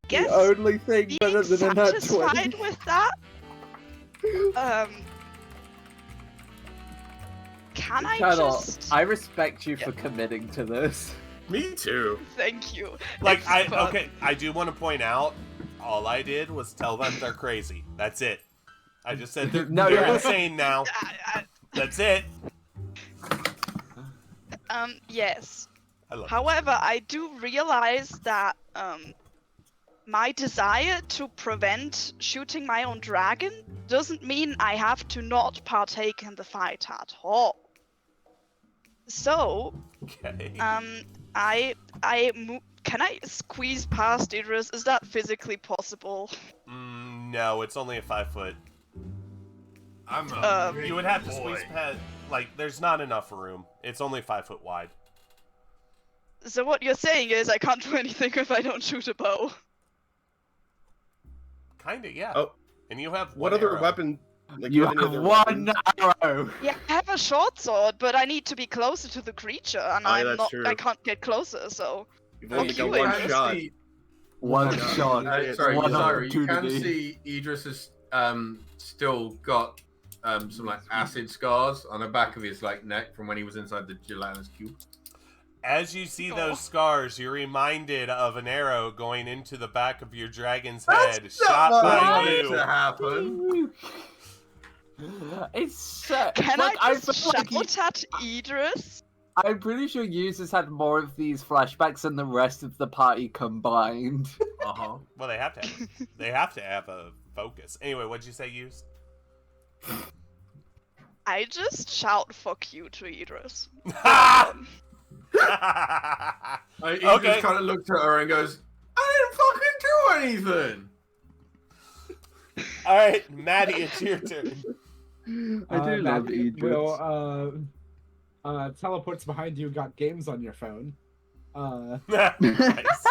guess The only thing being better than a nat 20. satisfied with that. Can I Cannot. just? I respect you for Yeah. committing to this. Me too. Thank you. Like It's I fun. okay, I do want to point out, all I did was tell them they're crazy. That's it. I just said they're, No, they're yeah. insane now. That's it. Yes. I love it. However, I do realize that my desire to prevent shooting my own dragon doesn't mean I have to not partake in the fight at all. So, Okay. can I squeeze past Idris? Is that physically possible? No, it's only a 5 foot. I'm a You would have to squeeze past. Like, there's not enough room. It's only 5 foot wide. So what you're saying is I can't do anything if I don't shoot a bow. Kinda, yeah. Oh. And you have What one other arrow. weapon? Like, You have any have other one weapons? arrow. Yeah, I have a short sword, but I need to be closer to the creature, and Oh, yeah, I'm that's not. true. I can't get closer, so. You've only Fuck got you, one Idris. shot. One Yeah. shot. Sorry, One sorry. You can opportunity. see Idris has still got some like acid scars on the back of his like neck from when he was inside the gelatinous cube. As you see Aw. those scars, you're reminded of an arrow going into the back of your dragon's That's head, not shot what by I wanted you. to happen. It's so. Can like, I just feel like shout at Idris? I'm pretty sure users had more of these flashbacks than the rest of the party combined. Uh-huh. Well, they have to. They have to have a focus. Anyway, what'd you say, Use? I just shout "fuck you" to Idris. Idris Okay. kind of looked at her and goes, "I didn't fucking do anything." All right, Maddie, it's your turn. I do love Matthew Idris. will teleports behind you. Got games on your phone. Nice.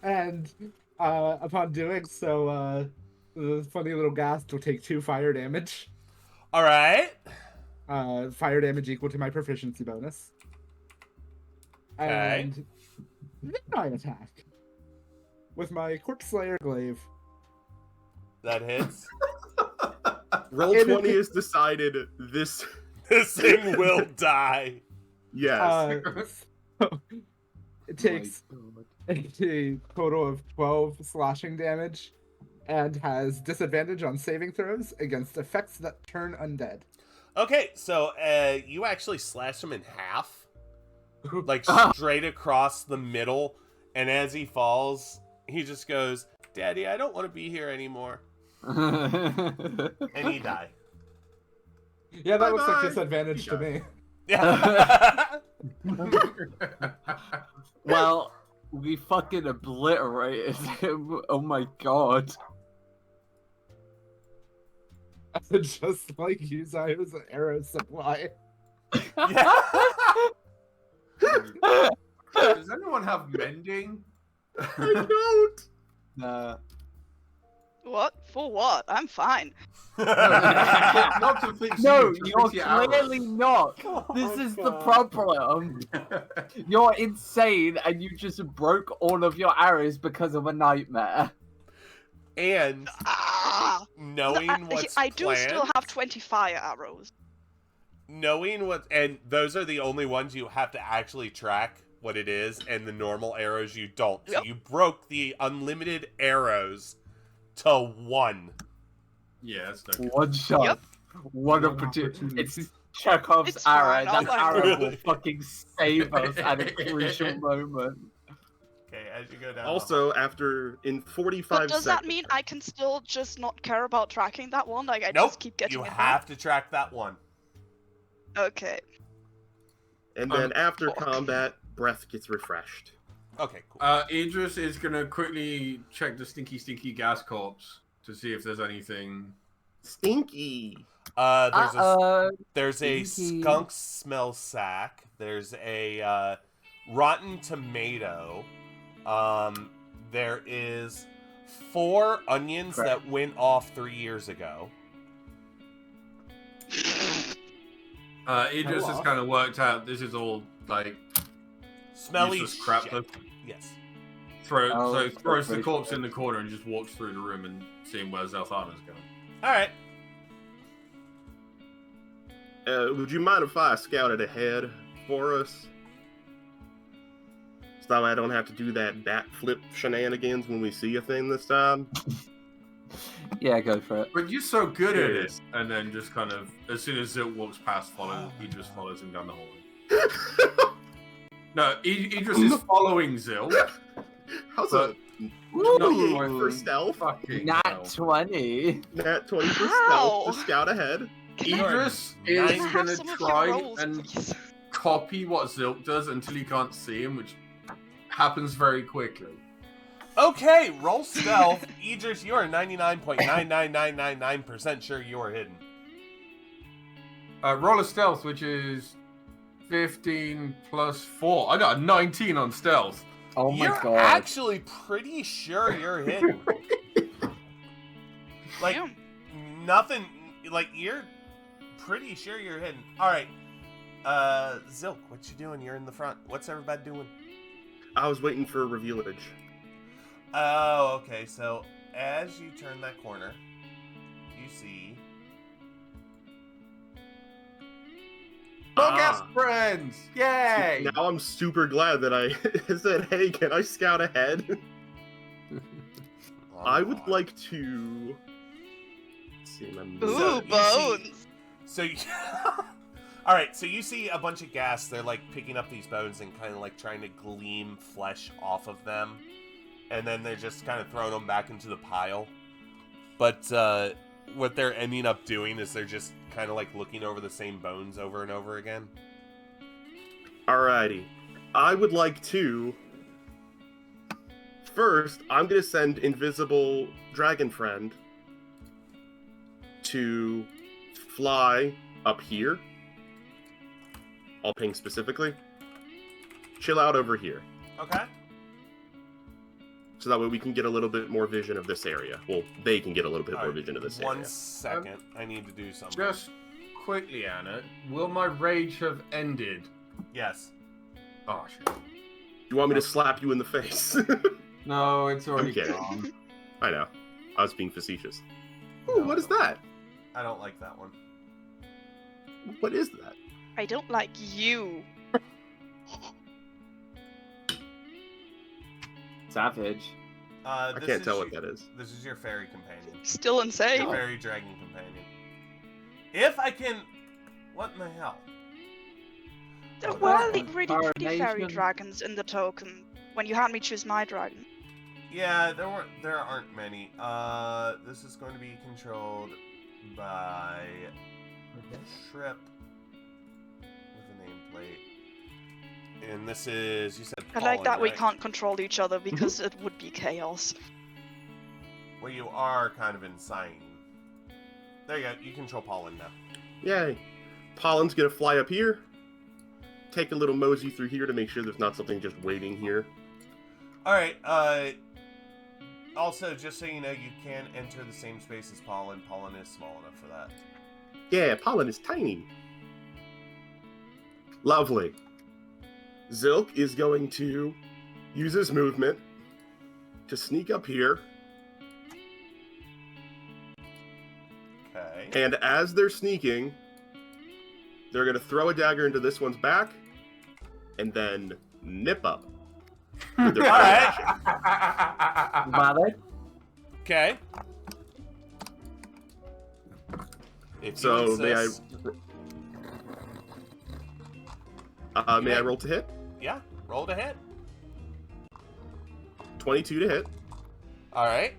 And upon doing so, the funny little ghast will take 2 fire damage. All right. Fire damage equal to my proficiency bonus. Okay. And then I attack with my Corpse Slayer glaive. That hits. Roll And 20 it- has decided this. This thing will die. Yes. So it takes a total of 12 slashing damage and has disadvantage on saving throws against effects that turn undead. Okay, so you actually slash him in half, like straight across the middle, and as he falls, he just goes, "Daddy, I don't want to be here anymore," and he die. Yeah, that looks like Bye-bye. disadvantage to me. Yeah. Well, we fucking obliterated him. Oh my god. Just like Uzai's arrow supply. Yeah. Does anyone have mending? I don't. Nah. What? For what? I'm fine. Not to fix No, you, to you're fix your arrows. clearly not. Oh This my is the God. problem. You're insane and you just broke all of your arrows because of a nightmare. And Ah! knowing what's I do still planned, have 20 fire arrows. knowing what, and those are the only ones you have to actually track what it is, and the normal arrows you don't. So Yep. you broke the unlimited arrows to 1. Yeah, that's no good. One shot. Yep. One One opportunity. opportunity. It's Chekhov's It's arrow. fine, I'll That let arrow you. will fucking save us at a crucial moment. Okay, as you go down. Also, after in 45 But does seconds. that mean I can still just not care about tracking that one? Like, I Nope, just keep getting you it have to track that one. back? Okay. And then after fuck. combat, breath gets refreshed. Okay, cool. Idris is gonna quickly check the stinky gas corpse to see if there's anything. Stinky. There's a Stinky. skunk smell sack. There's a rotten tomato. There is 4 onions Crap. that went off 3 years ago. Idris has kind of worked out this is all like Smelly useless crap. shit. So Yes. throws the very corpse good. in the corner and just walks through the room and seeing where Zelthana's going. All right. Would you mind if I scouted ahead for us? So I don't have to do that bat flip shenanigans when we see a thing this time. Yeah, go for it. But you're so good at Yeah. it, and then just kind of as soon as Zilt walks past, Idris follows him down the hallway. No, Idris is following Zilt. How's But- a 28 Ooh. for stealth? Fucking Nat hell. 20. Nat 20 for How? stealth to scout ahead. Can I, Idris Can is can I have gonna some of your try rolls, and please? copy what Zilt does until he can't see him, which happens very quickly. Okay, roll stealth. Idris, you are 99.99999% sure you are hidden. Roll a stealth, which is 15 plus 4. I got a 19 on stealth. Oh my You're god. actually pretty sure you're hidden. Like, Damn. Nothing. Like, you're pretty sure you're hidden. All right. Zilk, what you doing? You're in the front. What's everybody doing? I was waiting for revealage. Oh, okay. So as you turn that corner, you see. Best friends! Yay! Now I'm super glad that I said, "Hey, can I scout ahead?" Oh, I would God. like to. Let's see my Ooh, So, you see- bones. So, you... all right. So you see a bunch of gas. They're like picking up these bones and kind of like trying to gleam flesh off of them, and then they're just kind of throwing them back into the pile. But what they're ending up doing is they're just kind of like looking over the same bones over and over again. Alrighty. I would like to. First, I'm gonna send Invisible Dragon Friend to fly up here. I'll ping specifically. Chill out over here. Okay. So that way we can get a little bit more vision of this area. Well, they can get a little bit more Alright, vision of this One area. second. I need to do something. Just quickly, Anna, will my rage have ended? Yes. Oh, shit. You want me to slap you in the face? No, it's already kidding. gone. I know. I was being facetious. Ooh, what is that? I don't like that one. What is that? I don't like you. Savage. I This can't is tell you- what that is. This is your fairy companion. Still insane. Your fairy dragon companion. If I can... What in the hell? There Oh, were that really one. pretty fairy Coronation. dragons in the token when you had me choose my dragon. Yeah, there aren't many. This is going to be controlled by Shrip with a nameplate. And this is, you said I like Pollen, that we right? can't control each other because it would be chaos. Well, you are kind of insane. There you go. You control Pollen now. Yay. Pollen's gonna fly up here. Take a little mosey through here to make sure there's not something just waiting here. Alright, also, just so you know, you can enter the same space as Pollen. Pollen is small enough for that. Yeah, Pollen is tiny. Lovely. Zilk is going to use his movement to sneak up here, Okay. and as they're sneaking, they're gonna throw a dagger into this one's back, and then nip up. With their Alright. action. Valid. Okay. If So you may I? insist, May I roll to hit? yeah, roll to hit. 22 to hit. Alright.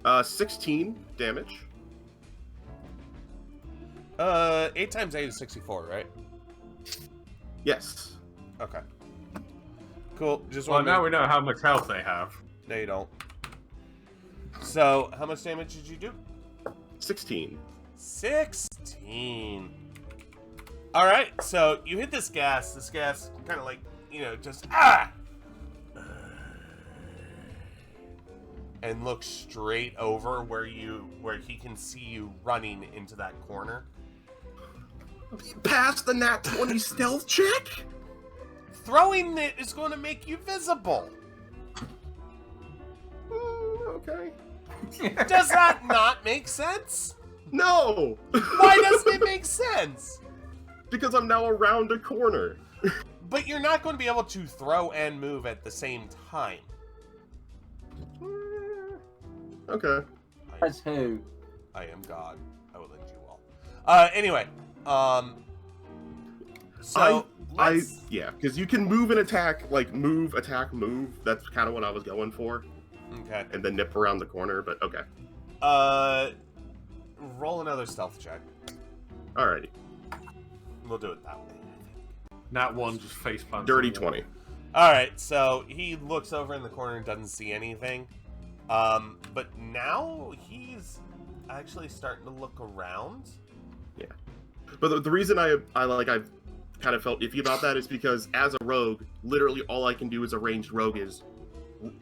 Uh, 16 damage. 8 times 8 is 64, right? Yes. Okay. Cool. Just Well, want now we know how much health they have. No, you don't. So, how much damage did you do? 16. 16. Alright, so you hit this gas. This gas kind of like, you know, just and look straight over where he can see you running into that corner. Pass the nat 20 stealth check? Throwing it is going to make you visible. Okay. Does that not make sense? No! Why doesn't it make sense? Because I'm now around a corner. But you're not going to be able to throw and move at the same time. Okay. As who? I am God. I will end you all. Anyway, so Yeah, because you can move and attack, like move, attack, move. That's kind of what I was going for. okay. And then nip around the corner, but okay. Roll another stealth check. Alrighty. We'll do it that way. That one just face plants. Dirty on the wall. 20. All right. So he looks over in the corner and doesn't see anything. But now he's actually starting to look around. But the reason I've kind of felt iffy about that is because as a rogue, literally all I can do as a ranged rogue is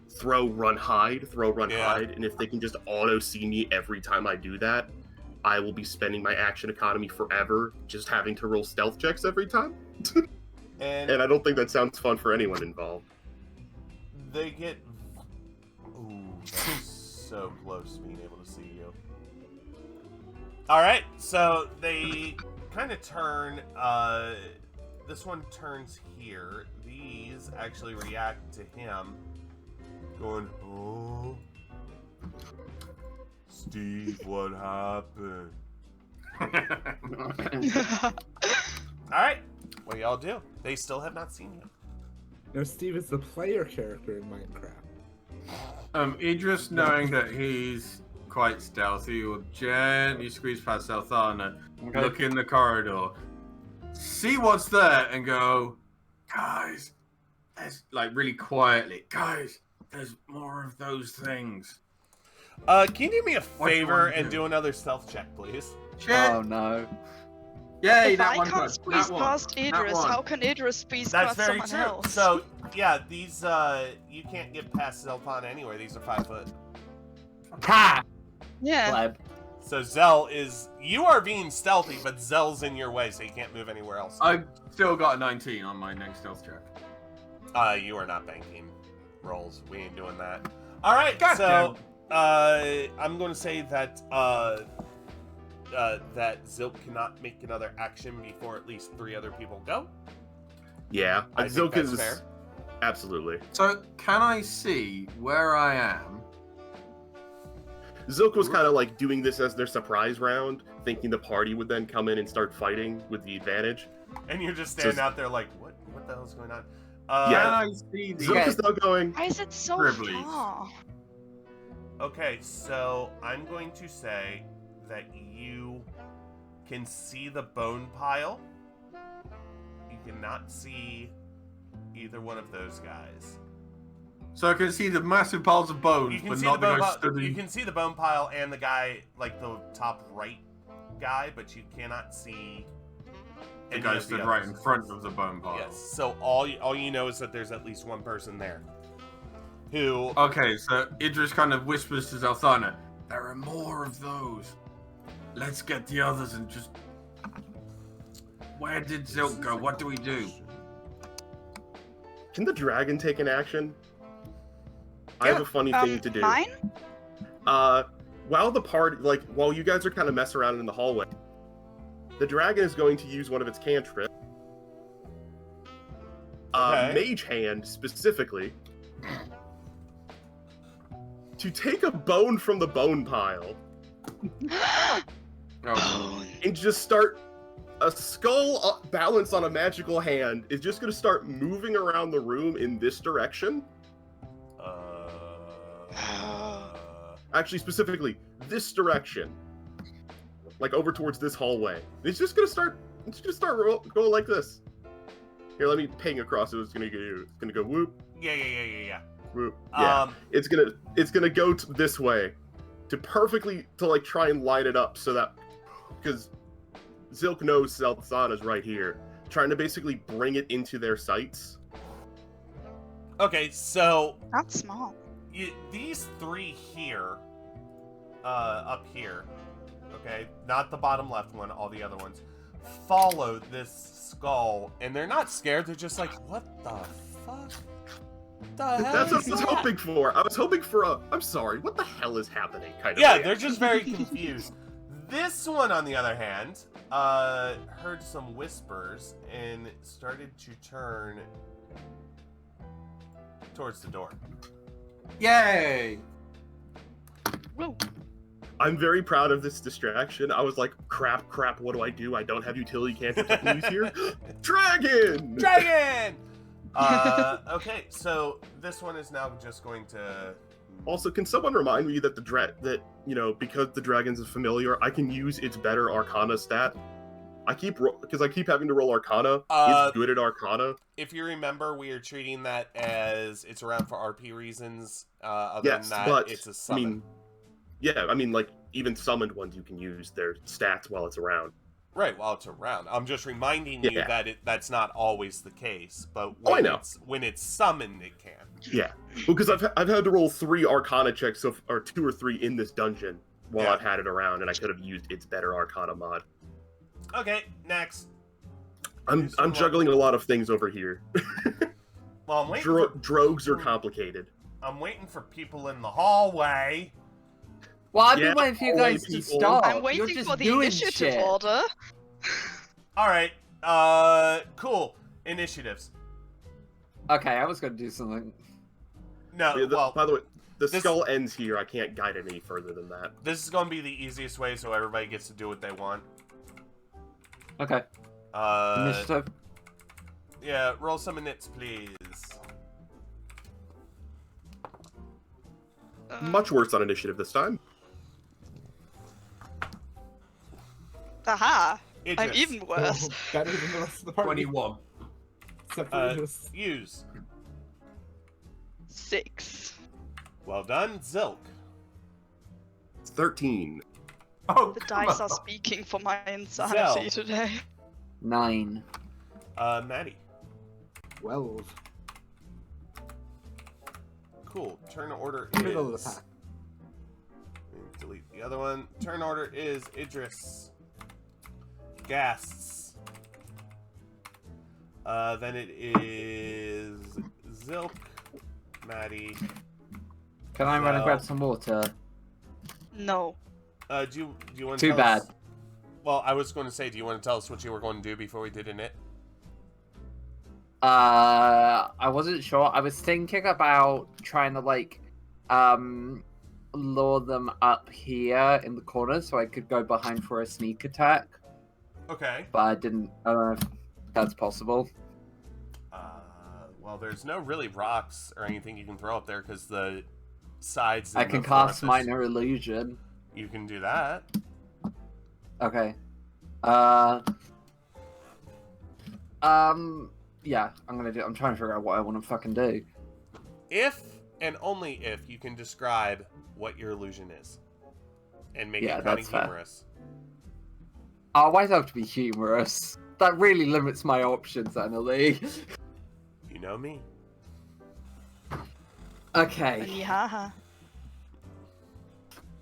throw, run, hide, Yeah. hide, and if they can just auto see me every time I do that, I will be spending my action economy forever just having to roll stealth checks every time. And And I don't think that sounds fun for anyone involved. they get. Ooh, that's so close to being able to see you. Alright, so they kind of turn. This one turns here. These actually react to him, going, "Oh, Steve, what happened?" Alright, what do y'all do? They still have not seen you. No, Steve is the player character in Minecraft. Idris, knowing that he's quite stealthy, will gently squeeze past Elthana, look in the corridor, see what's there, and go, guys, there's, like, really quietly, guys, there's more of those things. Can you do me a What do you favor wanna and do? do another stealth check, please? Shit! Oh no. Yay, If that I one can't good. squeeze That one. past That Idris, one. how can Idris squeeze That's past very someone true. else? So, yeah, these, you can't get past Zelpon anywhere. These are 5 foot. Ha! yeah. Pleb. So Zell is, you are being stealthy, but Zell's in your way, so you can't move anywhere else. I've still got a 19 on my next stealth check. You are not banking rolls. We ain't doing that. All right, God so I'm going to say that that Zilk cannot make another action before at least 3 other people go. Yeah, I think Zilk that's is fair. absolutely. So, can I see where I am? Zilk was kind of like doing this as their surprise round, thinking the party would then come in and start fighting with the advantage. And you're just standing So- out there like, what the hell's going on? Can Yeah. I see the... Zilk is now going. Why is it so Privilege. far? Okay, so I'm going to say that you can see the bone pile. You cannot see either one of those guys. So I can see the massive piles of bones, You can but see not the the bone guy pile. studying. You can see the bone pile and the guy, like the top right guy, but you cannot see The any guy of stood the right others. in front of the bone pile. Yes. So all you know is that there's at least one person there. Who? Okay, so Idris kind of whispers to Zalthana, there are more of those. Let's get the others and just... Where did Zilk go? What do we do? Can the dragon take an action? I have a funny thing to do. Mine? While the party, while you guys are kind of messing around in the hallway, the dragon is going to use one of its cantrips. Okay. Mage Hand, specifically, to take a bone from the bone pile Oh, and just start... A skull balanced on a magical hand is just going to start moving around the room in this direction. Actually, specifically, this direction. Like, over towards this hallway. It's just gonna start going like this. Here, let me ping across it. It's gonna go whoop, Yeah. whoop. Yeah. Um, It's gonna go this way. To try and line it up so that... Because Zilk knows Zelthana's right here. Trying to basically bring it into their sights. okay, so That's smart. these 3 here, up here, okay, not the bottom left one, all the other ones, follow this skull, and they're not scared. They're just like, what the fuck? The hell That's what is I was that? hoping for. I was hoping for a... I'm sorry, what the hell is happening? Kind of Yeah, reaction. they're just very confused. This one, on the other hand, heard some whispers and started to turn towards the door. yay! Woo. I'm very proud of this distraction. I was like, crap, what do? I don't have utility cantrips I can use here. Dragon! Dragon! Okay, so this one is now just going to... Also, can someone remind me that because the dragon's a familiar, I can use its better Arcana stat? Because I keep having to roll Arcana. It's good at Arcana. If you remember, we are treating that as it's around for RP reasons. Other Yes, than that, but it's a summon. Even summoned ones, you can use their stats while it's around. Right, while it's around. I'm just reminding you Yeah. that that's not always the case, but Oh, I when know. when it's summoned, it can. Yeah, because I've had to roll 3 Arcana checks, or 2 or 3 in this dungeon while Yeah. I've had it around, and I could have used its better Arcana mod. Okay, next. I'm juggling a lot of things over here. Well, I'm waiting. Drogues are complicated. I'm waiting for people in the hallway. Well, I've Yeah, been waiting for you hallway guys to people. start. I'm You're waiting just for the doing initiative shit. order. All right. Cool. Initiatives. Okay, I was gonna do something. No, Yeah, well, by the way, the this- skull ends here. I can't guide it any further than that. this is going to be the easiest way, so everybody gets to do what they want. Okay, initiative. Yeah, roll some inits, please. Much worse on initiative this time. Aha! I'm Idris. even worse. Oh, better than the rest of the party. 21. Except for Idris. Use. 6. Well done, Zilk. 13. Oh, The come dice on. are speaking for my insanity Zell. today. 9. Maddie. 12. Cool. Turn order Middle of the is. pack. Delete the other one. Turn order is Idris. Ghasts. Then it is Zilk, Maddie. Can I run and No. grab some water? No. Do you want to Too bad. Well, I was going to say, do you want to tell us what you were going to do before we did it? I wasn't sure. I was thinking about trying to lure them up here in the corner so I could go behind for a sneak attack, Okay. but I didn't. I don't know if that's possible. Well, there's no really rocks or anything you can throw up there because the sides. I and can the cast forces- minor illusion. You can do that. Okay. Yeah, I'm gonna do. I'm trying to figure out what I want to fucking do. If and only if you can describe what your illusion is, and make Yeah, it kind that's of fair. humorous. Oh, why'd it have to be humorous? That really limits my options, Annalie. You know me. Okay. Yeah.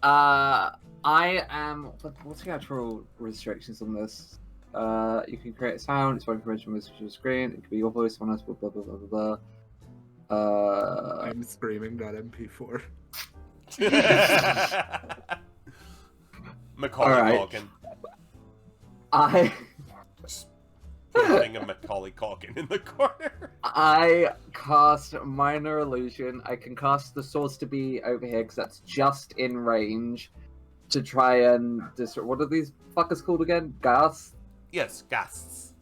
I am. What's the actual restrictions on this? You can create a sound. It's one information on the screen. It could be your voice, someone else. Blah blah blah blah blah. I'm screaming that MP4. Macaulay Alright. Culkin. I Just putting a Macaulay Culkin in the corner. cast minor illusion. I can cast the source to be over here because that's just in range to try and what are these fuckers called again? Gas. Yes, ghasts.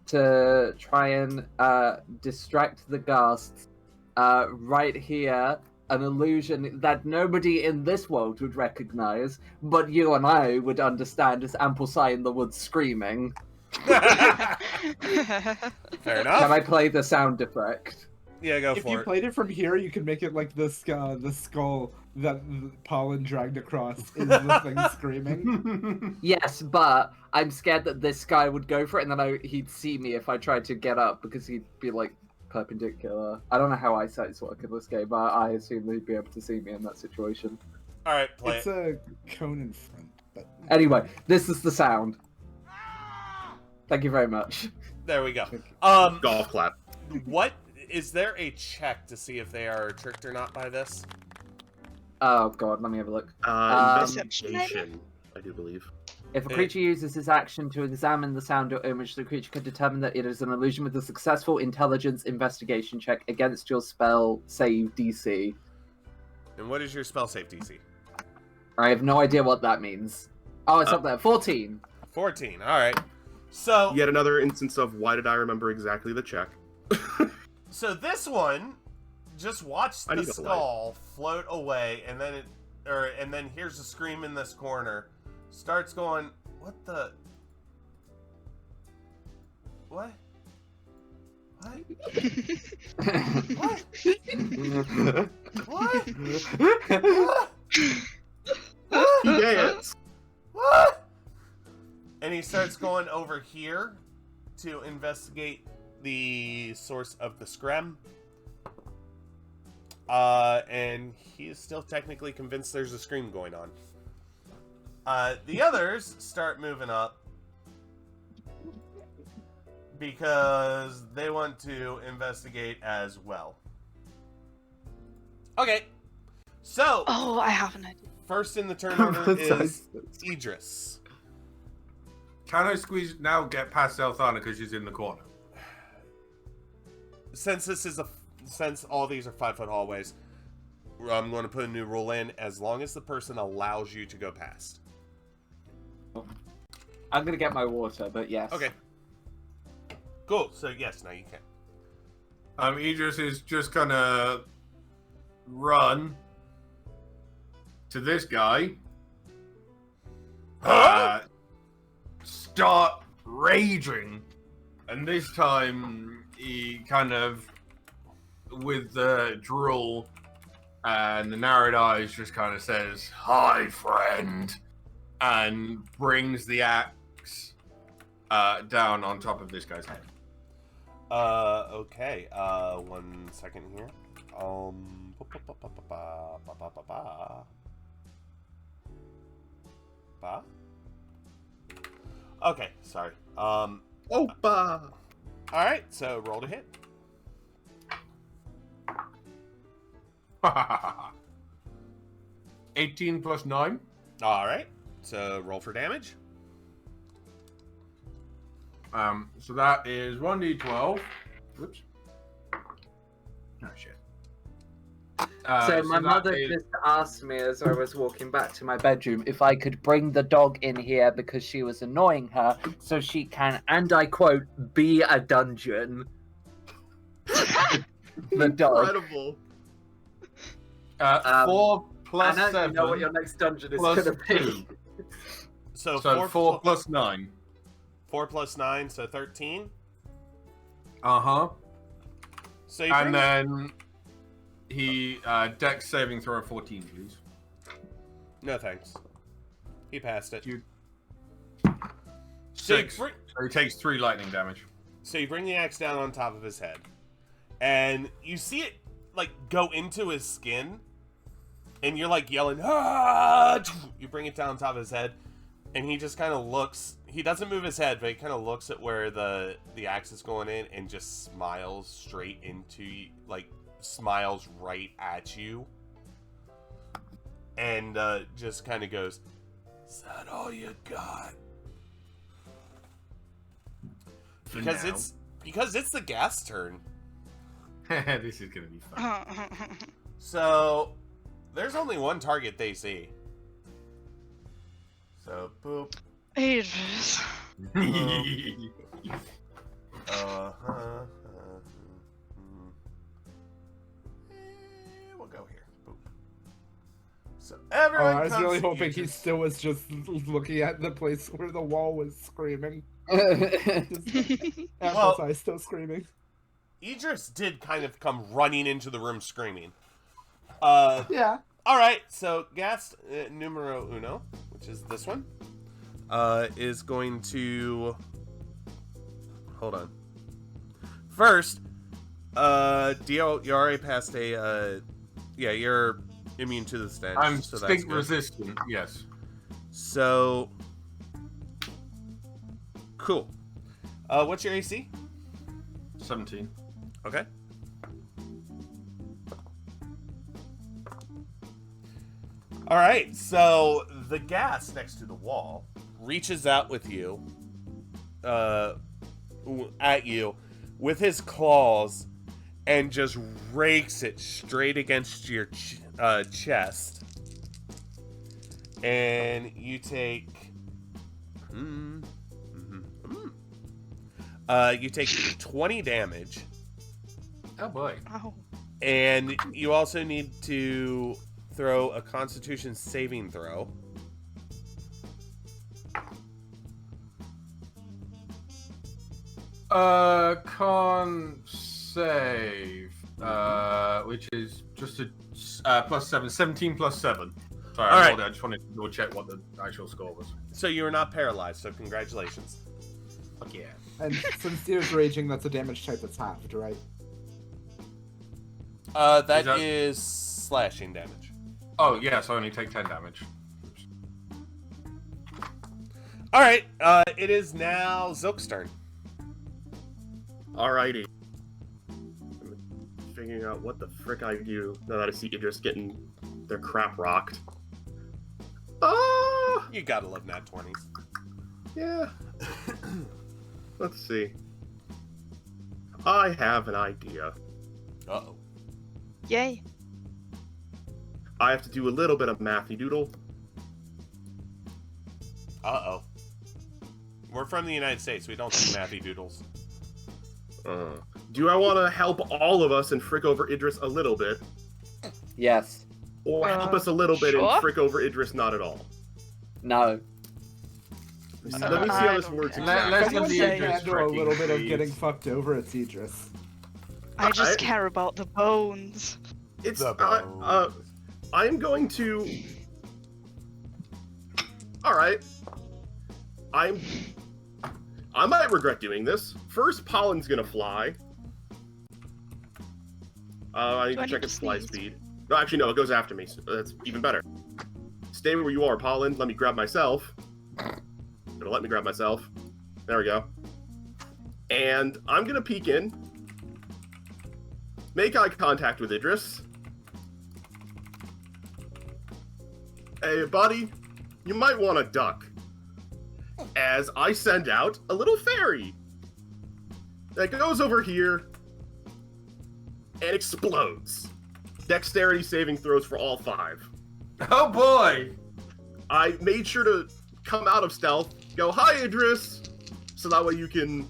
To try and distract the ghasts right here, an illusion that nobody in this world would recognize, but you and I would understand as Amplify in the Woods screaming. Fair Can enough. I play the sound effect? Yeah, go If for you it. played it from here, you could make it like the skull that Pollen dragged across is the thing screaming. Yes, but I'm scared that this guy would go for it and then he'd see me if I tried to get up because he'd be like perpendicular. I don't know how eyesight's work in this game, but I assume he'd be able to see me in that situation. All right, play It's it. a cone in front, but Anyway, this is the sound. Thank you very much. There we go. Okay. Golf clap. What is there a check to see if they are tricked or not by this? Oh god, let me have a look. Investigation, I do believe. If a creature uses his action to examine the sound or image, the creature can determine that it is an illusion with a successful intelligence investigation check against your spell save DC. And what is your spell save DC? I have no idea what that means. Oh, it's up there. 14. 14. All right. So Yet another instance of why did I remember exactly the check? So this one just watched I the need a skull float away, and then and then here's a scream in this corner. Starts going, what the? What? What? What? What? What? He danced. What? And he starts going over here to investigate the source of the scream. And he is still technically convinced there's a scream going on. The others start moving up because they want to investigate as well. Okay, so Oh, I have an idea. first in the turn order is Idris. Can I squeeze now? Get past Elthana because she's in the corner. Since all these are 5-foot hallways, I'm going to put a new rule in as long as the person allows you to go past. I'm gonna get my water, but yes. Okay. Cool. So yes, now you can. Idris is just gonna run to this guy. Start raging, and this time he kind of, with the drool and the narrowed eyes, just kind of says, "Hi, friend," and brings the axe down on top of this guy's head. Okay. 1 second here. Okay, sorry. Opa! Alright, so roll to hit. 18 plus 9. Alright, so roll for damage. So that is 1d12. Whoops. Oh shit. So my that mother is- just asked me as I was walking back to my bedroom if I could bring the dog in here because she was annoying her, so she can, and I quote, be a dungeon. The dog. Incredible. 4 plus I know 7 you know what your next dungeon is plus gonna be. 2. So, So 4 plus 9. 4 plus 9, so 13. Uh-huh. So you And bring- then he dex saving throw of 14, please. No thanks. He passed it. You- So you 6. bring- So he takes 3 lightning damage. So you bring the axe down on top of his head, and you see it like go into his skin, and you're like yelling, "Ah!" You bring it down on top of his head, and he just kind of looks. He doesn't move his head, but he kind of looks at where the axe is going in, and just smiles straight into you, like smiles right at you, and just kind of goes, "Is that all you got?" For Because now. it's the gas turn. This is gonna be fun. So there's only one target they see. So boop. Idris. We'll go here. Boop. So Oh, everyone I was comes really to hoping he Idris. still was just looking at the place where the wall was screaming. Well- I still screaming. Idris did kind of come running into the room screaming. Yeah. Alright, so Gast numero uno, which is this one, is going to... Hold on. First, Dio, you already passed a, yeah, you're immune to the stench. I'm so that's stink good. resistant, yes. So, cool. What's your AC? 17. Okay. All right, so the gas next to the wall reaches out with you, at you, with his claws, and just rakes it straight against your chest. And you take, you take 20 damage. Oh boy. Oh. And you also need to throw a Constitution saving throw. Con save, which is just a plus 7, 17 plus 7. Sorry, All I right. rolled it. I just wanted to double check what the actual score was. So you are not paralyzed, so congratulations. Fuck yeah. And since Deer's raging, that's a damage type that's halved, right? That that- is slashing damage. Oh, yes, I only take 10 damage. All right. It is now Zilk's turn. Alrighty. I'm figuring out what the frick I do now that I see Idris getting their crap rocked. Ah, You gotta love nat 20s. yeah. Let's see. I have an idea. Uh-oh. Yay. I have to do a little bit of mathy doodle. Uh-oh. We're from the United States. We don't do mathy doodles. Do I want to help all of us and frick over Idris a little bit, Yes. or help us a little bit and sure. frick over Idris not at all? No. Let me see how this I works don't Let- exactly. let's If anyone do the can Idris handle a tricking, little bit of please. getting fucked over, it's Idris. I just I- care about the bones. It's The bones. I am going to. All right. I might regret doing this. First, Pollen's gonna fly. I need Do I to check need its to fly sneeze? speed. No, actually, no, it goes after me. So that's even better. Stay where you are, Pollen. Let me grab myself. It'll let me grab myself. There we go. And I'm gonna peek in. Make eye contact with Idris. Hey, buddy, you might want to duck. As I send out a little fairy that goes over here and explodes. Dexterity saving throws for all 5. Oh boy! I made sure to come out of stealth, go, hi, Idris, so that way you can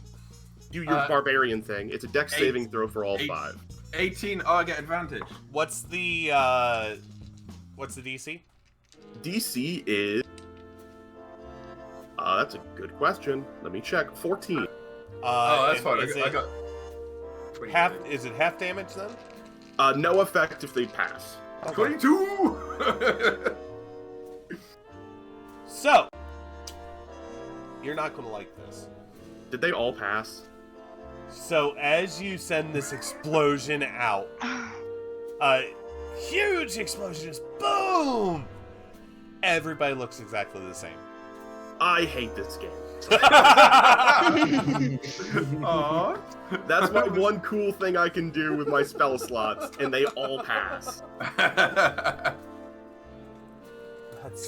do your barbarian thing. It's a dex eight- saving throw for all eight. 5. 18, oh, I get advantage. What's the DC? DC is... that's a good question. Let me check. 14. Oh, that's and fine. Is, I got is it half damage then? No effect if they pass. 22! So, you're not gonna like this. Did they all pass? So as you send this explosion out, a huge explosion, just boom! Everybody looks exactly the same. I hate this game. Aww. That's my one cool thing I can do with my spell slots, and they all pass. That's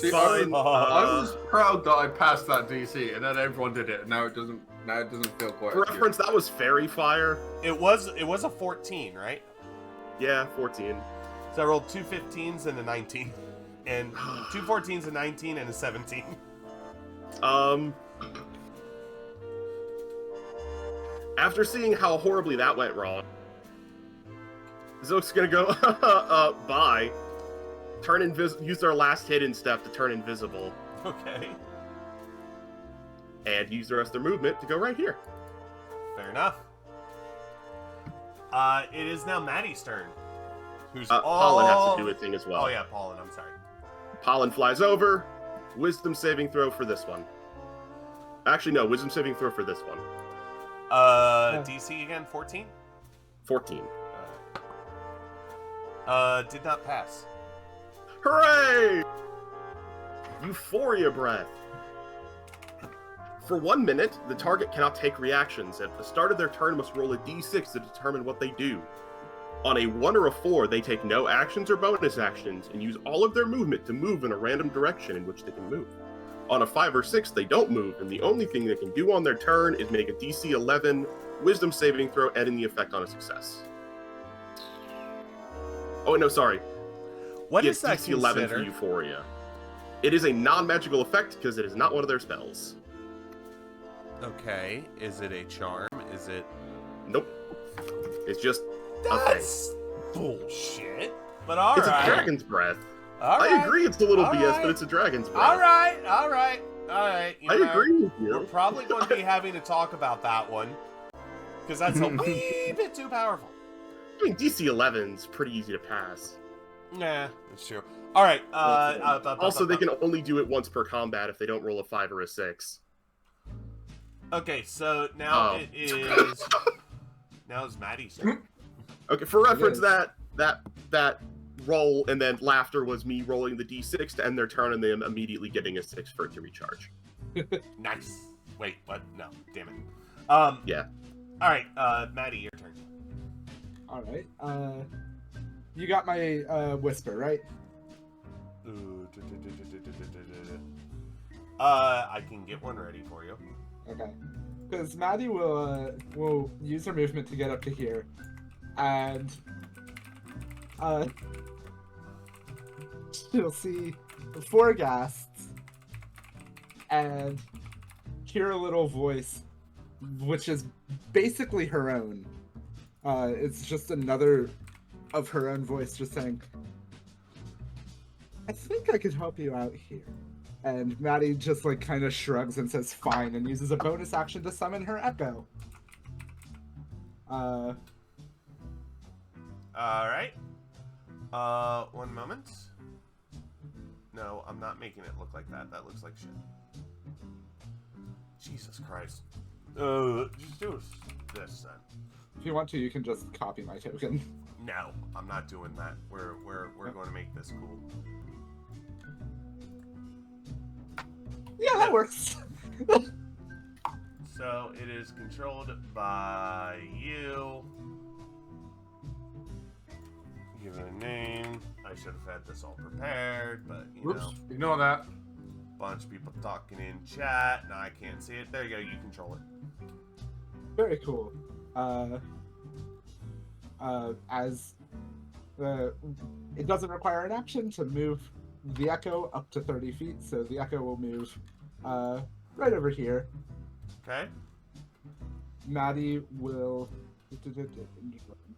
See, Fine. I was proud that I passed that DC, and then everyone did it. Now it doesn't. Now it doesn't feel quite. For as good. reference, that was fairy fire. It was a 14, right? Yeah, 14. So I rolled 2 15s and a 19. And 2 14s, a 19, and a 17. After seeing how horribly that went wrong, Zook's gonna go, bye. Use their last hidden step to turn invisible, Okay. and use the rest of their movement to go right here. Fair enough. It is now Maddie's turn. Who's Pollen has to do a thing as well. Oh yeah, Pollen, I'm sorry. Pollen flies over. Wisdom saving throw for this one. Actually, no. Wisdom saving throw for this one. DC again, 14? 14. Did not pass. Hooray! Euphoria breath. For 1 minute, the target cannot take reactions. At the start of their turn, must roll a d6 to determine what they do. On a 1 or a 4, they take no actions or bonus actions and use all of their movement to move in a random direction in which they can move. On a 5 or 6, they don't move, and the only thing they can do on their turn is make a DC 11 Wisdom saving throw, ending the effect on a success. Oh, no, sorry. What Yes, is that DC 11 for considered? Euphoria. It is a non-magical effect because it is not one of their spells. Okay, is it a charm? Is it... Nope. It's just That's bullshit. But it's alright. a dragon's breath. All I right. agree it's a little BS, Alright. but it's a dragon's breath. Alright. You I know, agree with We're you. probably going to be having to talk about that one. Because that's a wee bit too powerful. I mean, DC 11's pretty easy to pass. Nah, it's true. Alright, Also, they can only do it once per combat if they don't roll a 5 or a 6. Okay, so now Oh. it is... Now it's Maddie's turn. Okay, for reference, is. that that roll, and then laughter was me rolling the d6 to end their turn, and them immediately getting a 6 for it to recharge. Nice. Wait, what? No, damn it. Yeah. All right, Maddie, your turn. All right. You got my whisper, right? Ooh, I can get one ready for you. Okay. Because Maddie will use her movement to get up to here, and she'll see 4 ghasts and hear a little voice, which is basically her own. It's just another of her own voice just saying, I think I could help you out here. And Maddie just like kind of shrugs and says fine and uses a bonus action to summon her echo. All right. One moment. No, I'm not making it look like that. That looks like shit. Jesus Christ. Just do this then. If you want to, you can just copy my token. No, I'm not doing that. We're going to make this cool. Yeah, that works. So it is controlled by you. Give it a name. I should have had this all prepared, but you Oops, know, ignore that. bunch of people talking in chat. Now I can't see it. There you go. You control it. Very cool. It doesn't require an action to move the echo up to 30 feet, so the echo will move right over here. Okay. Maddie will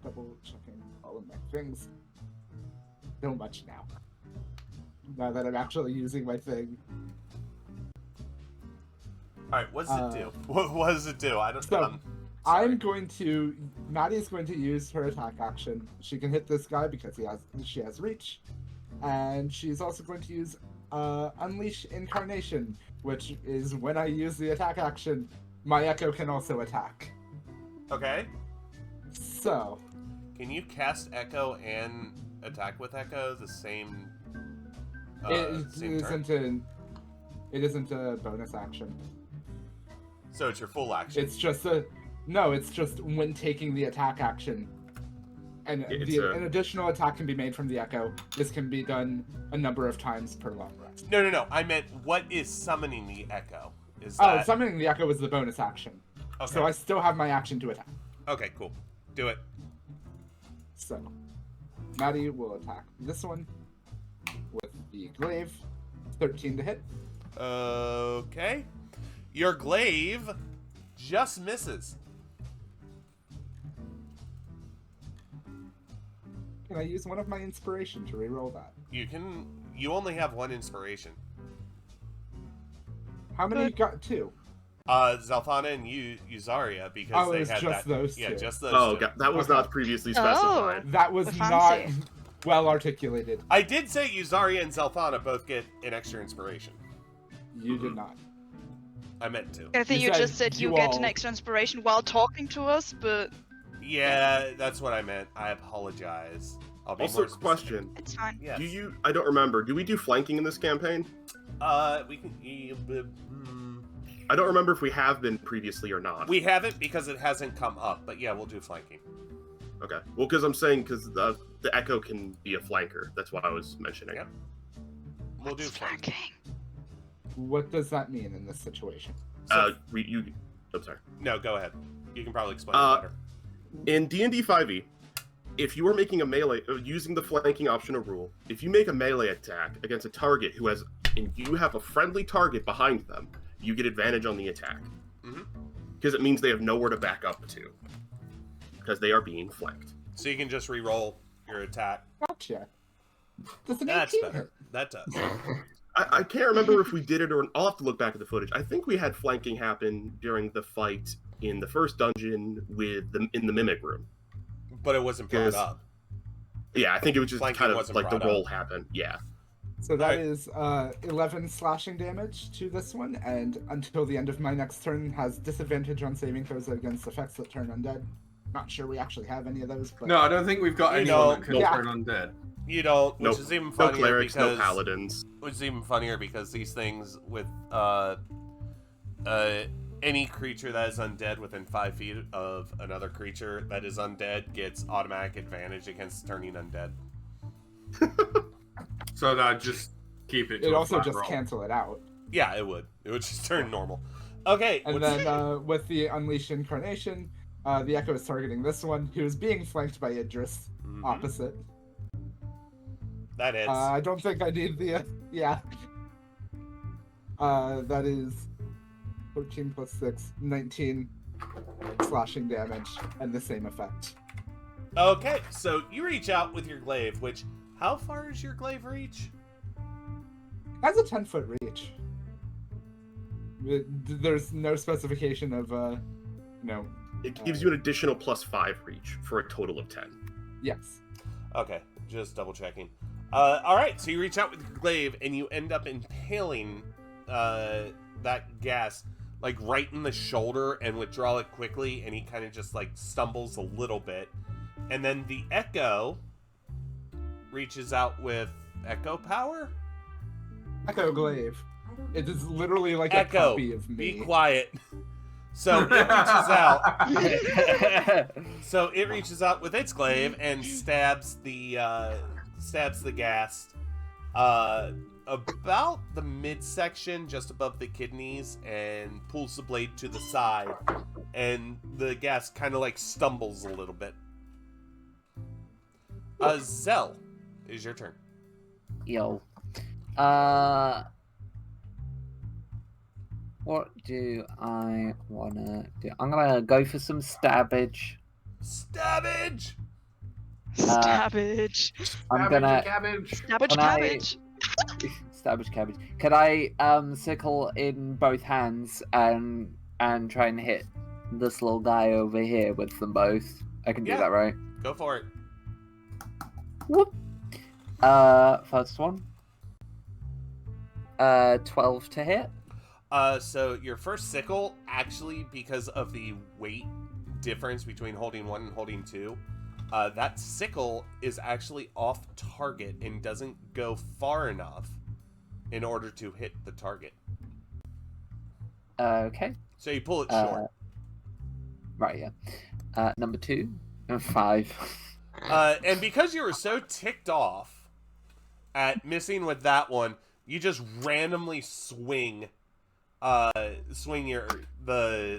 double checking all of my things. So much now. Now that I'm actually using my thing. All right. What does it do? What does it do? I don't. So, sorry. Maddie's going to use her attack action. She can hit this guy because she has reach. And she's also going to use Unleash Incarnation, which is when I use the attack action, my echo can also attack. Okay. So, Can you cast Echo and attack with Echo the same? it same turn? isn't a bonus action. So it's your full action. It's just when taking the attack action. And an additional attack can be made from the echo. This can be done a number of times per long rest. No. I meant what is summoning the Echo? Is that... Summoning the echo is the bonus action. Okay. So I still have my action to attack. Okay, cool. Do it. So, Maddie will attack this one with the glaive. 13 to hit. Okay. Your glaive just misses. Can I use one of my inspiration to reroll that? You only have one inspiration. How many you got? 2? Zalfana and Yuzaria, because they it was had just that. those Yeah, two. just those Oh, two. God, that was Okay. not previously specified. That was Fancy. not well articulated. I did say Yuzaria and Zalfana both get an extra inspiration. You did not. I meant to. I think You you said just said you you get all- an extra inspiration while talking to us, but Yeah, that's what I meant. I apologize. I'll be Also, more specific. question: it's fine. Yes. I don't remember. Do we do flanking in this campaign? We can. I don't remember if we have been previously or not. We haven't because it hasn't come up, but yeah, we'll do flanking. Okay. Well, because I'm saying the echo can be a flanker. That's what I was mentioning. Yep. We'll do What's flanking. flanking? What does that mean in this situation? So, I'm sorry. no, go ahead. You can probably explain it better. In D&D 5e, if you are making a melee, using the flanking optional rule, if you make a melee attack against a target and you have a friendly target behind them, you get advantage on the attack. Mhm. Because it means they have nowhere to back up to. Because they are being flanked. So you can just re-roll your attack. Gotcha. Does an That's 18 better. hit? That does. I can't remember if we did it or I'll have to look back at the footage. I think we had flanking happen during the fight in the first dungeon in the mimic room. But it wasn't brought Yes. up. Yeah, I think it was just Flanking kind of wasn't like the brought up. roll happened. Yeah. So that Alright. is 11 slashing damage to this one, and until the end of my next turn has disadvantage on saving throws against effects that turn undead. Not sure we actually have any of those, but No, I don't think we've got You anyone know, that can yeah. turn undead. You don't, which No, is even no funnier clerics, because no paladins. which is even funnier because these things with any creature that is undead within 5 feet of another creature that is undead gets automatic advantage against turning undead. So that just keep it to it a also flat just roll. cancel it out. Yeah, it would. It would just turn normal. Okay. And what's- then with the Unleashed Incarnation, the Echo is targeting this one, who is being flanked by Idris, Mhm. opposite. That hits. I don't think I need the yeah. That is 13 plus 6, 19 slashing damage, and the same effect. Okay, so you reach out with your glaive, which, how far is your glaive reach? Has a 10-foot reach. There's no specification of no. It gives you an additional +5 reach for a total of 10. Yes. Okay, just double checking. Alright, so you reach out with your glaive and you end up impaling that gas, like right in the shoulder, and withdraw it quickly, and he kind of just like stumbles a little bit. And then the Echo reaches out with Echo Power? Echo Glaive. It is literally like a Echo, copy of me. be quiet. So it reaches out. So it reaches out with its glaive and stabs the ghast about the midsection, just above the kidneys, and pulls the blade to the side, and the ghast kind of like stumbles a little bit. Zell, is your turn. Yo. What do I wanna do? I'm gonna go for some stabbage. Stabbage. Stabbage. I'm gonna Cabbage. Stabbage Can I- cabbage. stabbage cabbage. Can I sickle in both hands and try and hit this little guy over here with them both? I can do Yeah. that, right? Go for it. Whoop. First one. 12 to hit. So your first sickle, actually, because of the weight difference between holding one and holding two, that sickle is actually off target and doesn't go far enough in order to hit the target. Okay. So you pull it short. Right, yeah. Number 2. 5. And because you were so ticked off at missing with that one, you just randomly swing the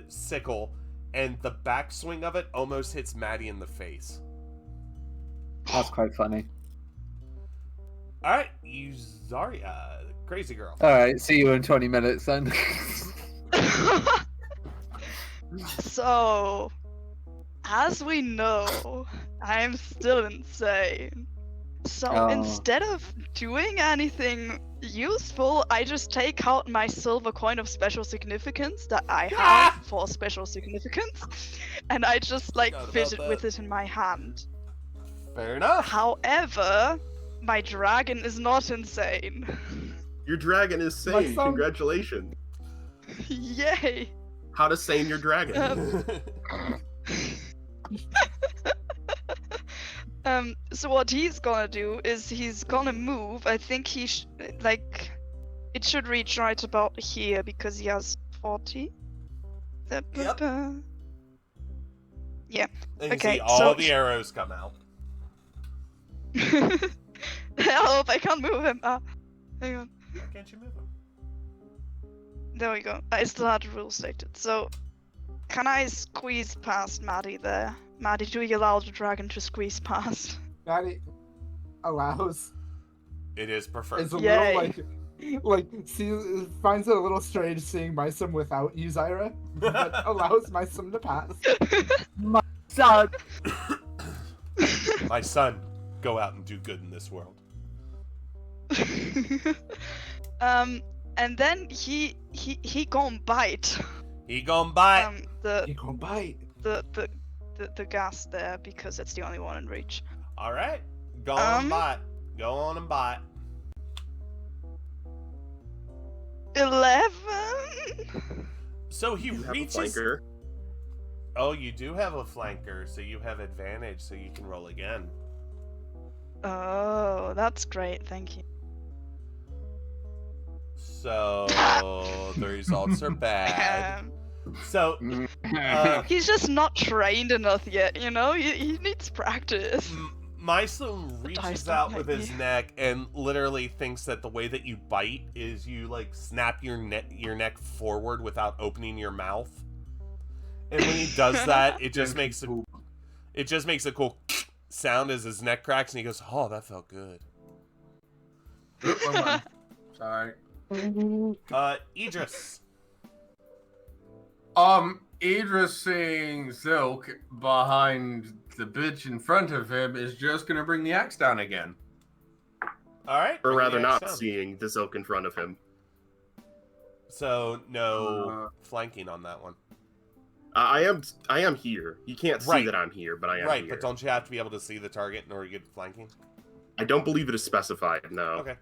sickle, and the backswing of it almost hits Maddie in the face. That's quite funny. All right, you Zarya, crazy girl. Alright, see you in 20 minutes then. So, as we know, I'm still insane. So Oh. instead of doing anything useful, I just take out my silver coin of special significance that I have for special significance, and I just like Forgot about fidget that. with it in my hand. Fair enough. However, my dragon is not insane. Your dragon is My sane. son- Congratulations. Yay! How to sane your dragon. So what he's gonna do is he's gonna move. I think he it should reach right about here because he has 40. Yep. Yeah. And you Okay, see all so- the arrows come out. Help! I can't move him. Hang on. Why can't you move them? There we go. I still had the rule stated. So, can I squeeze past Maddie there? Maddie, do you allow the dragon to squeeze past? Maddie allows It is preferred. is a Yay. little like finds it a little strange seeing Mysum without Uzira, but allows Mysum to pass. Son! My son, go out and do good in this world. And then he gon' bite. He gon' bite. The You gonna bite? the gas there because it's the only one in reach. All right, go on and Um, bite. Go on and bite. 11. So he You have a reaches. flanker. Oh, you do have a flanker, so you have advantage, so you can roll again. Oh, that's great. Thank you. So the results are bad. So He's just not trained enough yet, you know? He needs practice. Mysloom dice reaches don't out like with his me. neck and literally thinks that the way that you bite is you like snap your neck forward without opening your mouth. And when he does that, it just makes a cool sound as his neck cracks, and he goes, "Oh, that felt good." Sorry. Idris. Idris seeing Zilk behind the bitch in front of him is just gonna bring the axe down again. All right. Or bring the rather, axe not down. seeing the Zilk in front of him. So no flanking on that one. I am here. You can't see Right. that I'm here, but I am Right, here. but don't you have to be able to see the target in order to get flanking? I don't believe it is specified. No. Okay.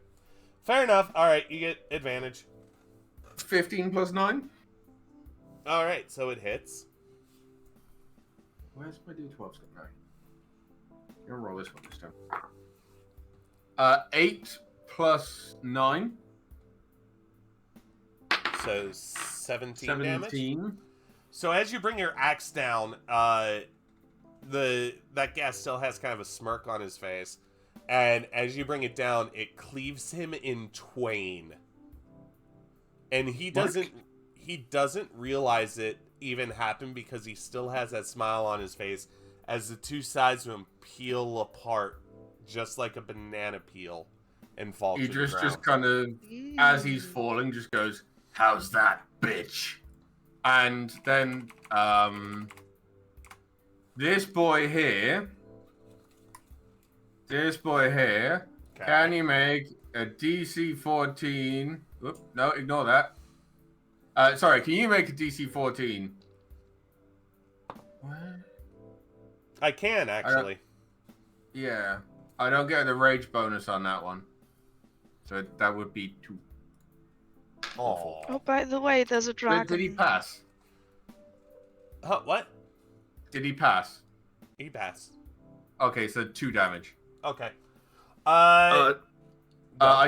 Fair enough. All right, you get advantage. 15 plus 9? All right, so it hits. Where's my d12's got 9? I'm gonna roll this one this time. 8 plus 9. So 17 damage. 17. So as you bring your axe down, that gas still has kind of a smirk on his face, and as you bring it down, it cleaves him in twain. And he doesn't realize it even happened because he still has that smile on his face as the two sides of him peel apart just like a banana peel and fall to the Idris ground. just kind of, as he's falling, just goes, "How's that, bitch?" And then, this boy here, Okay. can you make a DC 14? Oop, no, ignore that. Sorry, can you make a DC 14? What? I can actually. Yeah, I don't get the rage bonus on that one. So that would be 2. Awful. Oh, by the way, there's a dragon. Did he pass? Huh, what? Did he pass? He passed. Okay, so 2 damage. Okay. I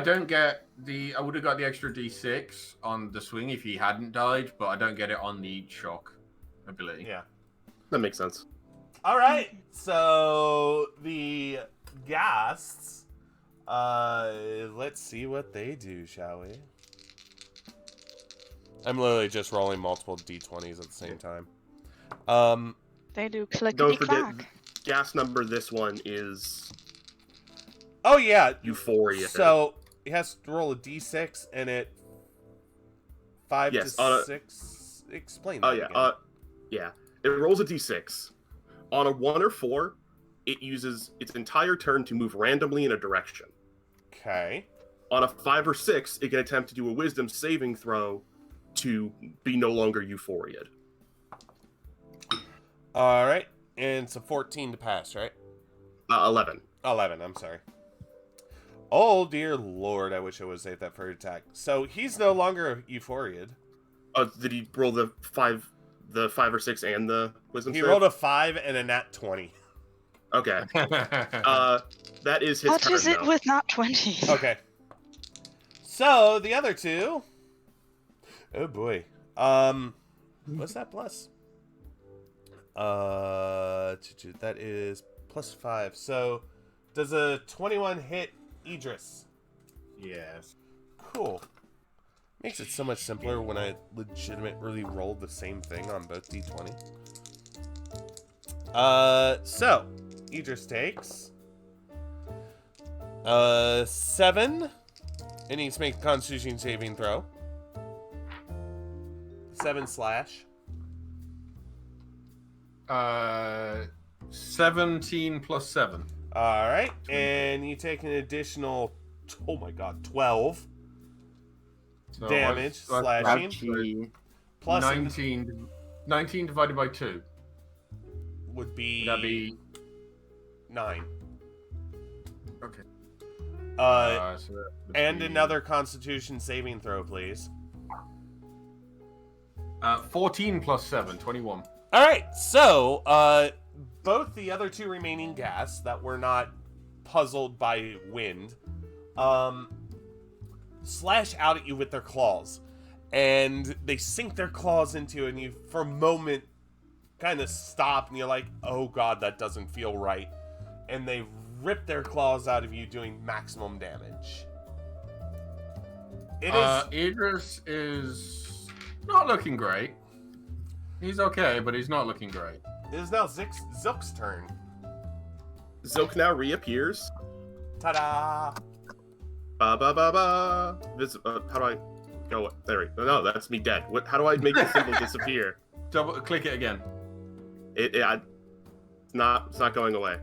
don't get the. I would have got the extra D6 on the swing if he hadn't died, but I don't get it on the shock ability. Yeah. That makes sense. All right. So the ghasts. Let's see what they do, shall we? I'm literally just rolling multiple d20s at the same time. They do Don't clickety forget, clack. gas number this one is Oh yeah. Euphoria. So he has to roll a d6 and it 5 Yes, to 6. Explain that. Oh yeah, again. yeah. It rolls a d6. On a 1 or 4, it uses its entire turn to move randomly in a direction. Okay. On a 5 or 6, it can attempt to do a Wisdom saving throw to be no longer euphoriaed. All right. And it's a 14 to pass, right? 11. 11, I'm sorry. Oh, dear Lord, I wish I would save that for attack. So he's no longer euphoriaed. Did he roll the 5 or 6 and the Wisdom He save? rolled a 5 and a nat 20. Okay. That is his What turn, is it though. with not 20? Okay. So the other two. Oh boy. What's that plus? That is plus 5. So does a 21 hit Idris? Yes. Cool. Makes it so much simpler when I legitimately rolled the same thing on both d20. So Idris takes 7 and needs to make a Constitution saving throw. 7 slash. 17 plus 7. All right, and you take an additional. Oh my God, 12 So damage what's- slashing Ouchie. plus 19 divided by 2. would be, Would that be 9. okay? So So that would and be, another Constitution saving throw, please. 14 plus 7, 21. All right, so both the other two remaining gas that were not puzzled by wind, slash out at you with their claws, and they sink their claws into you, and you, for a moment, kind of stop, and you're like, "Oh God, that doesn't feel right," and they rip their claws out of you, doing maximum damage. It is. Idris is not looking great. He's okay, but he's not looking great. It is now Zilk's turn. Zilk now reappears. Ta-da! Ba ba ba ba. How do I go? There we go. No, that's me dead. What? How do I make the symbol disappear? Double click it again. It's not going away.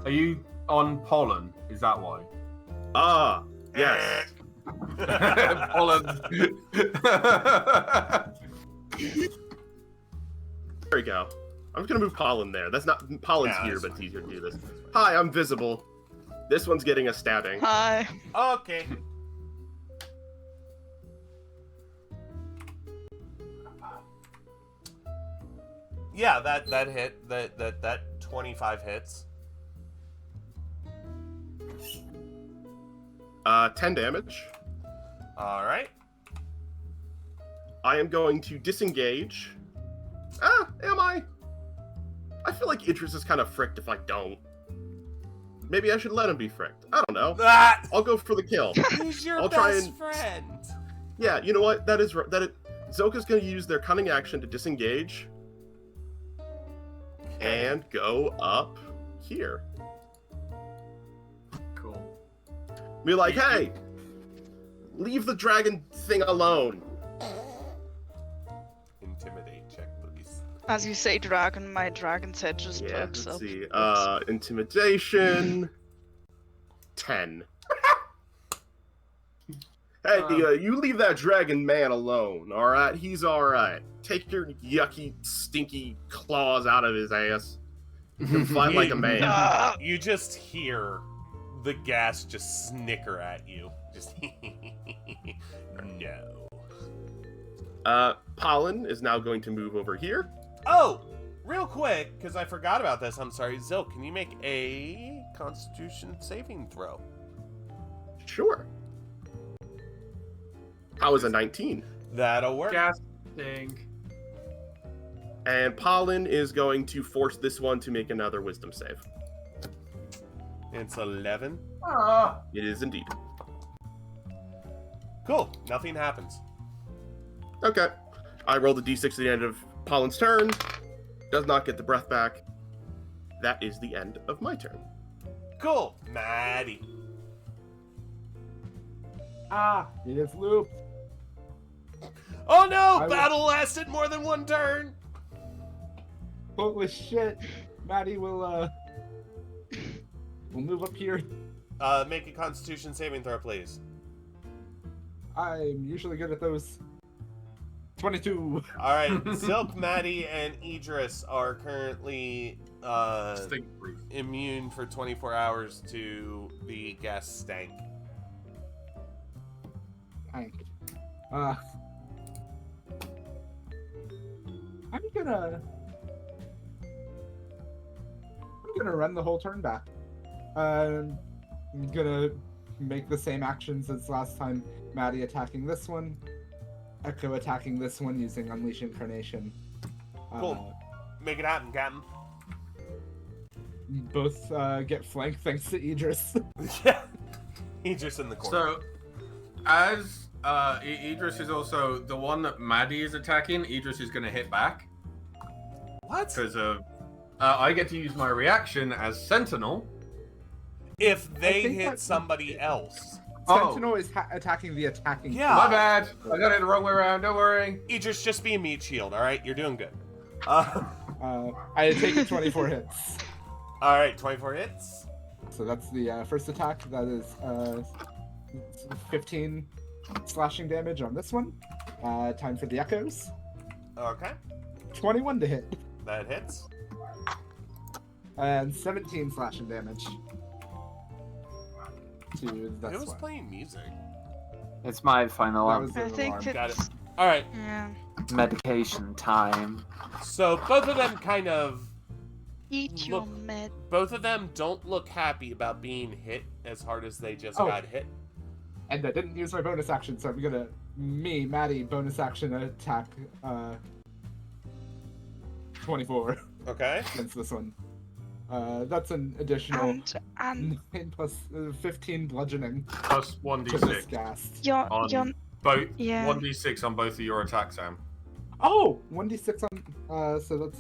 Are you on pollen? Is that why? Ah, yes. Pollen. There we go. I'm just gonna move Pollen there. That's not Pollen's Yeah, here, that's but it's fine. easier to do this. Hi, I'm visible. This one's getting a stabbing. Hi. Okay. Yeah, that hit. That 25 hits. 10 damage. All right. I am going to disengage. Ah, am I? I feel like Idris is kind of fricked if I don't. Maybe I should let him be fricked. I don't know. Ah! I'll go for the kill. He's your I'll try best and- friend. Yeah, you know what? Zoka's going to use their cunning action to disengage and go up here. Cool. Be like, hey, leave the dragon thing alone. Intimidate check, please. As you say dragon, my dragon's head just Yeah, perks let's up. see. Intimidation. 10. Hey, you leave that dragon man alone, alright? He's alright. Take your yucky, stinky claws out of his ass. You can fight like a man. Ah! You just hear the gas just snicker at you. Just no. Pollen is now going to move over here. Oh, real quick, because I forgot about this. I'm sorry, Zilk. Can you make a Constitution saving throw? Sure. How is a 19? That'll work. Gas stink. And Pollen is going to force this one to make another wisdom save. It's 11. Ah. It is indeed. Cool. Nothing happens. Okay. I rolled a d6 at the end of Pollen's turn. Does not get the breath back. That is the end of my turn. Cool. Maddie. Ah, it is looped. Oh no! will- Battle lasted more than one turn. Holy shit. Maddie will move up here. Make a Constitution saving throw, please. I'm usually good at those. 22. All right. Silk, Maddie, and Idris are currently Stink proof. immune for 24 hours to the gas stank. Hank. I'm gonna run the whole turn back. I'm gonna make the same actions as last time. Maddie attacking this one, Echo attacking this one using Unleash Incarnation. Cool. Make it happen, Captain. Both get flanked thanks to Idris. Yeah. Idris in the corner. So, as Idris is also the one that Maddie is attacking, Idris is going to hit back What? because I get to use my reaction as Sentinel. If they think hit that's- somebody else. Sentinel is attacking the attacking. Yeah. My bad. I got it the wrong way around. Don't worry. Idris, just be a meat shield, alright? You're doing good. I take 24 hits. Alright, 24 hits. So that's the first attack. That is 15 slashing damage on this one. Time for the echoes. Okay. 21 to hit. That hits. And 17 slashing damage. To It this was one. playing music. It's my final That one. was the I think alarm. Got it's All right. Yeah. Medication time. So both of them kind of, Eat your Look. med. both of them don't look happy about being hit as hard as they just Oh. got hit. And I didn't use my bonus action, so I'm gonna Maddie, bonus action attack 24 Okay. against this one. That's an additional And 9 plus 15 bludgeoning Plus to this 1d6 ghast. you're on both. yeah. 1d6 on both of your attacks, Sam. Oh! 1d6 on, so that's,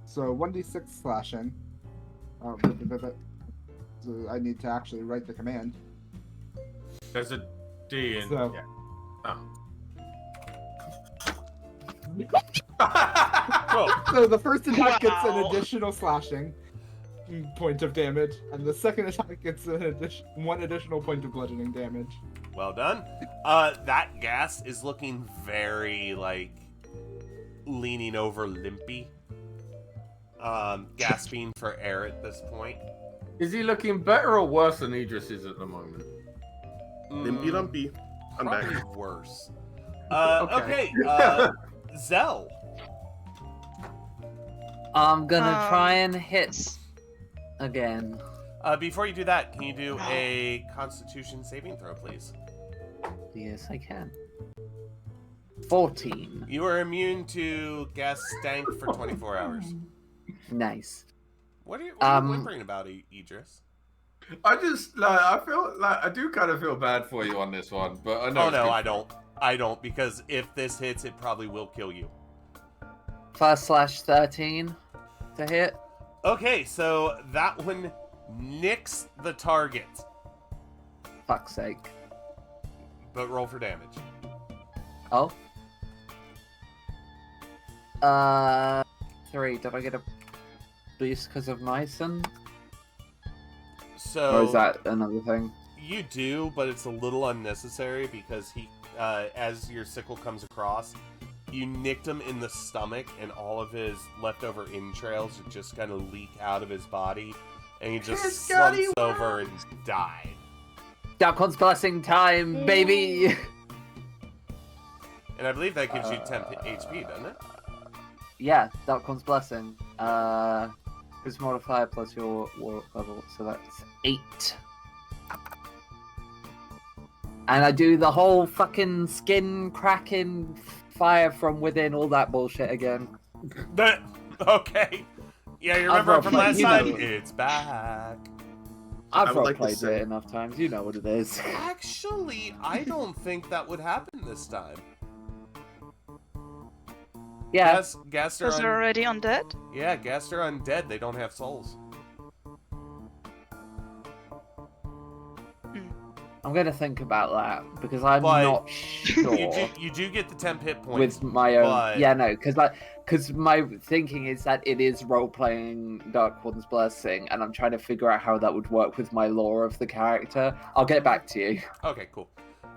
so 1d6 slashing. So I need to actually write the command. There's a D in. So- Yeah. Oh. Cool. So the first attack gets an Wow. additional slashing point of damage, and the second attack gets one additional point of bludgeoning damage. Well done. That gas is looking very, like, leaning over limpy. Gasping for air at this point. Is he looking better or worse than Idris is at the moment? Limpy lumpy. I'm back. Probably worse. Okay. Okay, Zell. I'm gonna try Um, and hit again. Before you do that, can you do a Constitution saving throw, please? Yes, I can. 14. You are immune to gas stank for 24 hours. Nice. What are you whimpering about, Idris? I just like I feel like I do kind of feel bad for you on this one, but I know. Oh it's no, good. I don't. I don't, because if this hits, it probably will kill you. First slash 13 to hit. Okay, so that one nicks the target, Fuck's sake. but roll for damage. Oh. 3. Did I get a boost because of Myson? So Or is that another thing? you do, but it's a little unnecessary because he, as your sickle comes across, you nicked him in the stomach, and all of his leftover entrails just kind of leak out of his body, and he just His slumps gutty over and died. Darkon's blessing time, baby! And I believe that gives you 10 HP, doesn't it? Yeah, Darkon's blessing. His modifier plus your war level, so that's 8. And I do the whole fucking skin cracking, fire from within, all that bullshit again. Okay. Yeah, you I've remember it from roleplayed, last you time? know. It's back. I've I would like to roleplayed say- it enough times, you know what it is. Actually, I don't think that would happen this time. Yeah, Gas are Was they're already undead? Yeah, gas are undead. They don't have souls. I'm gonna think about that, because I'm But not sure. You do get the 10 hit points. With my own, but- yeah, no, because my thinking is that it is role playing Dark One's Blessing, and I'm trying to figure out how that would work with my lore of the character. I'll get back to you. Okay, cool.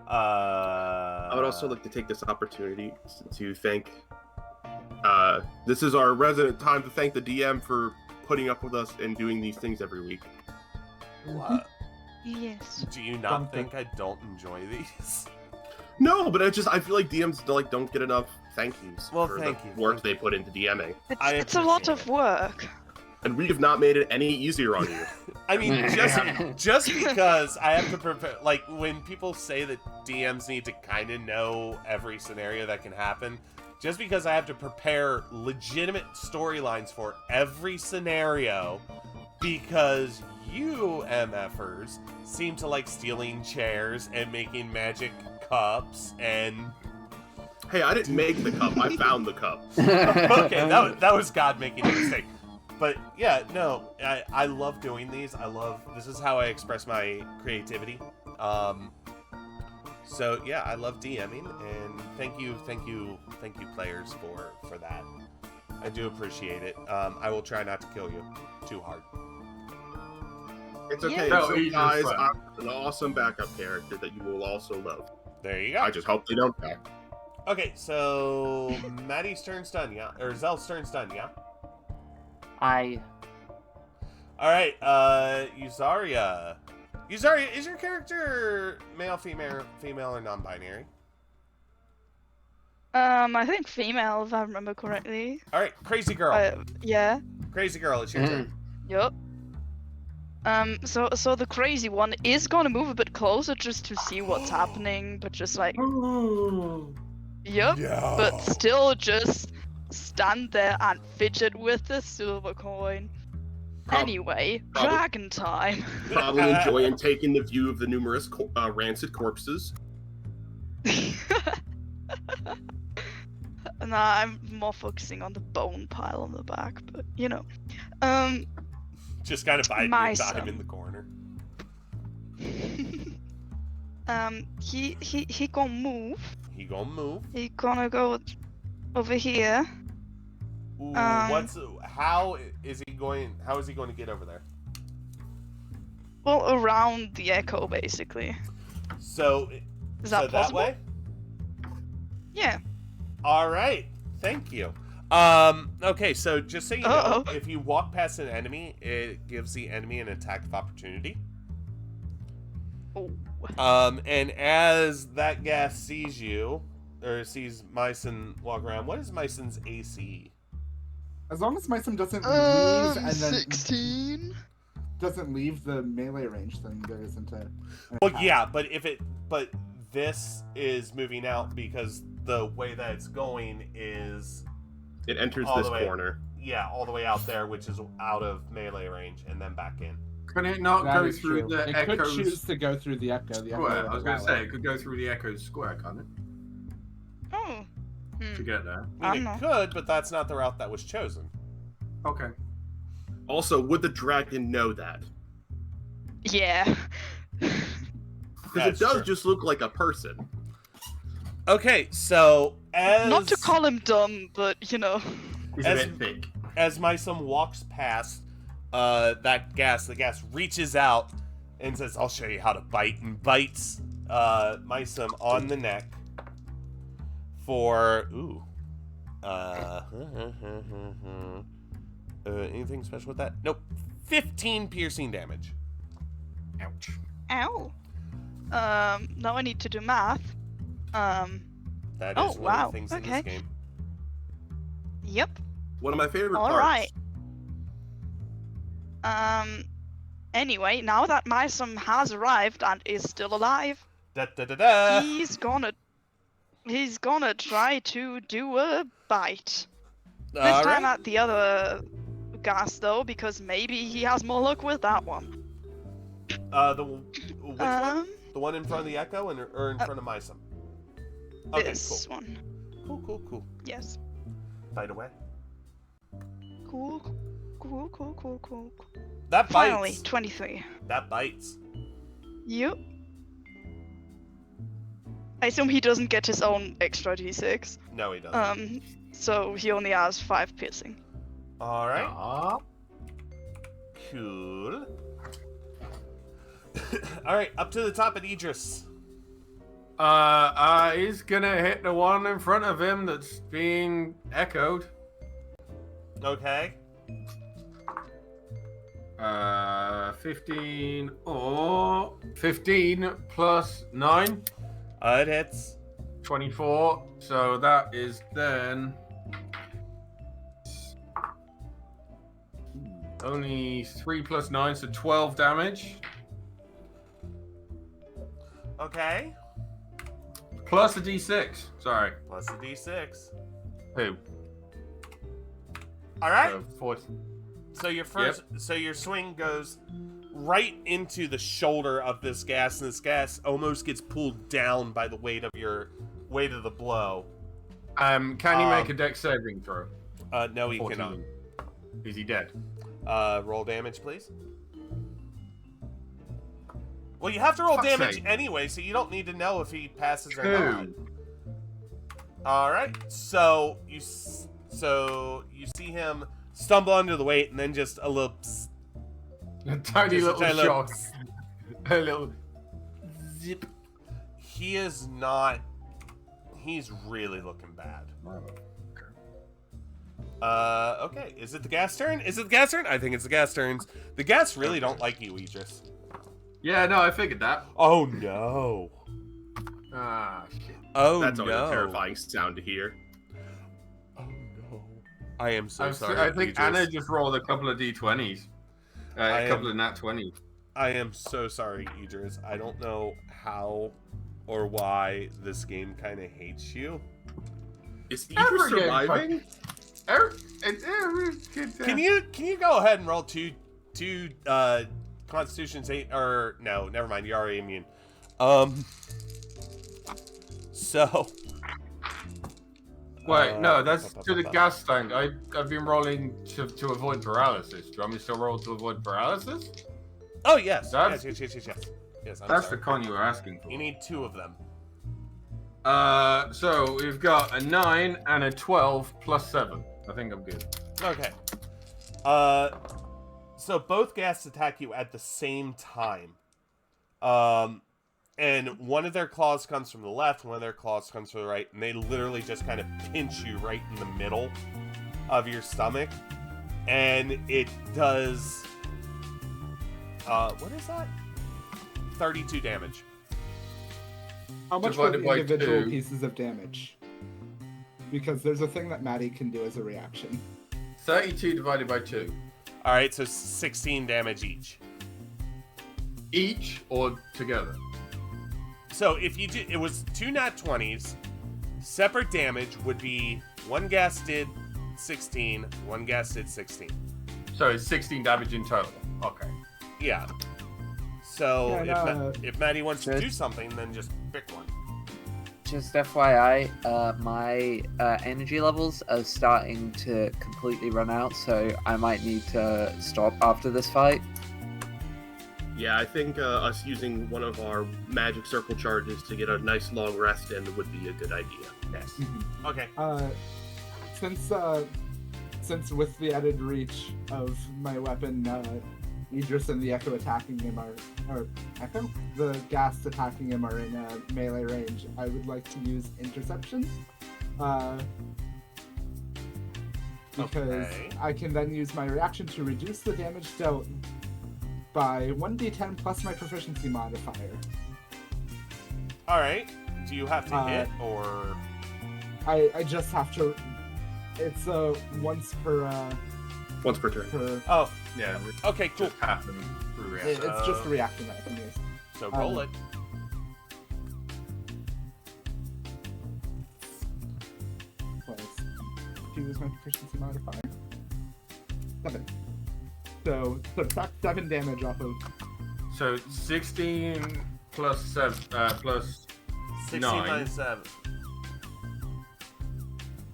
I would also like to take this opportunity to thank. This is our resident time to thank the DM for putting up with us and doing these things every week. What? Yes. Do you not think I don't enjoy these? No, but I feel like DMs don't get enough thank yous Well, for thank the you, work thank they put into DMing, It's a lot appreciate of it. work. and we have not made it any easier on you. I mean, just because I have to prepare, like, when people say that DMs need to kind of know every scenario that can happen, just because I have to prepare legitimate storylines for every scenario, because you MFers seem to like stealing chairs and making magic cups and Hey, I didn't make the cup. I found the cup. okay, that was God making a mistake. But yeah, no, I love doing these. This is how I express my creativity. So yeah, I love DMing, and thank you players for that. I do appreciate it. I will try not to kill you too hard. It's okay. Yeah. So, No, he's guys, just I'm an awesome backup character that you will also love. There you go. I just hope they don't die. Okay, so Maddie's turn's done, yeah, or Zell's turn's done, yeah. I All right, Yuzaria, is your character male, female, or non-binary? I think female, if I remember correctly. All right, crazy girl. Yeah. Crazy girl, it's your turn. Yup. So the crazy one is gonna move a bit closer just to see what's happening, but just like, yup. Yeah. But still just stand there and fidget with the silver coin. Anyway, probably- dragon time. Probably enjoying taking the view of the numerous rancid corpses. Nah, I'm more focusing on the bone pile on the back, but you know. Just kind of biding My your time son. in the corner. He gonna move. He gonna move. He gonna go over here. Ooh, Um, how is he going to get over there? Well, around the echo, basically. So, Is that so possible? that way? Yeah. All right. Thank you. Okay, so just so you know, Uh-oh. if you walk past an enemy, it gives the enemy an attack of opportunity. Oh. And as that gas sees you, or sees Myson walk around, what is Myson's AC? As long as Myson doesn't move and then 16. doesn't leave the melee range, then there isn't a. Well, yeah, but but this is moving out because the way that it's going is, It enters All this the way. corner. yeah, all the way out there, which is out of melee range, and then back in. Can it not That go is through true. the It could echoes choose to go through the echo. The echo square? would I was going to allow say it. it could go through the echoes square, can't it? Oh. To get there. I mean, I it don't could, but that's not the route that was chosen. Okay. Also, would the dragon know that? Yeah. Because That's it does true. just look like a person. Okay, so as Not to call him dumb, but you know. He's As- a bit thick. as Myson walks past the gas reaches out and says, "I'll show you how to bite," and bites Myson on the neck for anything special with that? Nope. 15 piercing damage. Ouch. Ow. Now I need to do math. That is Oh, one of wow, the things in okay. this game. Yep. One of my favorite All parts. right. Anyway, now that Mysum has arrived and is still alive, Da da da da. he's gonna try to do a bite. This All time right. at the other gas though, because maybe he has more luck with that one. Which one? The one in front of the Echo or in front of Mysum? Okay, This one. cool. Yes. Bite away. Cool. That bites. Finally, 23. That bites. Yep. I assume he doesn't get his own extra d6. No, he doesn't. So he only has 5 piercing. All right. Ah. Cool. All right, up to the top at Idris. He's gonna hit the one in front of him that's being echoed. Okay. 15 or 15 plus 9, It hits. 24. So that is then only 3 plus 9, so 12 damage. Okay. Plus a d6. Sorry. Plus a d6. Who? All right. So 40. So your swing goes right into the shoulder of this gas, and this gas almost gets pulled down by the weight of the blow. Can he make a dex saving throw? No, he 14. cannot. Is he dead? Roll damage, please. Well, you have to roll Fuck's damage sake. anyway, so you don't need to know if he passes or 2. not. All right. So you see him stumble under the weight, and then just a little. Psst. A tiny Just a little tiny little shock. A little zip. He is not. He's really looking bad. Okay. Is it the gas turn? I think it's the gas turns. The gas really don't like you, Idris. Yeah, no, I figured that. Oh no. Ah, shit. Oh That's always no! a terrifying sound to hear. Oh no! I am so sorry. I think Idris. Anna just rolled a couple of d20s. I A couple am- of nat 20s. I am so sorry, Idris. I don't know how or why this game kind of hates you. Is Every Idris game surviving? Can you go ahead and roll two Constitution's 8 or no? Never mind. You're already immune. So. Wait, no, that's to the ba-ba-ba-ba. gas tank. I've been rolling to avoid paralysis. Do you want me to still roll to avoid paralysis? Oh yes. That's- Yes. I'm That's sorry. the con you were asking for. You need 2 of them. So we've got a 9 and a 12 plus 7. I think I'm good. Okay. So both ghasts attack you at the same time. And one of their claws comes from the left, one of their claws comes from the right, and they literally just kind of pinch you right in the middle of your stomach. And it does what is that? 32 damage. How much for the Divided by individual 2. pieces of damage? Because there's a thing that Maddie can do as a reaction. 32 divided by 2. Alright, so 16 damage each. Each or together? So if you do, it was 2 nat 20s. Separate damage would be one gas did 16, one gas did 16. So it's 16 damage in total. Okay. Yeah. So Yeah, if Maddie wants to Just- do something, then just pick one. Just FYI, my energy levels are starting to completely run out, so I might need to stop after this fight. Yeah, I think us using one of our magic circle charges to get a nice long rest in would be a good idea. Yes. Okay. Since with the added reach of my weapon, Idris and the Echo attacking him or Echo? The Ghast attacking him are in melee range. I would like to use Interception. Because Okay. I can then use my reaction to reduce the damage dealt by 1d10 plus my proficiency modifier. All right. Do you have to hit or? I just have to. It's once per. Once per turn. Oh, Yeah. okay, cool. Just happen through It's reaction. just a reaction that I can use. So roll Um, it. To use my proficiency modifier. 7. So subtract 7 damage off of. So 16 plus 7 plus 16 9. minus 7.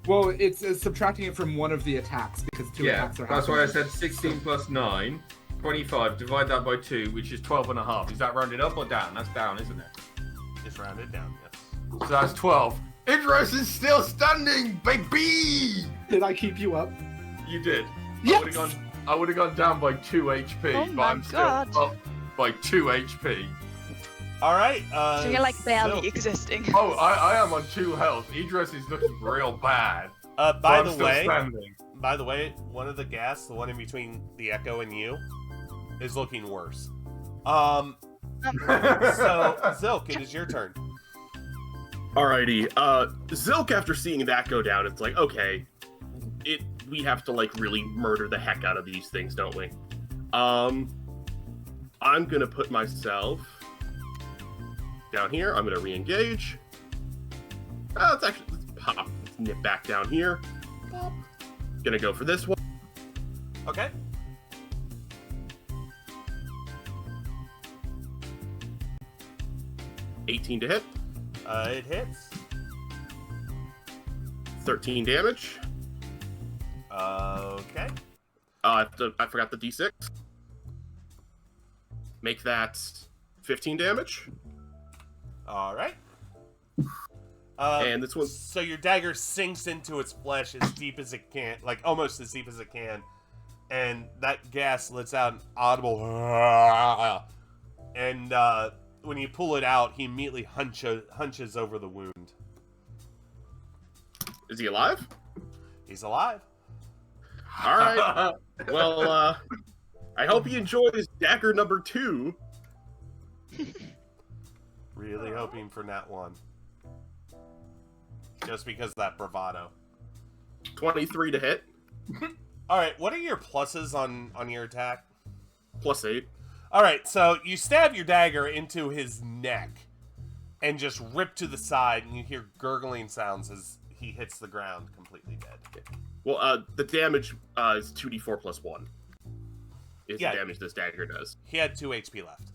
Well, it's subtracting it from one of the attacks because 2 Yeah, attacks are that's why I happening. said 16 plus 9, 25. Divide that by 2, which is 12 and a half. Is that rounded up or down? That's down, isn't it? Just round it down. Yes. So that's 12. Idris is still standing, baby! Did I keep you up? You did. Yes! I would have gone down by 2 HP, Oh but my I'm still God. up by 2 HP. All right. So you're like barely Silk. existing. Oh, I am on 2 health. Idris is looking real bad. By but I'm the still way, standing. one of the gas, the one in between the Echo and you, is looking worse. So Zilk, it is your turn. Alrighty. Zilk, after seeing that go down, it's like, okay, we have to like really murder the heck out of these things, don't we? I'm gonna put myself down here. I'm gonna re-engage. Let's pop. Let's nip back down here. Pop. Gonna go for this one. Okay. $18 to hit. It hits. 13 damage. Okay. I forgot the D6. Make that 15 damage. All right. And this one, So your dagger sinks into its flesh as deep as it can, like almost as deep as it can, and that gas lets out an audible. And when you pull it out, he immediately hunches over the wound. is he alive? He's alive. All right. Well, I hope he enjoys dagger number 2. Really hoping for nat 1. just because of that bravado. 23 to hit, All right, what are your pluses on your attack? +8. All right, so you stab your dagger into his neck and just rip to the side, and you hear gurgling sounds as he hits the ground, completely dead. Well, the damage is 2d4 + 1. Is Yeah. the damage this dagger does. He had 2 HP left,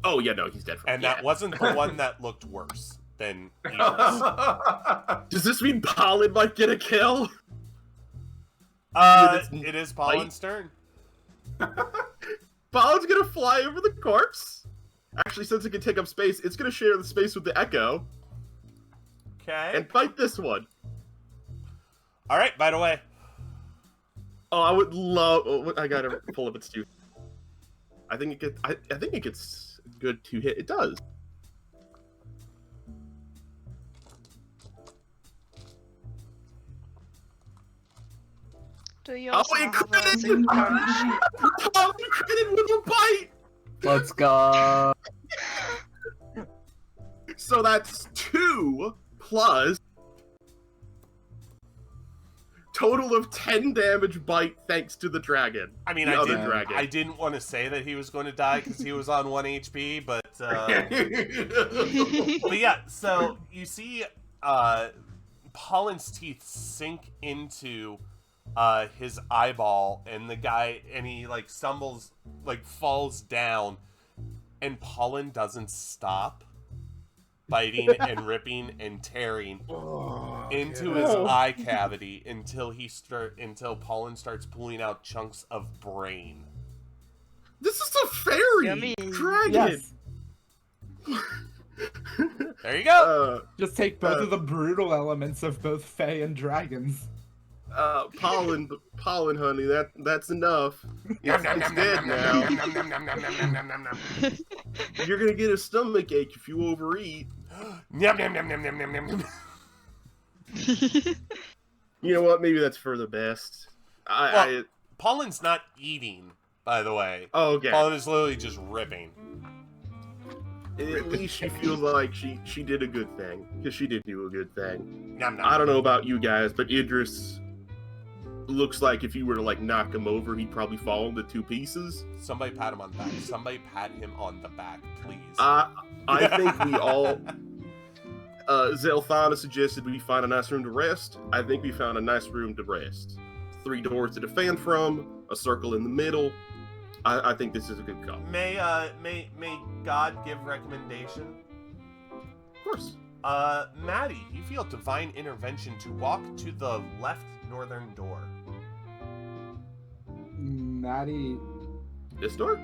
Oh, yeah, no, he's dead from and that wasn't the one that looked worse than Idris. Does this mean Pollen might get a kill? It is Pollen's turn. Pollen's gonna fly over the corpse. Actually, since it can take up space, it's gonna share the space with the Echo Okay. and fight this one. All right, by the way. Oh, I would love. Oh, I gotta pull up its tooth. I think it gets. I think it gets good to hit. It does. Do you Oh, also it have a critted! encourage? Oh, it critted with a bite. Let's go. So that's 2 plus total of 10 damage bite thanks to the dragon. I mean, The I other didn't. dragon. I didn't want to say that he was going to die because he was on 1 HP, but yeah. So you see, Pollen's teeth sink into his eyeball, and he like stumbles, like falls down, and Pollen doesn't stop biting and ripping and tearing into his eye cavity until Pollen starts pulling out chunks of brain. This is a fairy Yummy. dragon. Yes. There you go. Just take both of the brutal elements of both Fae and dragons. Pollen, honey, that's enough. Yum, yum, It's yum, dead yum, now. yum, yum, yum, yum, yum, yum, yum, yum, yum. You're gonna get a stomach ache if you overeat. Yum, yum, yum, yum, yum, yum, yum, yum. You know what? Maybe that's for the best. Well, Pollen's not eating, by the way. Okay. Pollen is literally just ripping. At least she feels like she did a good thing, because she did do a good thing. Yum, yum. I don't know about you guys, but Idris looks like if you were to like knock him over, he'd probably fall into 2 pieces. Somebody pat him on the back. Somebody pat him on the back, please. I think we all. Zelthana suggested we find a nice room to rest. I think we found a nice room to rest. 3 doors to defend from, a circle in the middle. I think this is a good call. May God give recommendation? Of course. Maddie, you feel divine intervention to walk to the left northern door. Maddie, This door?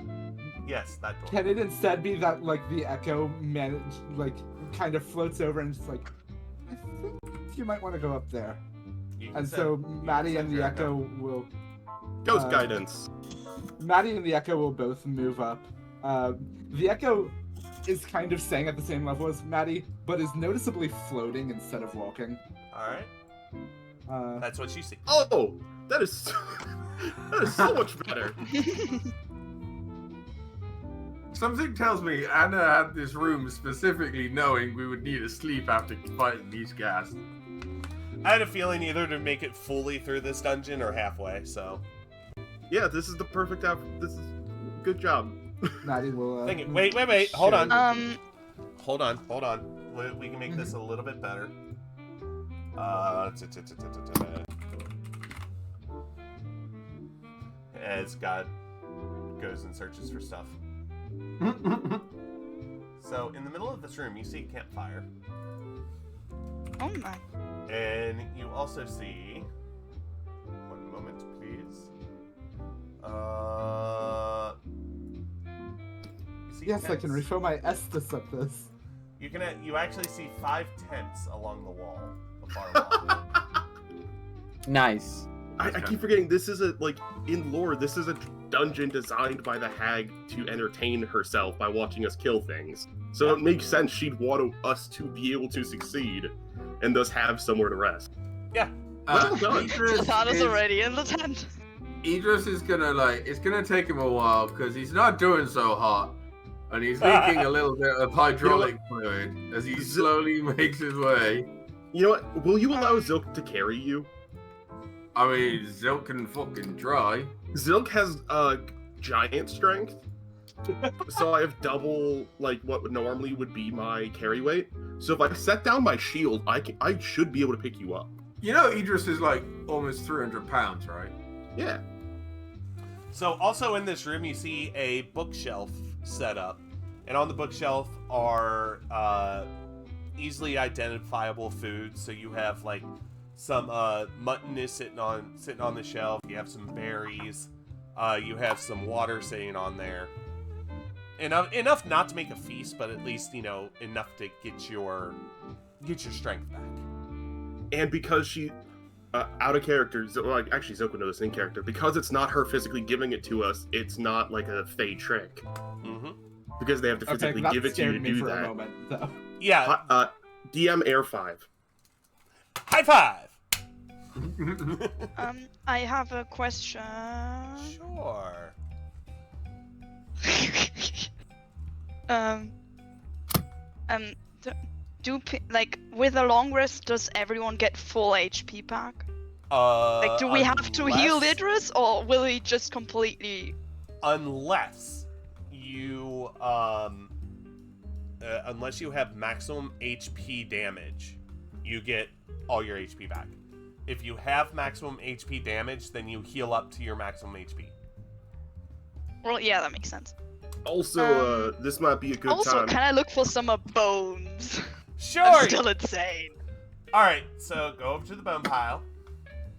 Yes, that door. can it instead be that like the echo kind of floats over and just like, I think you might want to go up there. You can And send- so you can Maddie send and the your echo will Ghost Uh, guidance. Maddie and the Echo will both move up. The Echo is kind of staying at the same level as Maddie, but is noticeably floating instead of walking. All right, that's what you see. Oh, that is so much better. Something tells me Anna had this room specifically knowing we would need to sleep after fighting these guys. I had a feeling either to make it fully through this dungeon or halfway. So, Yeah, this is the perfect This is good job. Maddie will. Thank you. Wait. Hold on. Um, Hold on. We can make this a little bit better. As God goes and searches for stuff. So, in the middle of this room, you see a campfire. oh my. And you also see... One moment, please. You see Yes, I can tents. refill my Estus of this. You actually see 5 tents along the wall, the far wall. Nice. I keep forgetting this is in lore, this is a dungeon designed by the hag to entertain herself by watching us kill things. So it makes sense she'd want us to be able to succeed and thus have somewhere to rest. Well done. Zathana's already in the tent. Idris is gonna it's gonna take him a while because he's not doing so hot. And he's leaking a little bit of hydraulic fluid as he slowly makes his way. You know what? Will you allow Zilk to carry you? I mean, Zilk can fucking try. Zilk has giant strength, so I have double like what normally would be my carry weight. So if I set down my shield, I should be able to pick you up. You know, Idris is like almost 300 pounds, right? Yeah. So also in this room, you see a bookshelf set up, and on the bookshelf are easily identifiable foods. So you have like some mutton is sitting on the shelf. You have some berries. You have some water sitting on there. Enough not to make a feast, but at least enough to get your strength back. And because she, out of character, actually Zoka knows this in character, because it's not her physically giving it to us, it's not like a fey trick. Mm-hmm. Because they have to physically give it to you to do that. A moment, though. Yeah. DM Air 5. High five! I have a question. Sure. With a long rest, does everyone get full HP back? Do we have to heal unless- Idris, or will he just completely? Unless you have maximum HP damage, you get all your HP back. If you have maximum HP damage, then you heal up to your maximum HP. Well, yeah, that makes sense. Also, this might be a good Also, time. can I look for some bones? Sure. I'm still insane. All right, so go over to the bone pile.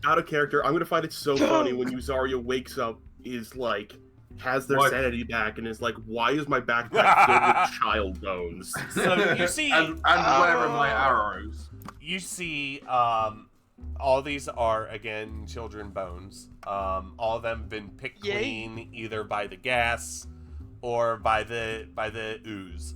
Out of character, I'm gonna find it so funny when Yuzaria wakes up, is like, has their What? sanity back, and is like, why is my backpack filled with child bones? So you see, and where are my arrows? you see, all these are again children bones. All of them been picked Yay. clean either by the gas or by the ooze.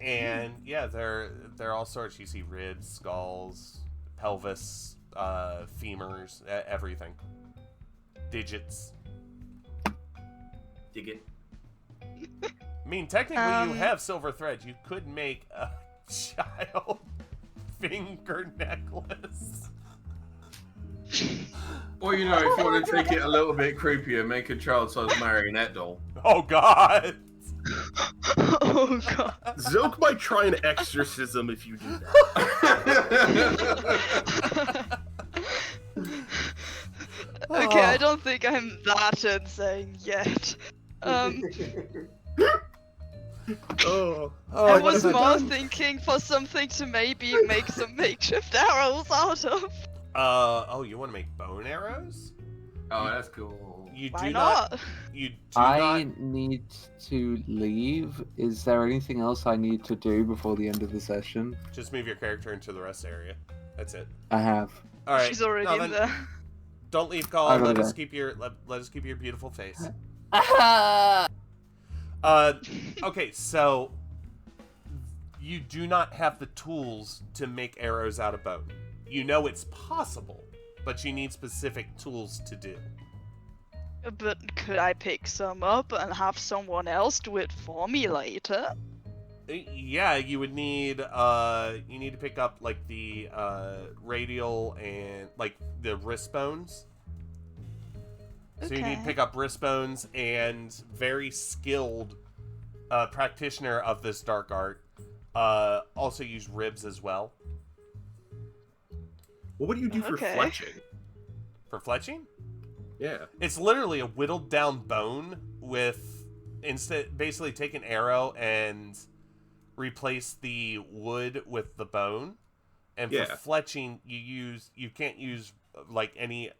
And yeah, they're all sorts. You see ribs, skulls, pelvis, femurs, everything, digits. Dig it. I mean, technically, you have silver threads. You could make a child finger necklace. Or, if you want to take it a little bit creepier, make a child-sized marionette doll. Oh God! Oh god. Zilk might try an exorcism if you do that. Okay, I don't think I'm that insane yet. Oh. I was more thinking for something to maybe make some makeshift arrows out of. You want to make bone arrows? Oh, that's cool. You Why do not? You do I not. need to leave. Is there anything else I need to do before the end of the session? Just move your character into the rest area. That's it. I have. All right. She's already now in then, there. Don't leave, Call. I'll go Let us there. keep your beautiful face. Ah! Okay, so you do not have the tools to make arrows out of bone. You know it's possible, but you need specific tools to do. But could I pick some up and have someone else do it for me later? Yeah, you would need you need to pick up like the radial and like the wrist bones. So you need to Okay. pick up wrist bones, and very skilled practitioner of this dark art also use ribs as well. What would you do for Okay. fletching? For fletching? Yeah. It's literally a whittled down bone with basically take an arrow and replace the wood with the bone. And for Yeah. fletching, you can't use like any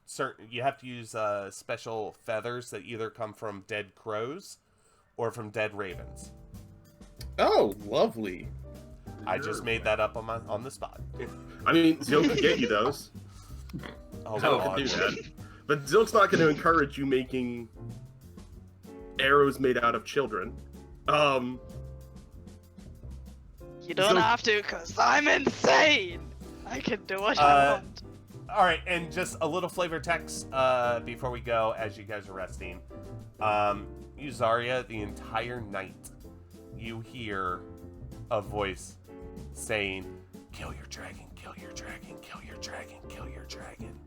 certain. You have to use special feathers that either come from dead crows or from dead ravens. Oh, lovely. I just made that up on the spot. I mean, Zilk can get you those. Oh, Zilk God. can do that. But Zilk's not going to encourage you making arrows made out of children. You don't So- have to, cause I'm insane. I can do what I Uh, want. All right, and just a little flavor text before we go, as you guys are resting. Yuzaria, the entire night, you hear a voice saying, Kill your dragon, kill your dragon, kill your dragon, kill your dragon.